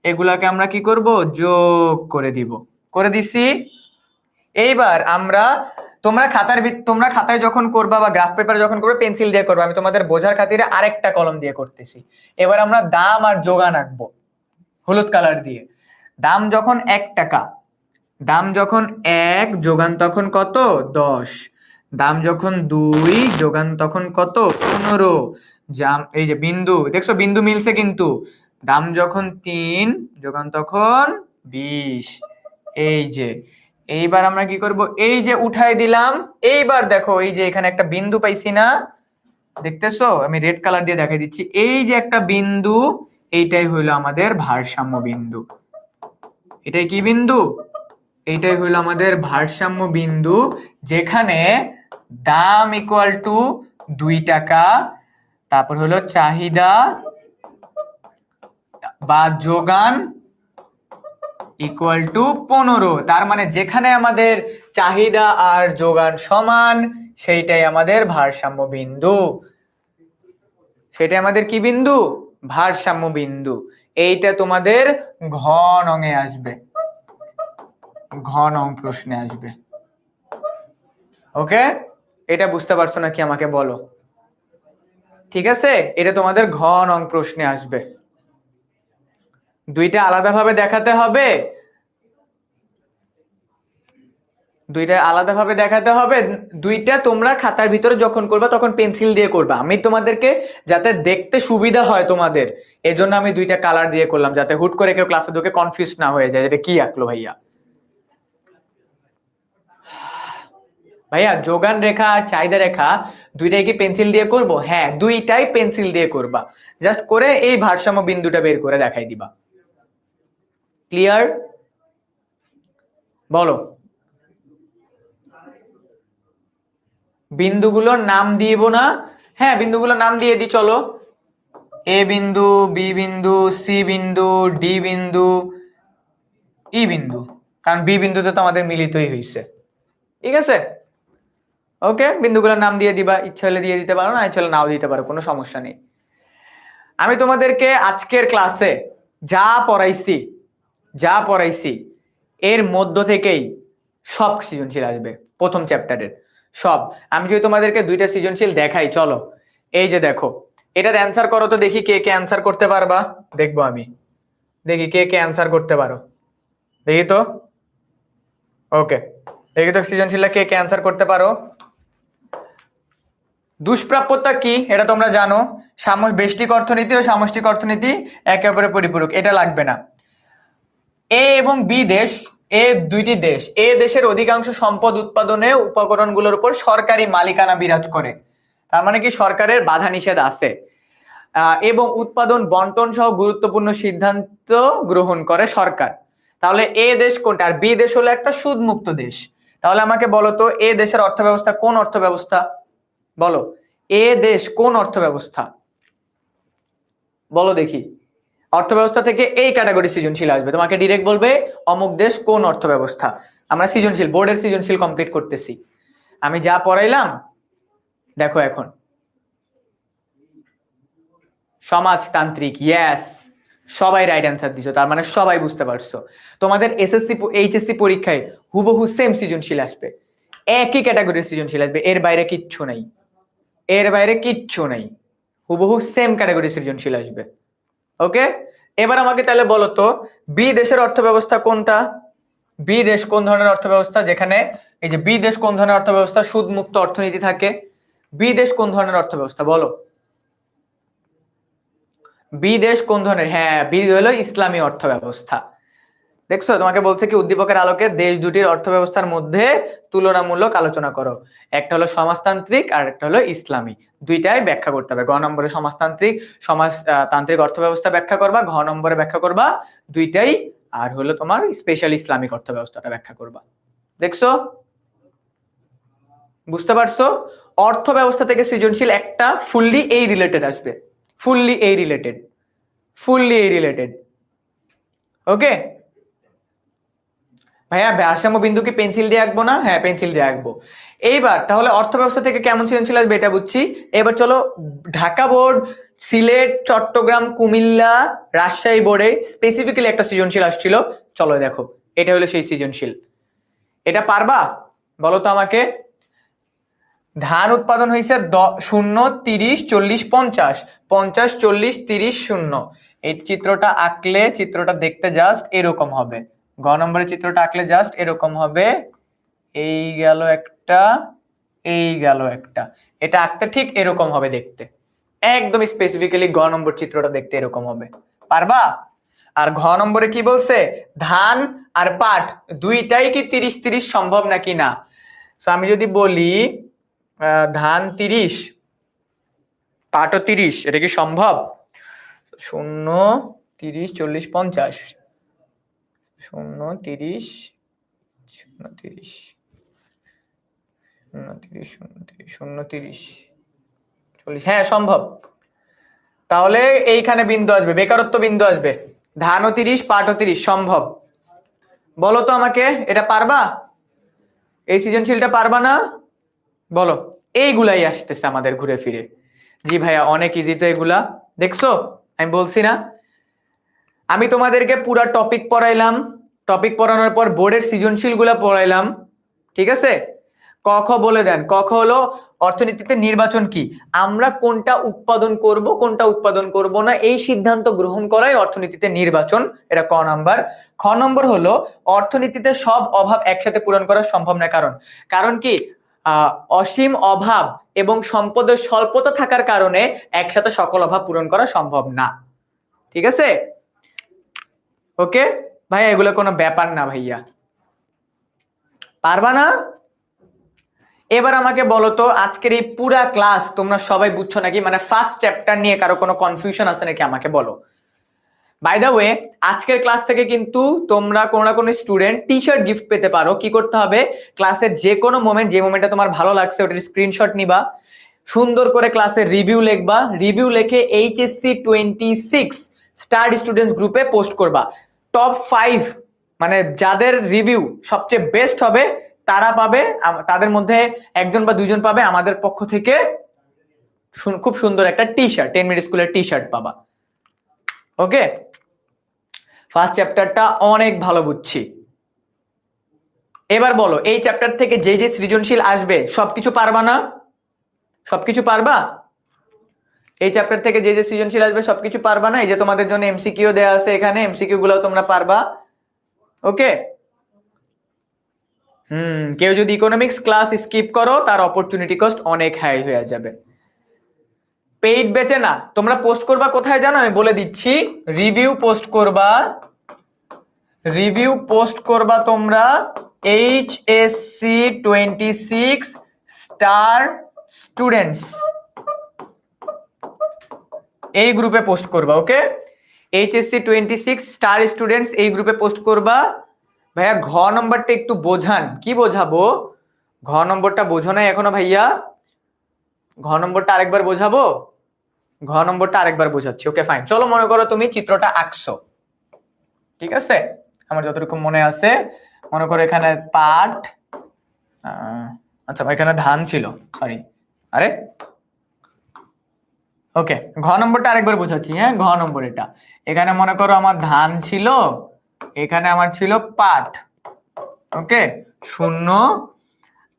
এগুলাকে আমরা কি করব? যোগ করে দিব। করে দিছি। এইবার আমরা তোমরা খাতায় যখন করবা বা গ্রাফ পেপারে যখন করবে পেন্সিল দিয়ে করবে, আমি তোমাদের বোঝার খাতিরে আরেকটা কলম দিয়ে করতেছি। এবার আমরা দাম আর যোগান আঁকবো হলুদ কালার দিয়ে। দাম যখন 1 টাকা, দাম যখন 1, যোগান তখন কত? 10। দাম যখন 2, যোগান তখন কত? 15। এই যে বিন্দু, দেখছো বিন্দু মিলছে কিন্তু। দাম যখন 3, যোগান তখন 20। এই যে এইবার আমরা কি করব, এই যে উঠাই দিলাম। এইবার দেখো এই যে এখানে একটা বিন্দু পাইছি না, দেখতেছো? আমি রেড কালার দিয়ে দেখাই দিচ্ছি। এই যে একটা বিন্দু, এইটাই হইলো আমাদের ভারসাম্য বিন্দু। এটাই কি বিন্দু? এইটাই হইলো আমাদের ভারসাম্য বিন্দু, যেখানে দাম ইকুয়াল টু 2 টাকা, তারপর হলো চাহিদা বা যোগান ইকুয়াল টু 15। তার মানে যেখানে আমাদের চাহিদা আর যোগান সমান, সেইটাই আমাদের ভারসাম্য বিন্দু। সেটাই আমাদের কি বিন্দু? ভারসাম্য বিন্দু। এইটা তোমাদের ঘ নঙে আসবে, ঘ নং প্রশ্নে আসবে। ওকে, এটা বুঝতে পারছো নাকি আমাকে বলো? ঠিক আছে, এটা তোমাদের ঘ নং প্রশ্নে আসবে। দুইটা আলাদাভাবে দেখাতে হবে, দুইটা তোমরা খাতার ভিতরে যখন করবা তখন পেন্সিল দিয়ে করবা। আমি তোমাদেরকে যাতে দেখতে সুবিধা হয় তোমাদের, এজন্য আমি দুইটা কালার দিয়ে করলাম, যাতে হুট করে কেউ ক্লাসে ঢুকে কনফিউজ না হয়ে যায় এটা কি আঁকলো ভাইয়া। ভাইয়া যোগান রেখা আর চাহিদা রেখা দুইটাই কি পেন্সিল দিয়ে করব? হ্যাঁ, দুইটাই পেন্সিল দিয়ে করবা। জাস্ট করে এই ভারসাম্য বিন্দুটা বের করে দেখাই দিবা। ক্লিয়ার? বলো। বিন্দুগুলোর নাম দিব না? হ্যাঁ, বিন্দুগুলোর নাম দিয়ে দিই, চলো। এ বিন্দু, বি বিন্দু, সি বিন্দু, ডি বিন্দু, ই বিন্দু, কারণ বি বিন্দুতে তো আমাদের মিলিতই হয়েছে। ঠিক আছে, ওকে, বিন্দুগুলোর নাম দিয়ে দিবা। ইচ্ছা হলে দিয়ে দিতে পারো, না ইচ্ছা হলে নাও দিতে পারো, কোনো সমস্যা নেই। আমি তোমাদেরকে আজকের ক্লাসে যা পড়াইছি এর মধ্য থেকেই সব সৃজনশীল আসবে, প্রথম চ্যাপ্টারের সব। আমি যদি তোমাদেরকে দুইটা সৃজনশীল দেখাই, চলো। এই যে দেখো, এটার অ্যান্সার করো তো দেখি, কে কে অ্যান্সার করতে পারবা। দেখবো আমি, দেখি কে কে অ্যান্সার করতে পারো, দেখি তো। ওকে, দেখি তো সৃজনশীলটা কে কে অ্যান্সার করতে পারো। দুষ্প্রাপ্যতা কি এটা তোমরা জানো, ব্যষ্টিক অর্থনীতি ও সামষ্টিক অর্থনীতি একে অপরের পরিপূরক, এটা লাগবে না। এ এবং বি দেশ, দুইটি দেশ, এ দেশের অধিকাংশ সম্পদ উৎপাদনে উপকরণগুলোর উপর সরকারি মালিকানা বিরাজ করে, তার মানে কি সরকারের বাধা নিষেধ আছে, এবং উৎপাদন বন্টন সহ গুরুত্বপূর্ণ সিদ্ধান্ত গ্রহণ করে সরকার। তাহলে এ দেশ কোনটা? আর বি দেশ হলো একটা সুদমুক্ত দেশ। তাহলে আমাকে বলো তো, এ দেশের অর্থ ব্যবস্থা কোন অর্থ ব্যবস্থা? বলো, এ দেশ কোন অর্থ ব্যবস্থা? বলো দেখি। অর্থ ব্যবস্থা থেকে এই ক্যাটাগরি সৃজনশীল আসবে, তোমাকে ডিরেক্ট বলবে অমুক দেশ কোন অর্থ ব্যবস্থা। আমরা সৃজনশীল, বোর্ডের সৃজনশীল কমপ্লিট করতেছি। আমি যা পড়াইলাম দেখো এখন। সমাজতান্ত্রিক, ইয়েস, সবাই রাইট অ্যান্সার দিছো, তার মানে সবাই বুঝতে পারছো। তোমাদের এসএসসি এইচএসসি পরীক্ষায় হুবহু সেম সৃজনশীল আসবে, একই ক্যাটাগরির সৃজনশীল আসবে, এর বাইরে কিচ্ছু নাই, এর বাইরে কিচ্ছু নাই, হুবহু সেম ক্যাটাগরি সৃজনশীল আসবে। ওকে, এবার আমাকে তাহলে বলো তো, বি দেশের অর্থ ব্যবস্থা কোনটা? বি দেশ কোন ধরনের অর্থ ব্যবস্থা, যেখানে এই যে বি দেশ কোন ধরনের অর্থ ব্যবস্থা? সুদমুক্ত অর্থনীতি থাকে। বি দেশ কোন ধরনের অর্থ ব্যবস্থা বলো? বি দেশ কোন ধরনের? হ্যাঁ, বি হলো ইসলামী অর্থ ব্যবস্থা। দেখছো, তোমাকে বলছে কি উদ্দীপকের আলোকে দেশ দুটির অর্থ ব্যবস্থার মধ্যে তুলনামূলক আলোচনা করো। একটা হলো সমাজতান্ত্রিক আর একটা হলো ইসলামী, দুইটাই ব্যাখ্যা করতে হবে। গ নম্বরে সমাজতান্ত্রিক অর্থ ব্যবস্থা ব্যাখ্যা করবা, ঘ নম্বরে ব্যাখ্যা করবা দুইটাই, আর হলো তোমার স্পেশাল ইসলামিক অর্থ ব্যবস্থাটা ব্যাখ্যা করবা। দেখছো, বুঝতে পারছো? অর্থ ব্যবস্থা থেকে সৃজনশীল একটা ফুললি এই রিলেটেড আসবে, ফুললি এই রিলেটেড। ওকে ভাইয়া, ভারসাম্য বিন্দু কি পেন্সিল দিয়ে আঁকবো না? হ্যাঁ, পেন্সিল দিয়ে আঁকবো। এইবার তাহলে অর্থ ব্যবস্থা থেকে কেমন সৃজনশীল আসবে এটা বুঝছি। এবার চলো, ঢাকা বোর্ড, সিলেট, চট্টগ্রাম, কুমিল্লা, রাজশাহী বোর্ডে স্পেসিফিক্যালি একটা সৃজনশীল আসছিল, চলো দেখো। এটা হলো সেই সৃজনশীল, এটা পারবা? বলো তো আমাকে। ধান উৎপাদন হয়েছে 0, 30, 40, 50, 50, 40, 30, 0। এই চিত্রটা আঁকলে চিত্রটা দেখতে জাস্ট এরকম হবে। গ নম্বরের চিত্রটা আঁকলে জাস্ট এরকম হবে। এই গেল একটা, এই গেল একটা। এটা আঁকতে ঠিক এরকম হবে দেখতে, একদম স্পেসিফিক্যালি গ নম্বর চিত্রটা দেখতে এরকম হবে। পারবা? আর ঘ নম্বরে কি বলছে? ধান আর পাট দুইটাই কি 30, 30 সম্ভব নাকি না? সো আমি যদি বলি ধান 30, পাটও 30, এটা কি সম্ভব? 0, 30, 40, 50, 0, 30, 0, 30, 0, 30, 0, 30, 0, 30, 40, হ্যাঁ সম্ভব। তাহলে এইখানে বিন্দু আসবে, বেকারত্ব বিন্দু আসবে। ধানও 30, পাটও 30 সম্ভব। বলো তো আমাকে, এটা পারবা? এই সৃজনশীলটা পারবা না? বলো। এইগুলাই আসতেছে আমাদের ঘুরে ফিরে। জি ভাইয়া অনেক ইজি তো এগুলা, দেখছো? আমি বলছি না, আমি তোমাদেরকে পুরা টপিক পড়াইলাম, টপিক পড়ানোর পর বোর্ডের সৃজনশীল গুলা পড়াইলাম, ঠিক আছে? ক খ বলে দেন। ক খ হলো অর্থনীতিতে নির্বাচন কি, আমরা কোনটা উৎপাদন করব কোনটা উৎপাদন করব না এই সিদ্ধান্ত গ্রহণ করাই অর্থনীতিতে নির্বাচন, এটা ক নাম্বার। খ নম্বর হলো অর্থনীতিতে সব অভাব একসাথে পূরণ করা সম্ভব না। কারণ কারণ কি, অসীম অভাব এবং সম্পদের স্বল্পতা থাকার কারণে একসাথে সকল অভাব পূরণ করা সম্ভব না। ঠিক আছে? ওকে ভাইয়া, এগুলো কোনো ব্যাপার না ভাইয়া। পারবা না? এবার আমাকে বলো তো, আজকের এই পুরা ক্লাস তোমরা সবাই বুঝছো নাকি? মানে ফার্স্ট চ্যাপ্টার নিয়ে কারো কোনো কনফিউশন আছে নাকি আমাকে বলো। বাই দ্য ওয়ে, আজকের ক্লাস থেকে কিন্তু তোমরা কোনো না কোনো স্টুডেন্ট টি শার্ট গিফট পেতে পারো। কি করতে হবে? ক্লাসের যে কোনো মোমেন্ট, যে মোমেন্টটা তোমার ভালো লাগছে ওটার স্ক্রিনশট নিবা, সুন্দর করে ক্লাসের রিভিউ লিখবা, রিভিউ লিখে HSC 26 স্টার স্টুডেন্টস গ্রুপে পোস্ট করবা। টপ 5 মানে যাদের রিভিউ সবচেয়ে বেস্ট হবে তারা পাবে, তাদের মধ্যে একজন বা দুইজন পাবে আমাদের পক্ষ থেকে খুব সুন্দর একটা টি শার্ট, 10 মিনিট স্কুলের টি শার্ট পাবা। ওকে, ফার্স্ট চ্যাপ্টারটা অনেক ভালো বুঝছি। এবার বলো, এই চ্যাপ্টার থেকে যে যে সৃজনশীল আসবে সবকিছু পারবা না? সবকিছু পারবা? এই চ্যাপ্টার থেকে যে যে সৃজনশীল আসবে সবকিছু পারবা না? এই যে তোমাদের জন্য এমসিকিউ দেয়া আছে এখানে, এমসিকিউ গুলো তোমরা পারবা? ওকে। কেউ যদি ইকোনমিক্স ক্লাস স্কিপ করো তার অপরচুনিটি কস্ট অনেক হাই হয়ে যাবে। পেইড বেচে না, তোমরা পোস্ট করবা কোথায় জানো? আমি বলে দিচ্ছি, রিভিউ পোস্ট করবা, রিভিউ পোস্ট করবা তোমরা HSC 26 স্টার স্টুডেন্টস এই গ্রুপে পোস্ট করবা। ওকে, HSC 26 স্টার স্টুডেন্টস এই গ্রুপে পোস্ট করবা। ভাইয়া ঘ নম্বরটা একটু বোঝান। কি বোঝাবো? ঘ নম্বরটা বোঝো নাই এখনো ভাইয়া? ঘ নম্বরটা আরেকবার বোঝাবো? ঘ নম্বরটা আরেকবার বোঝাচ্ছি। ওকে ফাইন, চলো মনে করো তুমি চিত্রটা আঁকছো, ঠিক আছে? আমার যতটুকু মনে আছে, মনে করো এখানে পাট, আচ্ছা এখানে ধান ছিল, সরি, আরে ওকে, ঘ নম্বরটা আরেকবার বোঝাচ্ছি। হ্যাঁ, ঘ নম্বর এটা, এখানে মনে করো আমার ধান ছিল, এখানে আমার ছিল পাট। ওকে, 0,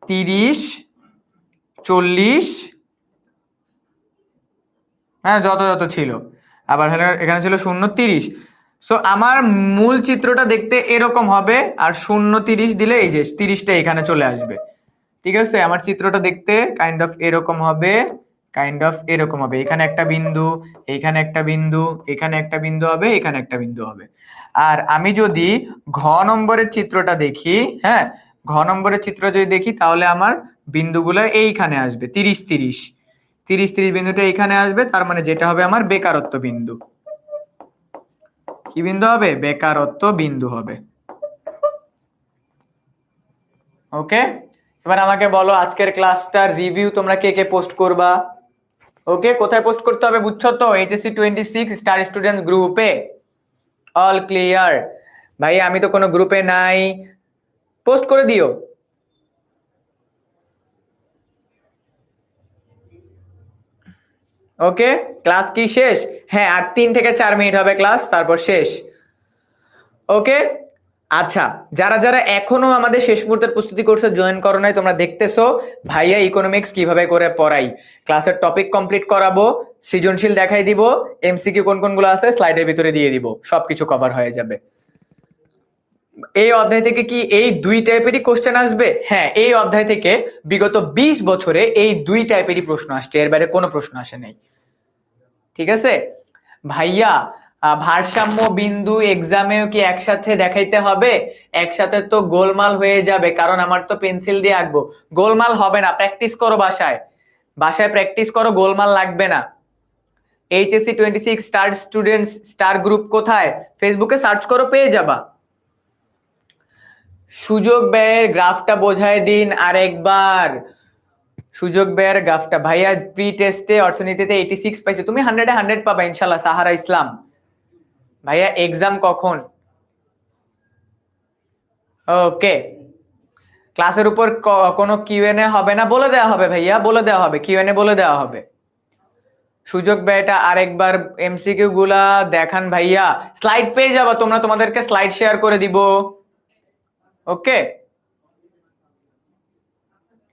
30, 40, হ্যাঁ যত যত ছিল, আবার এখানে ছিল 0, 30। সো আমার মূল চিত্রটা দেখতে এরকম হবে, আর 0, 30 দিলে এই যে 30টা এখানে চলে আসবে। ঠিক আছে, আমার চিত্রটা দেখতে কাইন্ড অফ এরকম হবে, কাইন্ড অফ এরকম হবে। এখানে একটা বিন্দু, এখানে একটা বিন্দু, এখানে একটা বিন্দু হবে, এখানে একটা বিন্দু হবে। আর আমি যদি ঘ নম্বরের চিত্রটা দেখি, হ্যাঁ ঘ নম্বরের চিত্র যদি দেখি তাহলে আমার বিন্দুগুলো এইখানে আসবে, 30, 30, 30, 30 বিন্দুটা এইখানে আসবে। তার মানে যেটা হবে আমার বেকারত্ব বিন্দু। কি বিন্দু হবে? বেকারত্ব বিন্দু হবে। ওকে, এবার আমাকে বলো আজকের ক্লাসটার রিভিউ তোমরা কে কে পোস্ট করবা? ওকে, কোথায় পোস্ট করতে হবে বুঝছো তো? HSC 26 স্টার স্টুডেন্টস গ্রুপে। All clear? ভাই আমি তো কোনো গ্রুপে নাই, পোস্ট করে দিও। ওকে, ক্লাস কি শেষ? হ্যাঁ, আর 3 থেকে 4 মিনিট হবে ক্লাস, তারপর শেষ। ওকে, আচ্ছা, যারা যারা এখনো আমাদের শেষ মুহূর্তের প্রস্তুতি কোর্সে জয়েন করো নাই, তোমরা দেখতেছো ভাইয়া ইকোনমিক্স কিভাবে করে পড়াই, ক্লাসের টপিক কমপ্লিট করাবো, সৃজনশীল দেখাই দিব, এমসিকিউ কোন কোনগুলো আছে স্লাইডের ভিতরে দিয়ে দিব, সবকিছু কভার হয়ে যাবে। এই অধ্যায় থেকে কি এই দুই টাইপেরই কোশ্চেন আসবে? হ্যাঁ, এই অধ্যায় থেকে বিগত 20 বছরে এই দুই টাইপেরই প্রশ্ন আসছে, এর বাইরে কোনো প্রশ্ন আসে নাই। ঠিক আছে ভাইয়া, ভারসাম্য বিন্দু এক্সামেও কি একসাথে দেখাইতে হবে? একসাথে তো গোলমাল হয়ে যাবে, কারণ আমার তো পেন্সিল দিয়ে আঁকবো। গোলমাল হবে না, প্র্যাকটিস করো বাসায়, বাসায় প্র্যাকটিস করো, গোলমাল লাগবে না। HSC 26 star students star group কোথায়? ফেসবুকে সার্চ করো, পেয়ে যাবা। সুযোগ ব্যয়ের গ্রাফটা বোঝায় দিন আরেকবার। সুযোগ ব্যয়ের গ্রাফটা ভাইয়া প্রি টেস্টে অর্থনীতিতে 86 পাইছে, তুমি 100-এ 100 পাবা ইনশাল্লাহ। সাহারা ইসলাম ভাইয়া এক্সাম কখন? ওকে, ক্লাসের উপর কোনো কিউএনএ হবে না? বলে দেওয়া হবে ভাইয়া, বলে দেওয়া হবে, কিউএনএ বলে দেওয়া হবে। সুযোগ ব্যয়টা আরেকবার এমসিকিউ গুলা দেখান ভাইয়া, স্লাইড পেয়ে যাবো তোমরা, তোমাদেরকে স্লাইড শেয়ার করে দিব। ওকে,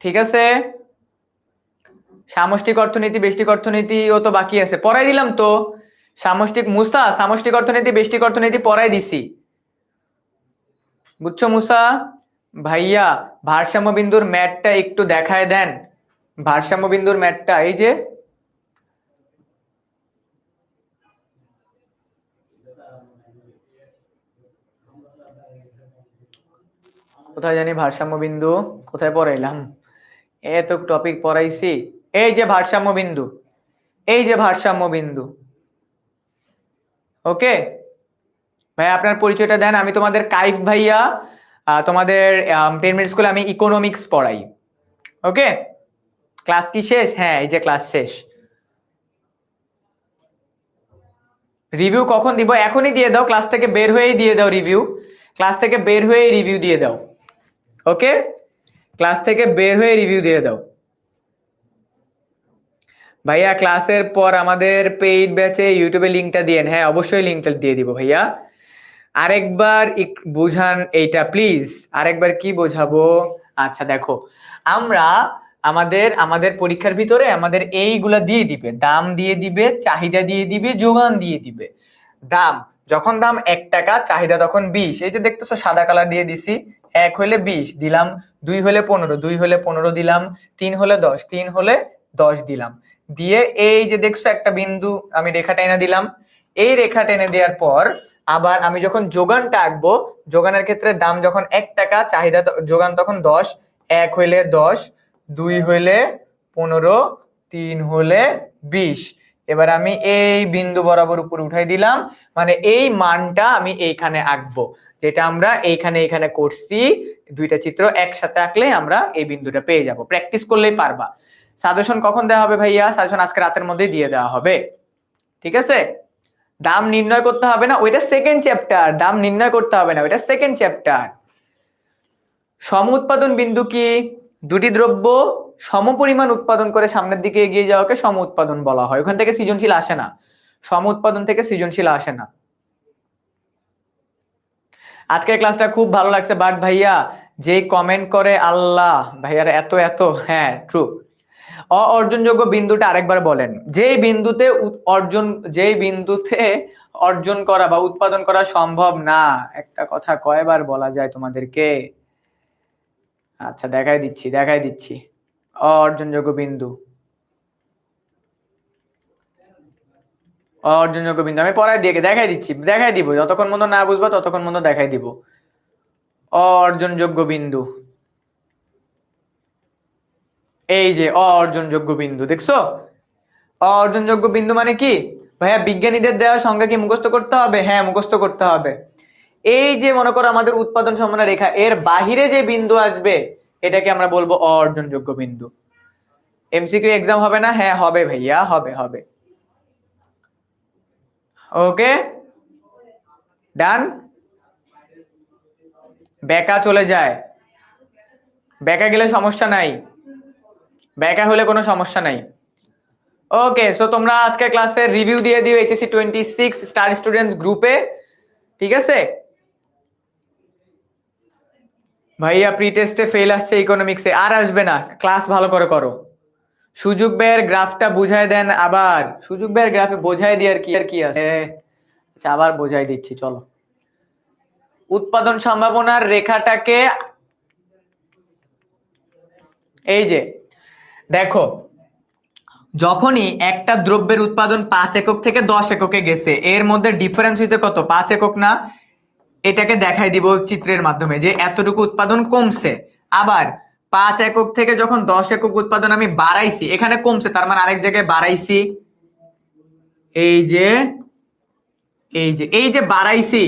ঠিক আছে। সামষ্টিক অর্থনীতি ব্যষ্টিক অর্থনীতি ও তো বাকি আছে, পড়াই দিলাম তো। সামষ্টিক মুসা, সামষ্টিক অর্থনীতি ব্যষ্টিক অর্থনীতি পড়াই দিছি, বুঝছো মুসা? ভাইয়া ভারসাম্য বিন্দুর ম্যাথটা একটু দেখায় দেন। ভারসাম্য বিন্দুর ম্যাথটা এই যে, কোথায় জানি ভারসাম্য বিন্দু, কোথায় পড়াইলাম, এত টপিক পড়াইছি। এই যে ভারসাম্য বিন্দু, এই যে ভারসাম্য বিন্দু। ওকে ভাইয়া, আপনার পরিচয়টা দেন। আমি তোমাদের কাইফ ভাইয়া, তোমাদের 10 মিনিট স্কুলে আমি ইকোনমিক্স পড়াই। ওকে, ক্লাস কি শেষ? হ্যাঁ, এই যে ক্লাস শেষ। রিভিউ কখন দিব? এখনই দিয়ে দাও, ক্লাস থেকে বের হয়েই দিয়ে দাও রিভিউ, ক্লাস থেকে বের হয়ে রিভিউ দিয়ে দাও। ওকে, ক্লাস থেকে বের হয়ে রিভিউ দিয়ে দাও। ভাইয়া ক্লাসের পর আমাদের পেইড ব্যাচে ইউটিউবে লিংকটা দিয়েন। হ্যাঁ অবশ্যই লিংকটা দিয়ে দিব ভাইয়া। আরেকবার বুঝান এইটা প্লিজ, আরেকবার কি বোঝাবো? আচ্ছা দেখো, আমরা আমাদের আমাদের পরীক্ষার ভিতরে আমাদের এইগুলা দিয়ে দিবে, দাম দিয়ে দিবে, চাহিদা দিয়ে দিবে, যোগান দিয়ে দিবে। দাম যখন দাম 1 টাকা, চাহিদা তখন 20, এই যে দেখতেছো সাদা কালার দিয়ে দিছি। 1 হলে 20 দিলাম, 2 হলে 15, 2 হলে 15 দিলাম, 3 হলে 10, 3 হলে 10 দিলাম। দিয়ে এই যে দেখছো একটা বিন্দু আমি রেখা টেনে দিলাম। এই রেখা টেনে দেওয়ার পর আবার আমি যখন যোগানটা আঁকবো, যোগানের ক্ষেত্রে দাম যখন 1 টাকা, চাহিদা যোগান তখন 10, 1 হইলে 10, 2 হইলে 15, 3 হলে 20। এবার আমি এই বিন্দু বরাবর উপরে উঠাই দিলাম, মানে এই মানটা আমি এইখানে আঁকবো, যেটা আমরা এইখানে এইখানে করছি। দুইটা চিত্র একসাথে আঁকলে আমরা এই বিন্দুটা পেয়ে যাব, প্র্যাকটিস করলেই পারবা। সাজেশন কখন দেওয়া হবে ভাইয়া? সাজেশন আজকে রাতের মধ্যেই দিয়ে দেওয়া হবে, ঠিক আছে? দাম নির্ণয় করতে হবে না, ওইটা সেকেন্ড চ্যাপ্টার। দাম নির্ণয় করতে হবে না, ওইটা সেকেন্ড চ্যাপ্টার। সম উৎপাদন বিন্দু কি? দুটি দ্রব্য সমপরিমাণ উৎপাদন করে সামনের দিকে এগিয়ে যাওয়াকে সম উৎপাদন বলা হয়। ওখান থেকে সৃজনশীল আসে না, সম উৎপাদন থেকে সৃজনশীল আসে না। আজকের ক্লাসটা খুব ভালো লাগছে, বাট ভাইয়া যে কমেন্ট করে আল্লাহ, ভাইয়ার এত এত, হ্যাঁ ট্রু। অর্জনযোগ্য বিন্দুটা আরেকবার বলেন। যেই বিন্দুতে যেই বিন্দুতে অর্জন করা বা উৎপাদন করা সম্ভব না, একটা কথা কয়বার বলা যায় তোমাদেরকে? আচ্ছা দেখাই দিচ্ছি, দেখাই দিচ্ছি। অর্জনযোগ্য বিন্দু, অর্জনযোগ্য বিন্দু আমি পড়ায় দিয়ে দেখাই দিচ্ছি, দেখাই দিব, যতক্ষণ পর্যন্ত না বুঝবা ততক্ষণ পর্যন্ত দেখাই দিব। অর্জনযোগ্য বিন্দু, এই যে অর্জনযোগ্য বিন্দু, দেখছো? অর্জনযোগ্য বিন্দু মানে কি ভাইয়া? বিজ্ঞানীদের দেওয়া সংজ্ঞা কি মুখস্থ করতে হবে? হ্যাঁ মুখস্থ করতে হবে। এই যে মনে করো আমাদের উৎপাদন সীমানা রেখা, এর বাহিরে যে বিন্দু আসবে এটাকে আমরা বলবো অর্জনযোগ্য বিন্দু। এমসিকিউ এক্সাম হবে না? হ্যাঁ হবে ভাইয়া, হবে হবে। ওকে ডান। বেকা চলে যায়, বেকা গেলে সমস্যা নাই, বেকা হলে কোনো সমস্যা নাই। ওকে, সো তোমরা আজকে ক্লাসের রিভিউ দিয়ে দিও এইচএসসি 26 স্টার স্টুডেন্টস গ্রুপে, ঠিক আছে? ভাইয়া প্রি টেস্টে ফেল আসছে ইকোনমিক্সে, আর আসবে না, ক্লাস ভালো করে করো। সুযোগ ব্যয়ের গ্রাফটা বুঝায় দেন আবার, সুযোগ ব্যয়ের গ্রাফে বোঝাই দিয়ে আর কি আছে। আচ্ছা আবার বোঝাই দিচ্ছি চলো। উৎপাদন সম্ভাবনার রেখাটাকে, এই যে দেখো, যখনই একটা দ্রব্যের উৎপাদন 5 একক থেকে 10 এককে গেছে, এর মধ্যে ডিফারেন্স হইতে কত, 5 একক না, এটাকে দেখাই দিব চিত্রের মাধ্যমে যে এতটুকু উৎপাদন কমছে। আবার 5 একক থেকে যখন 10 একক উৎপাদন আমি বাড়াইছি, এখানে কমছে, তার মানে আরেক জায়গায় বাড়াইছি, এই যে এই যে বাড়াইছি,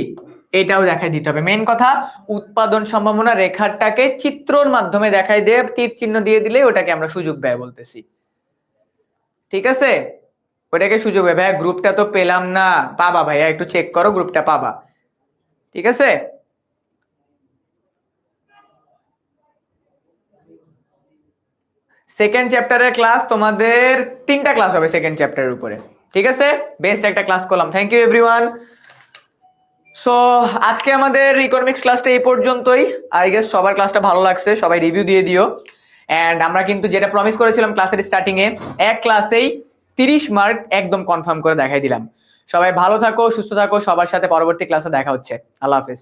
এটাও দেখাই দিতে হবে। মেন কথা, উৎপাদন সম্ভাবনা রেখাটাকে চিত্রর মাধ্যমে দেখাই দিয়ে তীর চিহ্ন দিয়ে দিলে ওটাকে আমরা সুযোগ ব্যয় বলতেছি। ঠিক আছে, ওটাকে সুযোগ ব্যয়। ভাইয়া গ্রুপটা তো পেলাম না। পাবা ভাইয়া, একটু চেক করো, গ্রুপটা পাবা। ঠিক আছে, সেকেন্ড চ্যাপ্টারের ক্লাস তোমাদের 3টা ক্লাস হবে সেকেন্ড চ্যাপ্টারের উপরে। ঠিক আছে, বেস্ট একটা ক্লাস করলাম। Thank you everyone. সো আজকে আমাদের ইকোনমিক্স ক্লাসটা এই পর্যন্তই। আই গেস সবার ক্লাসটা ভালো লাগছে, সবাই রিভিউ দিয়ে দিও। এন্ড আমরা কিন্তু যেটা প্রমিস করেছিলাম ক্লাসের স্টার্টিং এ, এক ক্লাসেই 30 মার্ক একদম কনফার্ম করে দেখাই দিলাম। সবাই ভালো থাকো, সুস্থ থাকো, সবার সাথে পরবর্তী ক্লাসে দেখা হচ্ছে। আল্লাহ হাফেজ।